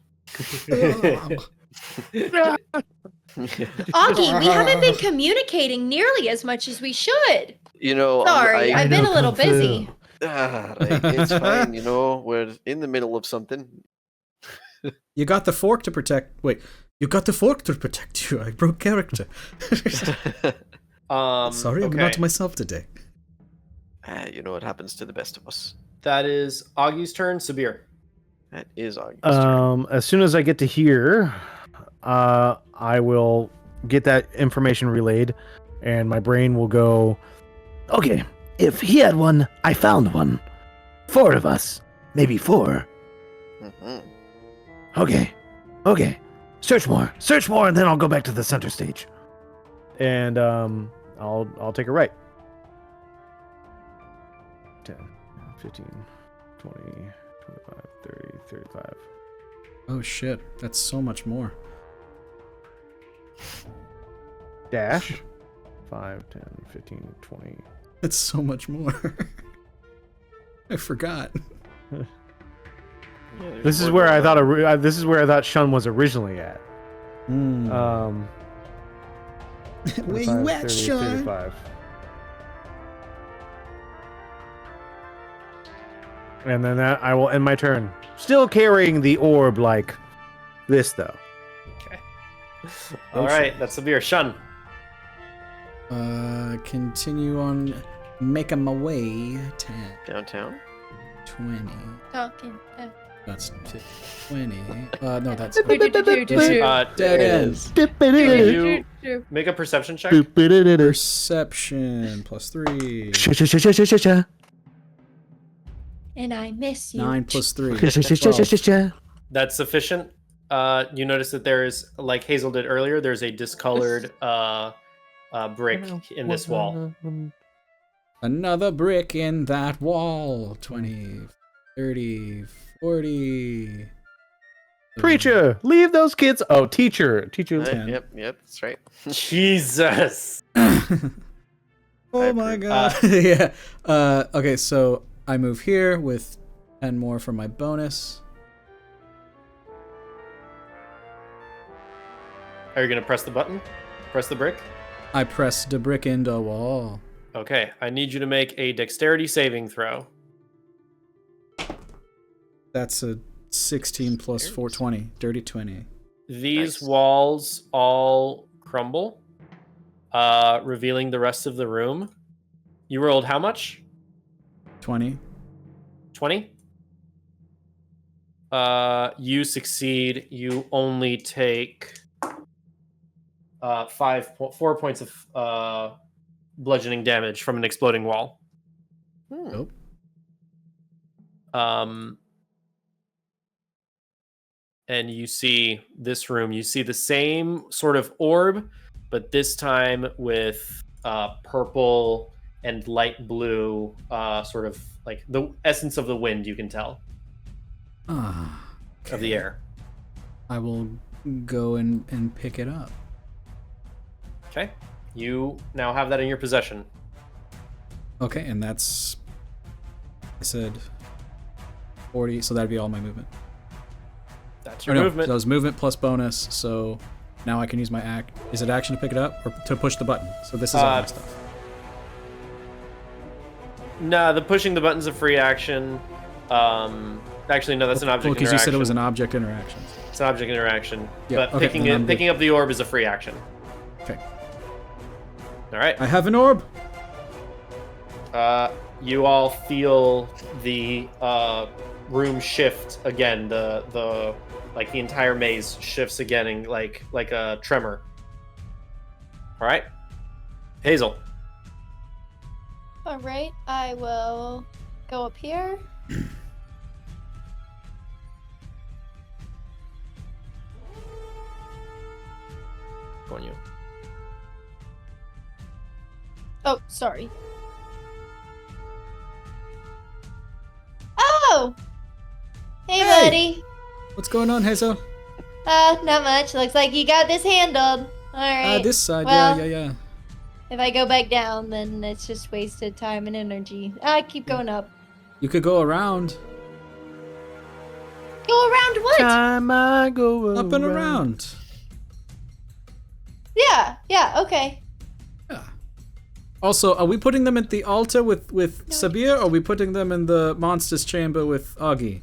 Speaker 7: we haven't been communicating nearly as much as we should. Sorry, I've been a little busy.
Speaker 2: It's fine, we're in the middle of something.
Speaker 5: You got the fork to protect. Wait, you got the fork to protect you. I broke character. Sorry, I'm not myself today.
Speaker 2: What happens to the best of us.
Speaker 1: That is Augie's turn. Sabir.
Speaker 2: That is Augie's turn.
Speaker 6: As soon as I get to here, I will get that information relayed, and my brain will go, okay, if he had one, I found one. 4 of us. Maybe 4.
Speaker 2: Mm-hmm.
Speaker 6: Okay. Search more, and then I'll go back to the center stage. And I'll take a right. 10, 15, 20, 25, 30, 35.
Speaker 5: Oh shit, that's so much more.
Speaker 6: Dash. 5, 10, 15, 20.
Speaker 5: That's so much more. I forgot.
Speaker 6: This is where I thought this is where I thought Shun was originally at.
Speaker 5: Where you at,
Speaker 6: 30,
Speaker 5: Shun?
Speaker 6: 35. And then I will end my turn. Still carrying the orb like this, though.
Speaker 1: Okay. All right, that's Sabir. Shun.
Speaker 5: Continue on making my way. 10,
Speaker 2: Downtown?
Speaker 5: 20.
Speaker 3: Talking.
Speaker 5: That's 20. No, that's
Speaker 1: Dead
Speaker 5: ends.
Speaker 1: Can you make a perception check?
Speaker 5: Perception plus 3.
Speaker 3: And I miss you.
Speaker 5: 9 plus 3.
Speaker 1: That's sufficient. You notice that there is, like Hazel did earlier, there's a discolored brick in this wall.
Speaker 5: Another brick in that wall. 20, 30, 40.
Speaker 6: Preacher, leave those kids. Oh, teacher. 10.
Speaker 2: Yep, that's right.
Speaker 1: Jesus.
Speaker 5: Oh my god. Yeah. Okay, so I move here with 10 more for my bonus.
Speaker 1: Are you going to press the button? Press the brick?
Speaker 5: I press the brick in the wall.
Speaker 1: Okay, I need you to make a dexterity saving throw.
Speaker 5: That's a 16 plus 4, 20. Dirty 20.
Speaker 1: These
Speaker 2: Nice.
Speaker 1: walls all crumble, revealing the rest of the room. You rolled how much?
Speaker 5: 20.
Speaker 1: 20? You succeed. You only take 4 points of bludgeoning damage from an exploding wall.
Speaker 5: Nope.
Speaker 1: And you see this room. You see the same sort of orb, but this time with purple and light blue, sort of like the essence of the wind, you can tell, of the air.
Speaker 5: I will go and pick it up.
Speaker 1: Okay. You now have that in your possession.
Speaker 5: Okay, and that's... I said 40, so that'd be all my movement.
Speaker 1: That's your
Speaker 5: No,
Speaker 1: movement.
Speaker 5: that was movement plus bonus, so now I can use my act. Is it action to pick it up or to push the button? So this is all my stuff.
Speaker 1: Nah, the pushing the button's a free action. Actually, no, that's an object
Speaker 5: Well, because
Speaker 1: interaction.
Speaker 5: you said it was an object interaction.
Speaker 1: It's an object interaction.
Speaker 5: Yeah,
Speaker 1: but
Speaker 5: okay,
Speaker 1: picking up the orb is a free action.
Speaker 5: Okay.
Speaker 1: All right.
Speaker 5: I have an orb.
Speaker 1: You all feel the room shift again. The like the entire maze shifts again, and like a tremor. All right, Hazel.
Speaker 3: All right, I will go up here.
Speaker 1: on you.
Speaker 3: Oh, sorry. Oh! Hey, buddy.
Speaker 5: What's going on, Hazel?
Speaker 3: Not much. Looks like you got this handled. Alright.
Speaker 5: This side,
Speaker 3: Well,
Speaker 5: yeah.
Speaker 3: If I go back down, then it's just wasted time and energy. Keep going up.
Speaker 5: You could go around.
Speaker 3: Go around what?
Speaker 6: Time I go
Speaker 5: Up and around.
Speaker 3: Yeah, okay.
Speaker 5: Yeah. Also, are we putting them at the altar with Sabir, or are we putting them in the monster's chamber with Augie?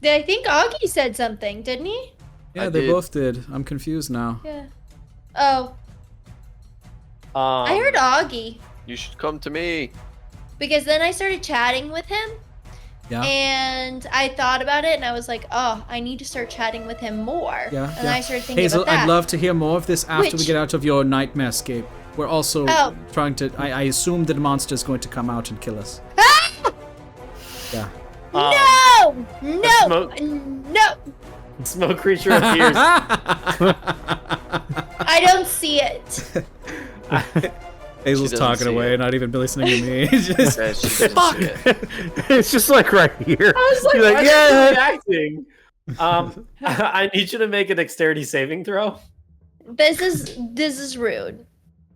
Speaker 3: I think Augie said something, didn't he?
Speaker 5: Yeah,
Speaker 2: I
Speaker 5: they
Speaker 2: did.
Speaker 5: both did. I'm confused now.
Speaker 3: Yeah. Oh,
Speaker 1: Um,
Speaker 3: I heard Augie.
Speaker 2: You should come to me.
Speaker 3: Because then I started chatting with him.
Speaker 5: Yeah.
Speaker 3: And I thought about it, and I was like, "Oh, I need to start chatting with him more."
Speaker 5: Yeah.
Speaker 3: And I started thinking
Speaker 5: Hazel,
Speaker 3: about that.
Speaker 5: I'd love to hear more of this after we
Speaker 3: Which-
Speaker 5: get out of your nightmare scape. We're also
Speaker 3: Oh.
Speaker 5: trying to. I assume that the monster's going to come out and kill us. Yeah.
Speaker 3: No!
Speaker 1: smoke-
Speaker 3: No!
Speaker 1: Smoke creature appears.
Speaker 3: I don't see it.
Speaker 5: Hazel's
Speaker 2: doesn't
Speaker 5: talking
Speaker 2: see
Speaker 5: away,
Speaker 2: it.
Speaker 5: not even listening to me. Just-
Speaker 2: Yeah, she doesn't
Speaker 1: Fuck!
Speaker 2: see it.
Speaker 6: It's just like right here.
Speaker 1: I was like,
Speaker 6: You're like,
Speaker 1: why
Speaker 6: yeah.
Speaker 1: is he reacting? I need you to make a dexterity saving throw.
Speaker 3: This is rude.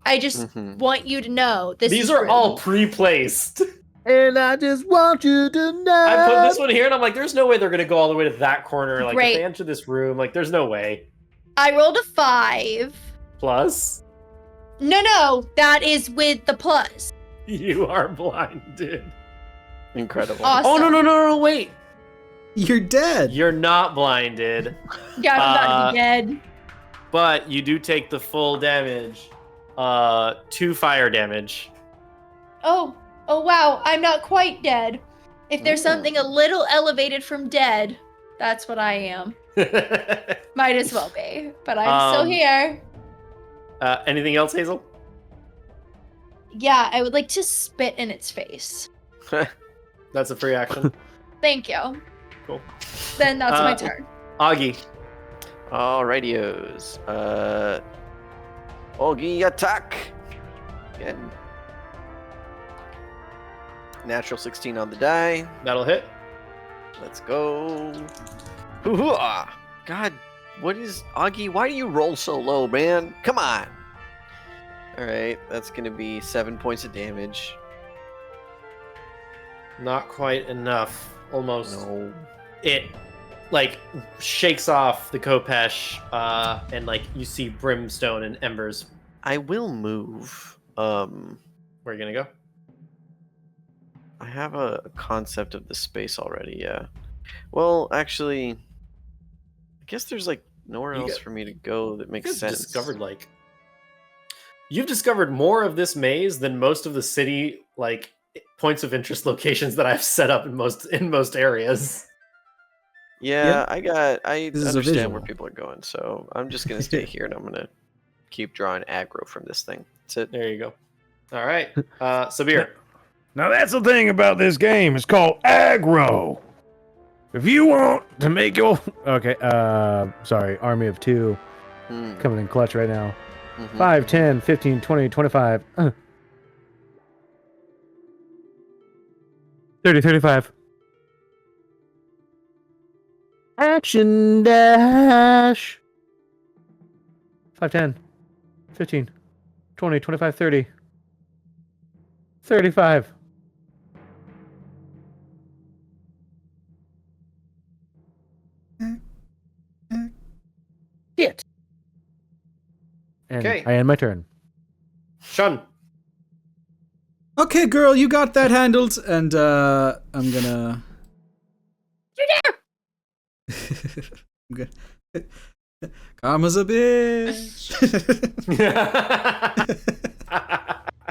Speaker 3: I just
Speaker 2: Mhm.
Speaker 3: want you to know this
Speaker 1: These
Speaker 3: is
Speaker 1: are
Speaker 3: rude.
Speaker 1: all pre-placed.
Speaker 6: And I just want you to know.
Speaker 1: I put this one here, and I'm like, there's no way they're gonna go all the way to that corner. Like,
Speaker 3: Great.
Speaker 1: if they enter this room, like, there's no way.
Speaker 3: I rolled a 5.
Speaker 1: Plus,
Speaker 3: No, that is with the plus.
Speaker 1: you are blinded.
Speaker 2: Incredible.
Speaker 3: Awesome.
Speaker 1: Oh no, wait.
Speaker 5: You're dead.
Speaker 1: You're not blinded,
Speaker 3: Yeah, I'm about to be dead.
Speaker 1: but you do take the full damage. 2 fire damage.
Speaker 3: Oh wow, I'm not quite dead. If there's
Speaker 2: Ooh.
Speaker 3: something a little elevated from dead, that's what I am. Might as well be, but I'm still here.
Speaker 1: Anything else, Hazel?
Speaker 3: Yeah, I would like to spit in its face.
Speaker 1: That's a free action.
Speaker 3: Thank you.
Speaker 1: Cool.
Speaker 3: Then that's my
Speaker 1: Uh,
Speaker 3: turn.
Speaker 1: Augie.
Speaker 2: Alrightios. Augie attack. Again. Natural 16 on the die.
Speaker 1: That'll hit.
Speaker 2: Let's go. Hoo-hoo-ah. God, what is Augie? Why do you roll so low, man? Come on. All right, that's gonna be 7 points of damage.
Speaker 1: Not quite enough. Almost.
Speaker 2: No.
Speaker 1: It like shakes off the Kopesh, and like you see brimstone and embers.
Speaker 2: I will move.
Speaker 1: Where are you gonna go?
Speaker 2: I have a concept of the space already. Yeah. Well, actually, I guess there's like nowhere
Speaker 1: You
Speaker 2: else
Speaker 1: get-
Speaker 2: for me to go that makes
Speaker 1: You've
Speaker 2: sense.
Speaker 1: you've discovered more of this maze than most of the city like points of interest locations that I've set up in most areas.
Speaker 2: Yeah, I
Speaker 5: This is a
Speaker 2: understand where
Speaker 5: visual.
Speaker 2: people are going, so I'm just gonna stay here and I'm gonna keep drawing aggro from this thing. That's it.
Speaker 1: There you go. All right, Sabir.
Speaker 6: Now that's the thing about this game. It's called aggro. If you want to make your sorry, army of 2
Speaker 2: Hmm,
Speaker 6: coming in clutch right now.
Speaker 2: mhm.
Speaker 6: 5, 10, 15, 20, 25. 30, 35. Action dash. 5, 10, 15, 20, 25, 30. 35. Shit. And
Speaker 1: Okay.
Speaker 6: I end my turn.
Speaker 1: Shun.
Speaker 5: Okay, girl, you got that handled, and I'm gonna. I'm good. Karma's a bitch.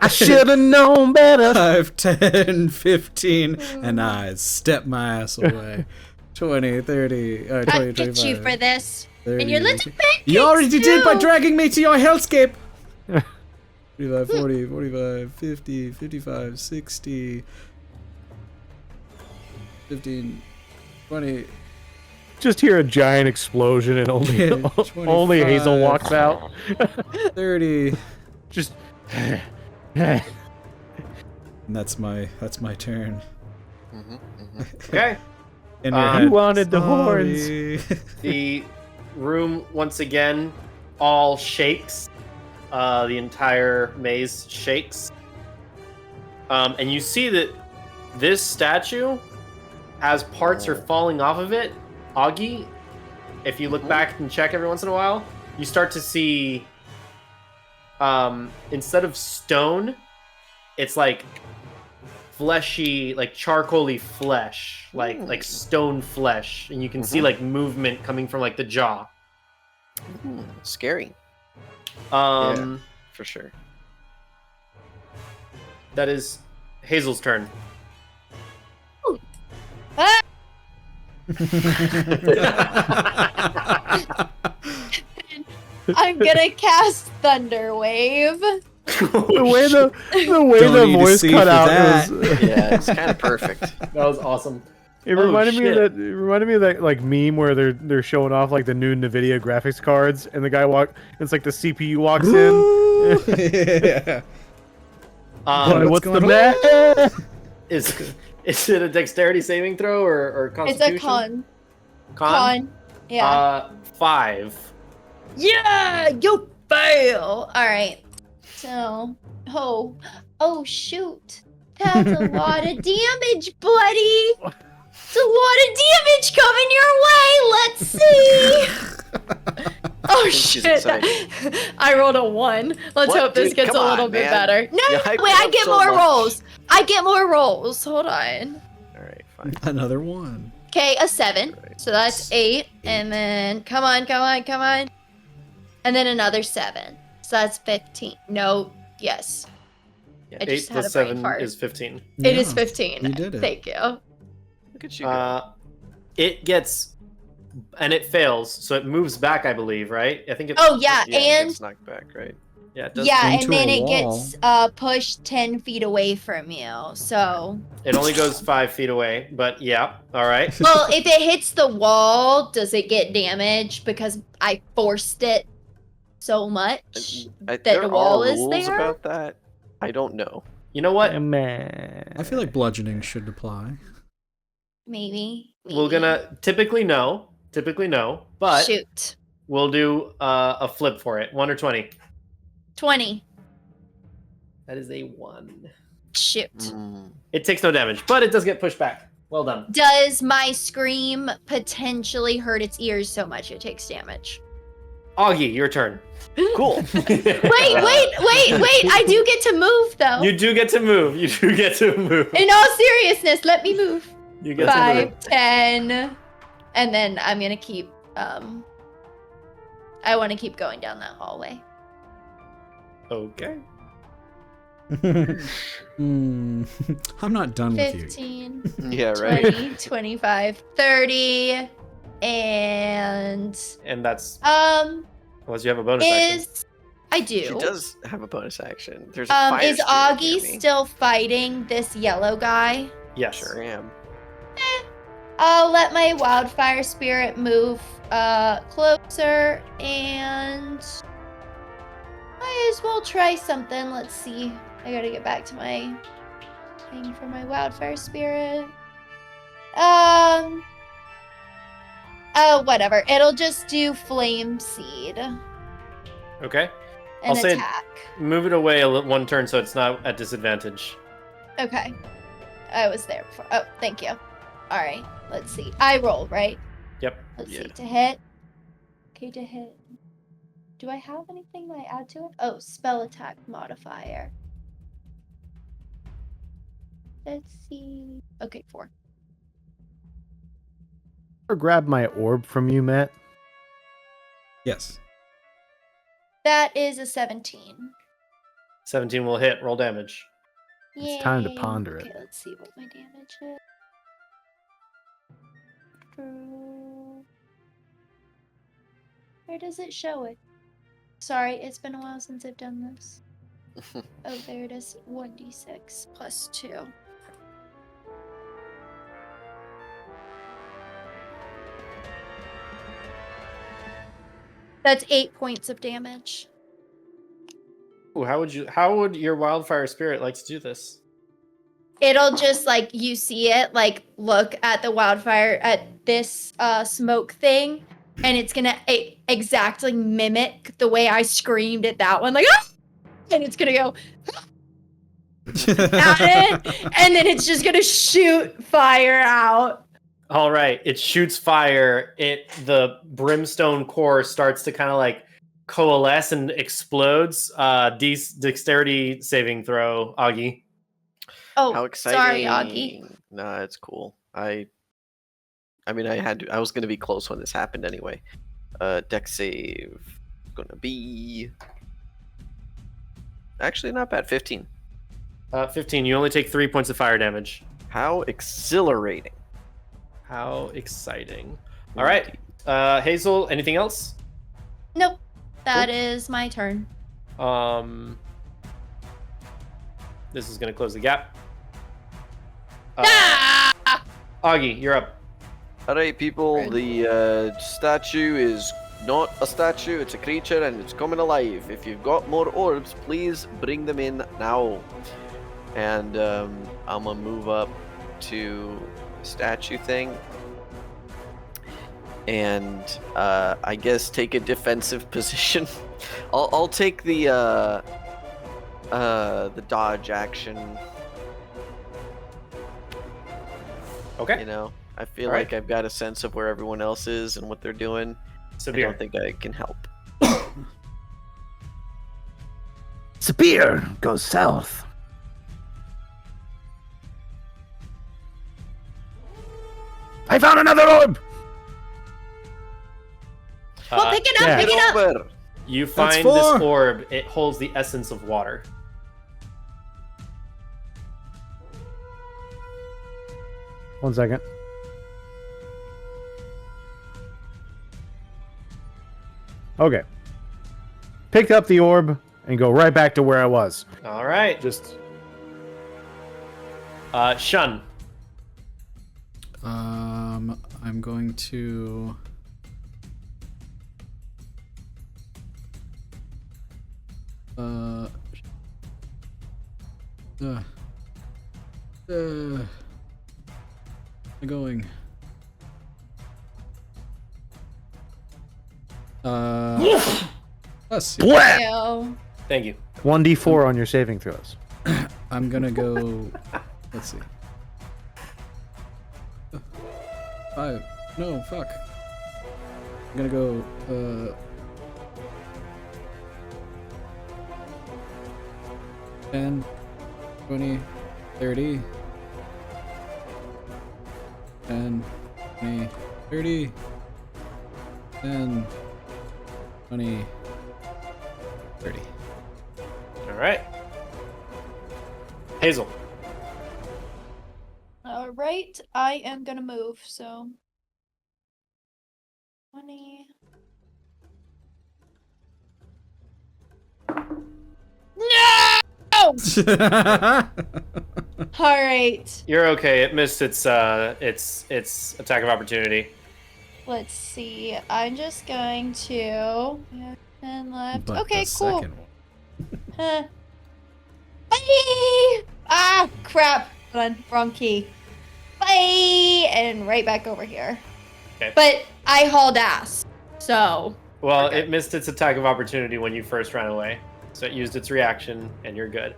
Speaker 6: I should have known better.
Speaker 5: 5, 10, 15, and I step my ass away. 20, 30, 20,
Speaker 3: I
Speaker 5: 25,
Speaker 3: get you for this.
Speaker 5: 30.
Speaker 3: And your little pancakes
Speaker 5: You already did by
Speaker 3: too.
Speaker 5: dragging me to your hellscape. 45, 40, 45, 50, 55, 60, 15, 20,
Speaker 6: just hear a giant explosion and only
Speaker 5: 25.
Speaker 6: Hazel walks out.
Speaker 5: 30.
Speaker 6: Just
Speaker 5: And that's my turn.
Speaker 1: Okay.
Speaker 5: In your
Speaker 1: You
Speaker 5: head.
Speaker 6: wanted the
Speaker 5: Sorry.
Speaker 1: The room once again all shakes. The entire maze shakes. And you see that this statue, as parts are falling off of it, Augie, if you look back and check every once in a while, you start to see, instead of stone, it's like fleshy, like charcoaly flesh, like stone flesh, and you can see like movement coming from like the jaw.
Speaker 2: Scary.
Speaker 1: Yeah,
Speaker 2: for sure.
Speaker 1: That is Hazel's turn.
Speaker 3: Ah! I'm gonna cast Thunder Wave.
Speaker 6: the way the
Speaker 5: Don't
Speaker 6: the
Speaker 5: need to
Speaker 6: voice
Speaker 5: see
Speaker 6: cut
Speaker 5: for
Speaker 6: out.
Speaker 5: that.
Speaker 2: Yeah, it's kind of perfect.
Speaker 1: That was awesome.
Speaker 6: It reminded me of that. It reminded me of that like meme where they're showing off like the new NVIDIA graphics cards, and the guy it's like the CPU walks in.
Speaker 5: Yeah.
Speaker 6: What's the
Speaker 5: going
Speaker 6: matter?
Speaker 1: Is it a dexterity saving throw or
Speaker 3: It's
Speaker 1: constitution?
Speaker 3: a con.
Speaker 1: Con?
Speaker 3: Yeah.
Speaker 1: 5.
Speaker 3: Yeah, you fail. All right. So, oh shoot, that's a lot of damage, buddy. It's a lot of damage coming your way. Let's see. Oh
Speaker 2: She's
Speaker 3: shit!
Speaker 2: excited.
Speaker 3: I rolled a 1. Let's
Speaker 2: What?
Speaker 3: hope this
Speaker 2: Dude,
Speaker 3: gets a
Speaker 2: come
Speaker 3: little
Speaker 2: on,
Speaker 3: bit
Speaker 2: man.
Speaker 3: better. No,
Speaker 2: You
Speaker 3: wait,
Speaker 2: hyped
Speaker 3: I
Speaker 2: it up
Speaker 3: get
Speaker 2: so
Speaker 3: more
Speaker 2: much.
Speaker 3: rolls. I get more rolls. Hold on.
Speaker 2: All right, fine.
Speaker 5: Another one.
Speaker 3: Okay, a 7. So that's 8. And then come on. And then another 7. So that's 15. No, yes.
Speaker 1: Yeah,
Speaker 3: I
Speaker 1: 8
Speaker 3: just had
Speaker 1: plus
Speaker 3: a brain
Speaker 1: 7
Speaker 3: fart.
Speaker 1: is 15.
Speaker 3: It is
Speaker 5: Yeah,
Speaker 3: 15.
Speaker 5: You did it.
Speaker 3: Thank you.
Speaker 2: Look at you. Go.
Speaker 1: It gets, and it fails, so it moves back, I believe, right? I think it.
Speaker 3: Oh yeah,
Speaker 2: It
Speaker 3: and
Speaker 2: gets knocked back, right?
Speaker 1: Yeah, it does.
Speaker 3: yeah,
Speaker 5: Into
Speaker 3: and then
Speaker 5: a
Speaker 3: it
Speaker 5: wall.
Speaker 3: gets pushed 10 feet away from you. So,
Speaker 1: It only goes 5 feet away, but yeah, all right.
Speaker 3: well, if it hits the wall, does it get damaged because I forced it so much that
Speaker 2: There
Speaker 3: the wall
Speaker 2: are
Speaker 3: is
Speaker 2: rules
Speaker 3: there?
Speaker 2: about that. I don't know.
Speaker 1: You know what?
Speaker 6: Man.
Speaker 5: I feel like bludgeoning should apply.
Speaker 3: Maybe.
Speaker 1: We're gonna typically no, but
Speaker 3: shoot.
Speaker 1: we'll do a flip for it. 1 or 20.
Speaker 3: 20.
Speaker 1: That is a 1.
Speaker 3: Shoot.
Speaker 1: It takes no damage, but it does get pushed back. Well done.
Speaker 3: Does my scream potentially hurt its ears so much it takes damage?
Speaker 1: Augie, your turn.
Speaker 2: Cool.
Speaker 3: Wait! I do get to move though.
Speaker 1: You do get to move.
Speaker 3: In all seriousness, let me move.
Speaker 1: You get to
Speaker 3: 5, 10, and then I'm gonna keep. I want to keep going down that hallway.
Speaker 1: move. Okay.
Speaker 5: I'm not done with you.
Speaker 3: 15,
Speaker 2: Yeah, right.
Speaker 3: 20, 25, 30, and
Speaker 1: that's unless you have a bonus action.
Speaker 3: I do.
Speaker 2: She does have a bonus action. There's a fire
Speaker 3: Is
Speaker 2: spirit
Speaker 3: Augie
Speaker 2: near me.
Speaker 3: still fighting this yellow guy?
Speaker 1: Yes.
Speaker 2: Sure am.
Speaker 3: I'll let my wildfire spirit move closer, and might as well try something. Let's see. I gotta get back to my thing for my wildfire spirit. Oh, whatever. It'll just do flame seed.
Speaker 1: Okay.
Speaker 3: An
Speaker 1: I'll say
Speaker 3: attack.
Speaker 1: move it away one turn so it's not at disadvantage.
Speaker 3: Okay. I was there before. Oh, thank you. All right. Let's see. I roll, right?
Speaker 1: Yep.
Speaker 3: Let's
Speaker 2: Yeah.
Speaker 3: see. To hit. Okay, to hit. Do I have anything that I add to it? Oh, spell attack modifier. Let's see. Okay, 4.
Speaker 6: Or grab my orb from you, Matt.
Speaker 5: Yes.
Speaker 3: That is a 17.
Speaker 1: 17 will hit. Roll damage.
Speaker 6: It's time to
Speaker 3: Yay.
Speaker 6: ponder it.
Speaker 3: Okay, let's see what my damage is. Where does it show it? Sorry, it's been a while since I've done this. Oh, there it is. 1d6 plus 2. That's 8 points of damage.
Speaker 1: Ooh, how would your wildfire spirit like to do this?
Speaker 3: It'll just like you see it like look at the wildfire at this smoke thing, and it's gonna exactly mimic the way I screamed at that one, like ah! And it's gonna go at it, and then it's just gonna shoot fire out.
Speaker 1: All right, it shoots fire. The brimstone core starts to kind of like coalesce and explodes. Dexterity saving throw, Augie.
Speaker 3: Oh,
Speaker 2: How exciting!
Speaker 3: sorry, Augie.
Speaker 2: Nah, it's cool. I mean, I was gonna be close when this happened anyway. Dex save gonna be actually not bad. 15.
Speaker 1: 15. You only take 3 points of fire damage.
Speaker 2: How exhilarating!
Speaker 1: How exciting! All right, Hazel. Anything else?
Speaker 3: Nope, that is my turn.
Speaker 1: This is gonna close the gap.
Speaker 3: Ah!
Speaker 1: Augie, you're up.
Speaker 2: Alright, people,
Speaker 3: Right.
Speaker 2: the statue is not a statue, it's a creature and it's coming alive. If you've got more orbs, please bring them in now. And I'm gonna move up to the statue thing. And I guess take a defensive position. I'll take the dodge action.
Speaker 1: Okay.
Speaker 2: You know, I feel
Speaker 1: All
Speaker 2: like
Speaker 1: right.
Speaker 2: I've got a sense of where everyone else is and what they're doing. I
Speaker 1: Severe.
Speaker 2: don't think I can help.
Speaker 4: Spear goes south. I found another orb.
Speaker 3: Well, pick it up,
Speaker 4: yeah.
Speaker 3: pick it up.
Speaker 2: Over.
Speaker 1: You
Speaker 5: That's
Speaker 1: find
Speaker 5: 4.
Speaker 1: this orb. It holds the essence of water.
Speaker 6: One second. Okay. Picked up the orb and go right back to where I was.
Speaker 1: All right.
Speaker 6: Just
Speaker 1: Shun.
Speaker 5: I'm going to. Going. Let's see.
Speaker 3: Ew.
Speaker 1: Thank you.
Speaker 6: 1d4 on your saving throws.
Speaker 5: I'm gonna go. Let's see. 5. No, fuck. I'm gonna go. 10, 20, 30. 10, 20, 30. 10, 20, 30.
Speaker 1: All right. Hazel.
Speaker 3: All right, I am gonna move. So 20. No! All right.
Speaker 1: You're okay. It missed its attack of opportunity.
Speaker 3: Let's see. I'm just going to. Yeah, 10 left.
Speaker 5: But
Speaker 3: Okay,
Speaker 5: the
Speaker 3: cool.
Speaker 5: second one.
Speaker 3: Huh. Bye! Ah, crap. Hold on, wrong key. Bye! And right back over here.
Speaker 1: Okay.
Speaker 3: But I hauled ass, so.
Speaker 1: Well,
Speaker 3: Okay.
Speaker 1: it missed its attack of opportunity when you first ran away, so it used its reaction, and you're good.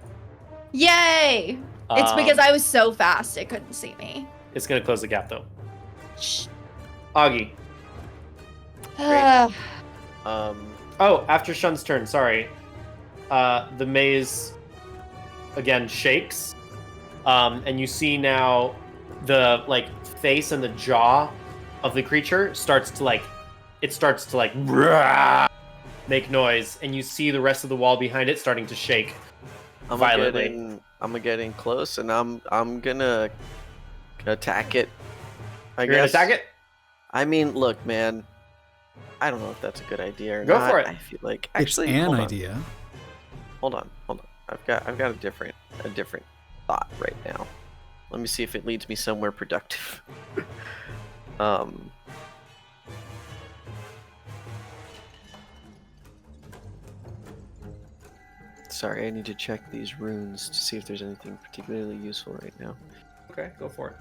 Speaker 3: Yay! It's because I was so fast it couldn't see me.
Speaker 1: It's gonna close the gap though.
Speaker 3: Shh.
Speaker 1: Augie.
Speaker 3: Ah,
Speaker 1: Oh, after Shun's turn. Sorry. The maze again shakes, and you see now the face and the jaw of the creature starts to make noise, and you see the rest of the wall behind it starting to shake violently.
Speaker 2: I'm gonna get in close, and I'm gonna attack it. I
Speaker 1: You're gonna
Speaker 2: guess.
Speaker 1: attack it?
Speaker 2: I mean, look, man. I don't know if that's a good idea or
Speaker 1: Go
Speaker 2: not.
Speaker 1: for it.
Speaker 2: I feel like
Speaker 5: It's
Speaker 2: actually,
Speaker 5: an
Speaker 2: hold on.
Speaker 5: idea.
Speaker 2: Hold on. I've got a different thought right now. Let me see if it leads me somewhere productive. Sorry, I need to check these runes to see if there's anything particularly useful right now.
Speaker 1: Okay, go for it.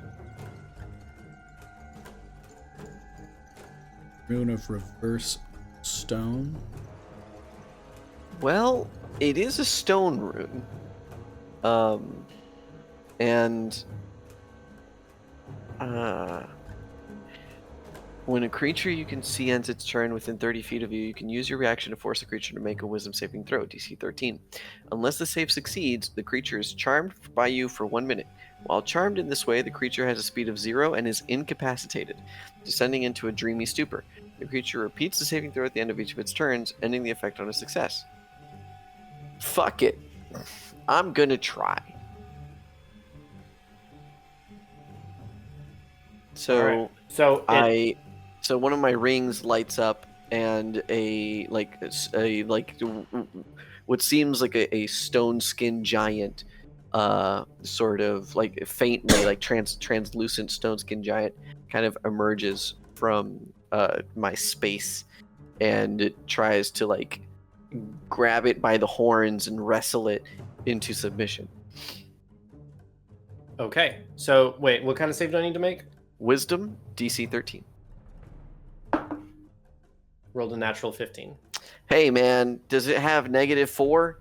Speaker 5: Rune of reverse stone.
Speaker 2: Well, it is a stone rune. And when a creature you can see ends its turn within 30 feet of you, you can use your reaction to force the creature to make a wisdom saving throw, DC 13. Unless the save succeeds, the creature is charmed by you for 1 minute. While charmed in this way, the creature has a speed of 0 and is incapacitated, descending into a dreamy stupor. The creature repeats the saving throw at the end of each of its turns, ending the effect on a success. Fuck it. I'm gonna try. So,
Speaker 1: Alright.
Speaker 2: So one of my rings lights up, and what seems like a stone skin giant, sort of like faintly like translucent stone skin giant, kind of emerges from my space, and it tries to like grab it by the horns and wrestle it into submission.
Speaker 1: Okay, so wait, what kind of save do I need to make?
Speaker 2: Wisdom, DC 13.
Speaker 1: Rolled a natural 15.
Speaker 2: Hey man, does it have -4?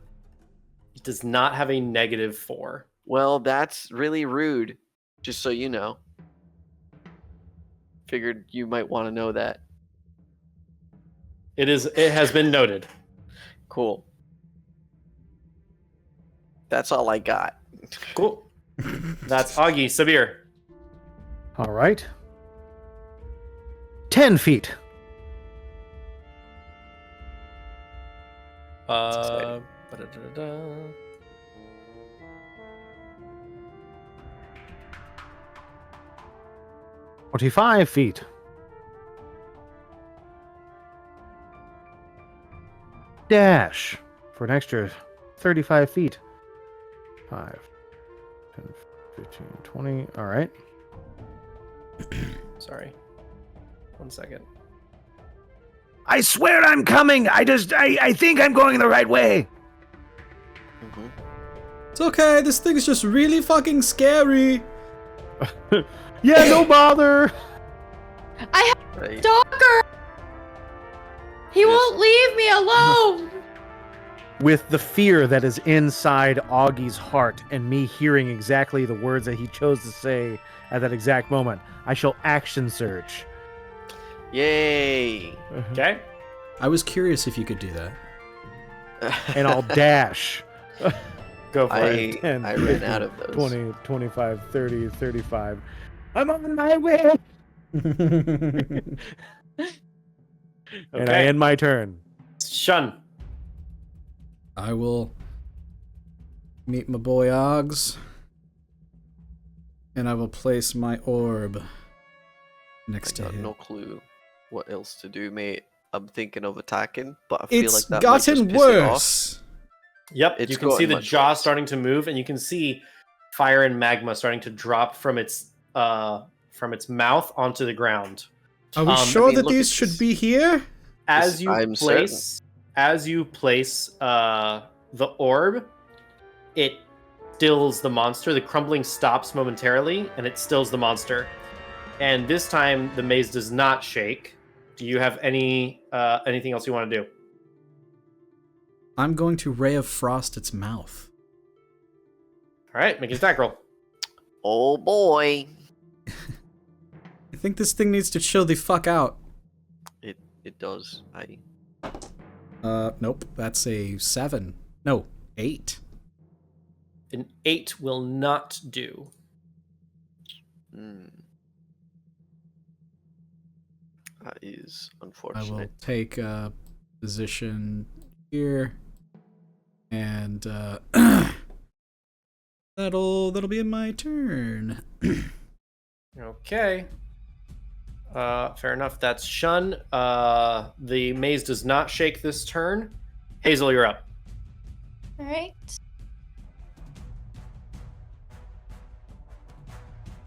Speaker 1: It does not have a -4.
Speaker 2: Well, that's really rude, just so you know. Figured you might want to know that.
Speaker 1: It has been noted.
Speaker 2: Cool. That's all I got.
Speaker 1: Cool. That's Augie. Sabir.
Speaker 6: All right. 10 feet.
Speaker 1: Ba-da-da-da.
Speaker 6: 25 feet. Dash for an extra 35 feet. 5, 10, 15, 20. All right.
Speaker 1: Sorry. 1 second.
Speaker 4: I swear I'm coming. I think I'm going the right way.
Speaker 2: Mm-hmm.
Speaker 5: It's okay, this thing's just really fucking scary.
Speaker 6: Yeah, no bother.
Speaker 7: I have a
Speaker 2: Right.
Speaker 7: stalker. He won't leave me alone.
Speaker 6: With the fear that is inside Augie's heart and me hearing exactly the words that he chose to say at that exact moment, I shall action surge.
Speaker 2: Yay!
Speaker 1: Okay.
Speaker 5: I was curious if you could do that.
Speaker 6: And I'll dash.
Speaker 1: Go for it.
Speaker 6: 10,
Speaker 2: I ran out of those.
Speaker 6: 20, 25, 30, 35. I'm on my way. And I
Speaker 1: Okay.
Speaker 6: end my turn.
Speaker 1: Shun.
Speaker 5: I will meet my boy Oggs, and I will place my orb next
Speaker 2: I
Speaker 5: to
Speaker 2: got
Speaker 5: him.
Speaker 2: no clue what else to do, mate. I'm thinking of attacking, but I feel
Speaker 5: It's
Speaker 2: like that might just
Speaker 5: gotten
Speaker 2: piss it off.
Speaker 5: worse.
Speaker 1: Yep.
Speaker 2: It's
Speaker 1: you can see
Speaker 2: going
Speaker 1: the
Speaker 2: much
Speaker 1: jaw
Speaker 2: worse.
Speaker 1: starting to move, and you can see fire and magma starting to drop from its mouth onto the ground.
Speaker 5: Are we
Speaker 1: I
Speaker 5: sure
Speaker 1: mean,
Speaker 5: that
Speaker 1: look at
Speaker 5: these should
Speaker 1: this.
Speaker 5: be here?
Speaker 1: As you
Speaker 2: I'm
Speaker 1: place the orb, it stills the monster. The crumbling stops momentarily, and it stills the monster. And this time, the maze does not shake. Do you have anything else you want to do?
Speaker 5: I'm going to Ray of Frost its mouth.
Speaker 1: All right, make an attack roll.
Speaker 2: Oh boy!
Speaker 5: I think this thing needs to chill the fuck out.
Speaker 2: It does.
Speaker 5: Nope, that's a 7. No, 8.
Speaker 1: An 8 will not do.
Speaker 2: That is
Speaker 5: I will
Speaker 2: unfortunate.
Speaker 5: take a position here, and that'll be my turn.
Speaker 1: Okay. Fair enough. That's Shun. The maze does not shake this turn. Hazel, you're up.
Speaker 3: All right.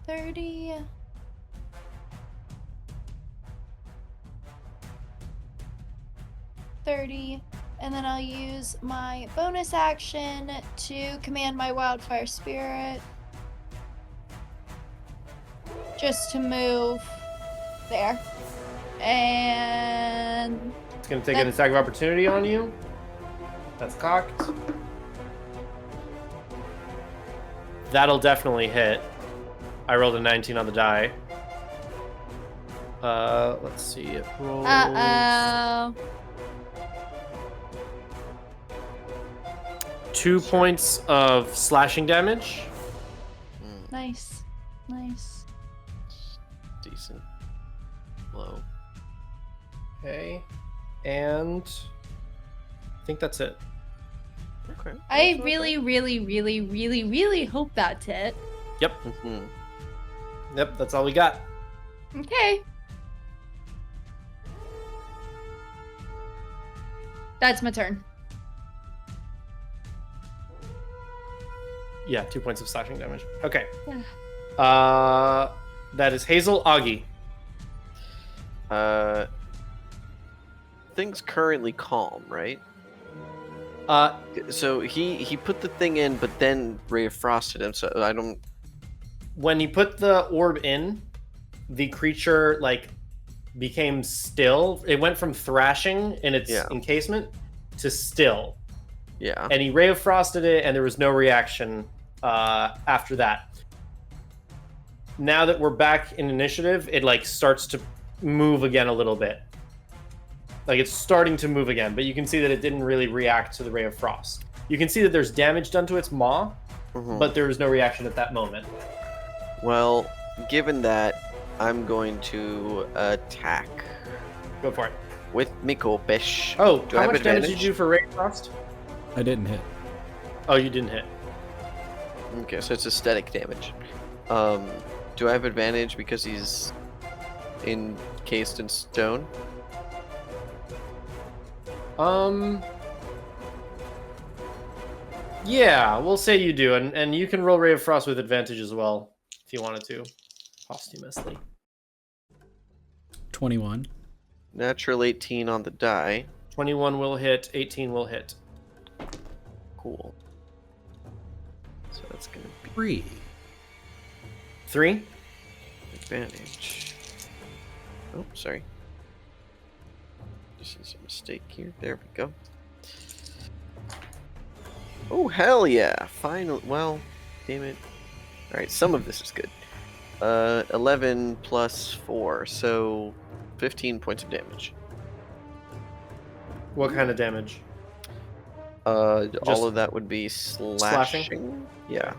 Speaker 3: 30. 30. and then I'll use my bonus action to command my wildfire spirit. Just to move there. And
Speaker 1: It's going to take an attack of opportunity on you. That's cocked. That'll definitely hit. I rolled a 19 on the die. Let's see. It rolls.
Speaker 3: uh-oh.
Speaker 1: 2 points of slashing damage.
Speaker 3: Nice. Nice.
Speaker 2: Decent. Low.
Speaker 1: Okay. And I think that's it.
Speaker 2: Okay.
Speaker 7: I really, really, really, really, really hope that's it.
Speaker 1: Yep.
Speaker 2: Mm-hmm.
Speaker 1: Yep, that's all we got.
Speaker 7: Okay. That's my turn.
Speaker 1: Yeah, 2 points of slashing damage. Okay.
Speaker 7: Yeah.
Speaker 1: That is Hazel Augie.
Speaker 2: Things currently calm, right? So he put the thing in, but then Ray of Frost hit him. So I don't.
Speaker 1: When he put the orb in, the creature became still. It went from thrashing in its encasement to still.
Speaker 2: Yeah.
Speaker 1: And he Ray of Frosted it, and there was no reaction after that. Now that we're back in initiative, it starts to move again a little bit. It's starting to move again, but you can see that it didn't really react to the Ray of Frost. You can see that there's damage done to its maw, but there was no reaction at that moment.
Speaker 2: Well, given that, I'm going to attack.
Speaker 1: Go for it.
Speaker 2: With Mikopish.
Speaker 1: Oh,
Speaker 2: Do I
Speaker 1: how
Speaker 2: have
Speaker 1: much damage did
Speaker 2: advantage?
Speaker 1: you do for Ray of Frost?
Speaker 5: I didn't hit.
Speaker 1: Oh, you didn't hit.
Speaker 2: Okay, so it's aesthetic damage. Do I have advantage because he's encased in stone?
Speaker 1: Yeah, we'll say you do, and you can roll Ray of Frost with advantage as well, if you wanted to, posthumously.
Speaker 5: 21.
Speaker 2: Natural 18 on the die.
Speaker 1: 21 will hit, 18 will hit.
Speaker 2: Cool. So that's gonna be
Speaker 5: 3.
Speaker 1: 3?
Speaker 2: advantage. Oh, sorry. This is a mistake here. There we go. Oh, hell yeah. Final. Well, damn it. Alright, some of this is good. 11 plus 4, so 15 points of damage.
Speaker 1: What kind of damage?
Speaker 2: All of that would be slashing. Yeah.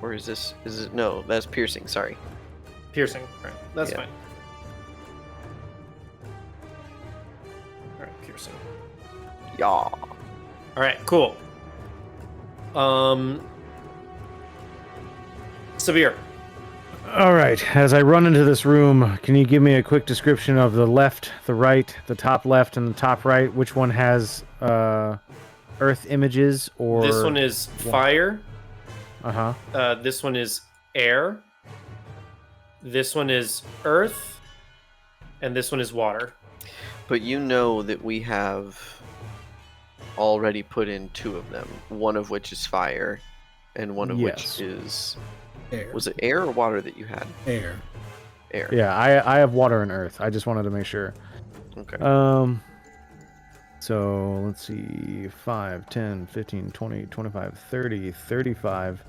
Speaker 2: Or is this? Is it? No, that's piercing. Sorry.
Speaker 1: Piercing. Right. That's
Speaker 2: Yeah.
Speaker 1: fine. Alright, piercing.
Speaker 2: Yeah.
Speaker 1: Alright, cool. Severe.
Speaker 6: All right. As I run into this room, can you give me a quick description of the left, the right, the top left, and the top right? Which one has earth images? Or
Speaker 1: This one is fire.
Speaker 6: Uh-huh.
Speaker 1: This one is air. This one is earth. And this one is water.
Speaker 2: But you know that we have already put in 2 of them. One of which is fire, and one of
Speaker 6: Yes.
Speaker 2: which is.
Speaker 5: Air.
Speaker 2: Was it air or water that you had?
Speaker 5: Air.
Speaker 2: Air.
Speaker 6: Yeah, I have water and earth. I just wanted to make sure.
Speaker 2: Okay.
Speaker 6: So let's see, 5, 10, 15, 20, 25, 30, 35.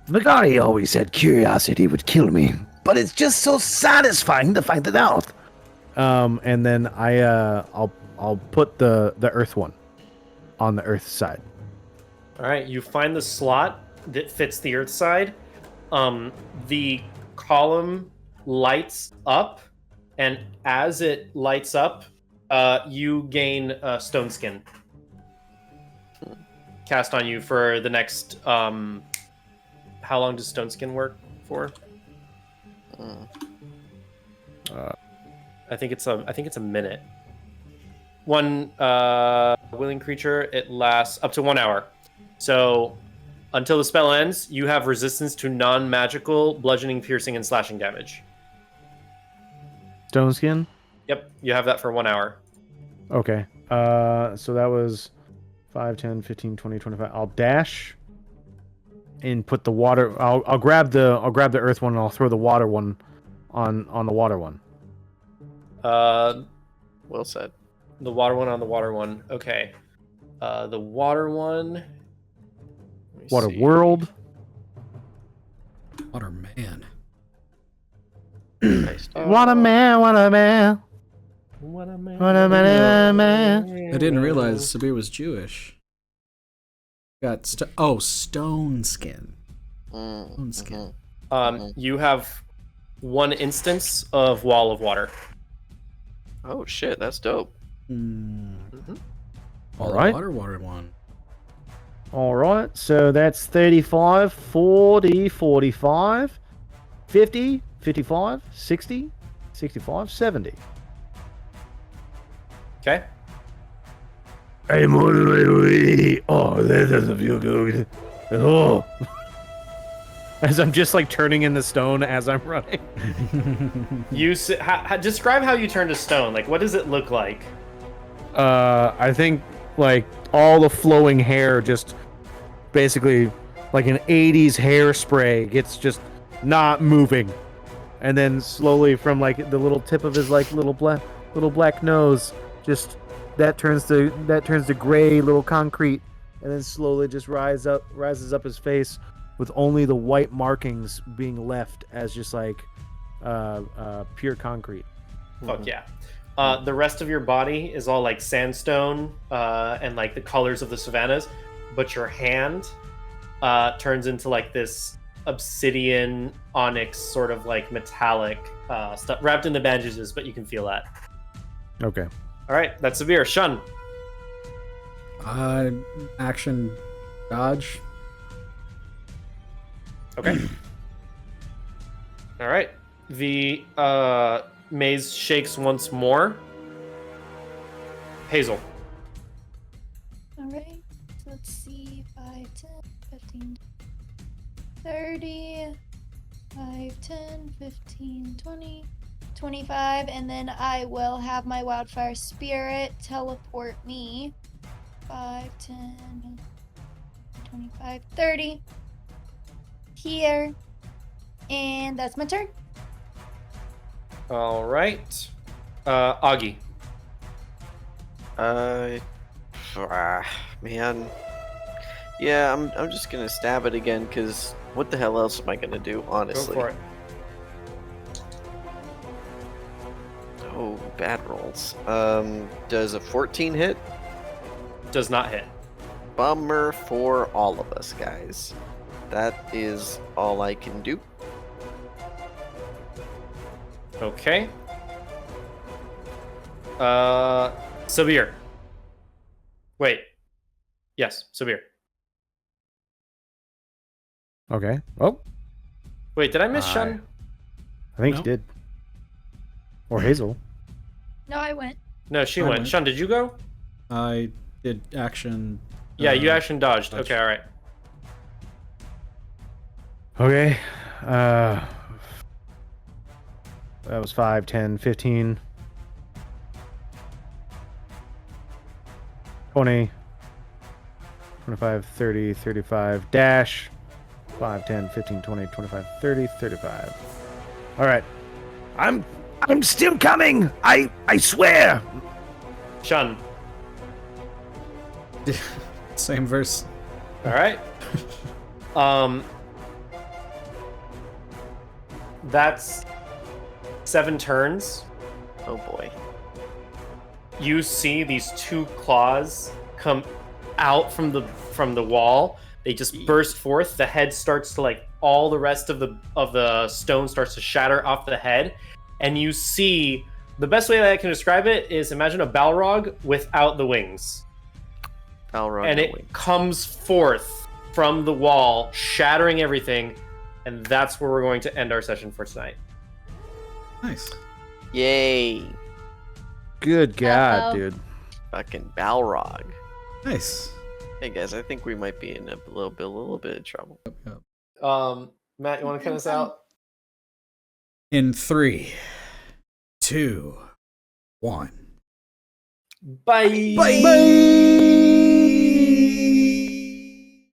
Speaker 8: Magari always said curiosity would kill me, but it's just so satisfying to find it out.
Speaker 6: And then I'll put the earth one on the earth side.
Speaker 1: Alright, you find the slot that fits the earth side. The column lights up, and as it lights up, you gain stone skin cast on you for the next. How long does stone skin work for? I think it's a minute. One willing creature, it lasts up to 1 hour. So until the spell ends, you have resistance to non-magical bludgeoning, piercing, and slashing damage.
Speaker 6: Stone skin?
Speaker 1: Yep, you have that for 1 hour.
Speaker 6: Okay. So that was 5, 10, 15, 20, 25. I'll dash and put the water. I'll grab the earth one and I'll throw the water one on the water one.
Speaker 2: Well said.
Speaker 1: The water one on the water one. Okay. The water one. Let me
Speaker 6: Water
Speaker 1: see.
Speaker 6: world.
Speaker 5: Water man.
Speaker 2: Nice, dude.
Speaker 6: What a man! What a man!
Speaker 1: What a man.
Speaker 6: What a man!
Speaker 5: I didn't realize Sabir was Jewish. Got stone skin. Stone skin.
Speaker 1: You have one instance of wall of water.
Speaker 2: Oh shit, that's dope.
Speaker 6: All right.
Speaker 5: Water one.
Speaker 6: All right. So that's 35, 40, 45, 50, 55, 60, 65, 70.
Speaker 1: Okay.
Speaker 8: I'm on my way. Oh, that doesn't feel good. Oh.
Speaker 6: As I'm just like turning in the stone as I'm running.
Speaker 1: Describe how you turn to stone. Like, what does it look like?
Speaker 6: I think like all the flowing hair just basically like an 80s hairspray gets just not moving. And then slowly from like the little tip of his like little black nose, just that turns to gray little concrete, and then slowly just rises up his face with only the white markings being left as just like pure concrete.
Speaker 1: Fuck yeah. The rest of your body is all like sandstone and like the colors of the savannas, but your hand turns into like this obsidian onyx sort of like metallic stuff wrapped in the bandages, but you can feel that.
Speaker 6: Okay.
Speaker 1: All right, that's severe. Shun.
Speaker 5: Action dodge.
Speaker 1: Okay. All right. The maze shakes once more. Hazel.
Speaker 3: All right. So let's see. 5, 10, 15, 30, 5, 10, 15, 20, 25, and then I will have my wildfire spirit teleport me. 5, 10, 25, 30 here. And that's my turn.
Speaker 1: All right. Augie.
Speaker 2: Man. Yeah, I'm just gonna stab it again, because what the hell else am I gonna do, honestly?
Speaker 1: Go for it.
Speaker 2: Oh, bad rolls. Does a 14 hit?
Speaker 1: Does not hit.
Speaker 2: Bummer for all of us, guys. That is all I can do.
Speaker 1: Okay. Sabir. Wait. Yes, Sabir.
Speaker 6: Okay. Oh,
Speaker 1: Wait, did I miss Shun?
Speaker 6: I think
Speaker 5: No.
Speaker 6: you did. Or Hazel.
Speaker 3: No, I went.
Speaker 1: No, she
Speaker 5: I
Speaker 1: went.
Speaker 5: went.
Speaker 1: Shun, did you go?
Speaker 5: I did action.
Speaker 1: Yeah, you action dodged.
Speaker 5: dodge.
Speaker 1: Okay, all right.
Speaker 6: Okay. That was 5, 10, 15, 20, 25, 30, 35, dash. 5, 10, 15, 20, 25, 30, 35. All right.
Speaker 8: I'm still coming. I swear.
Speaker 1: Shun.
Speaker 5: Same verse.
Speaker 1: All right. That's 7 turns.
Speaker 2: Oh boy.
Speaker 1: You see these 2 claws come out from the wall. They just burst forth. The head starts to like all the rest of the stone starts to shatter off the head, and you see the best way that I can describe it is imagine a Balrog without the wings.
Speaker 2: Balrog
Speaker 1: And it comes forth from the wall, shattering everything, and that's where we're going to end our session for tonight.
Speaker 5: Nice.
Speaker 2: Yay.
Speaker 6: Good God,
Speaker 3: Uh-oh.
Speaker 6: dude.
Speaker 2: Fucking Balrog.
Speaker 5: Nice.
Speaker 2: Hey guys, I think we might be in a little bit of trouble.
Speaker 5: Yep.
Speaker 1: Matt, you want to count us out?
Speaker 5: In 3, 2, 1.
Speaker 1: Bye.
Speaker 5: Bye.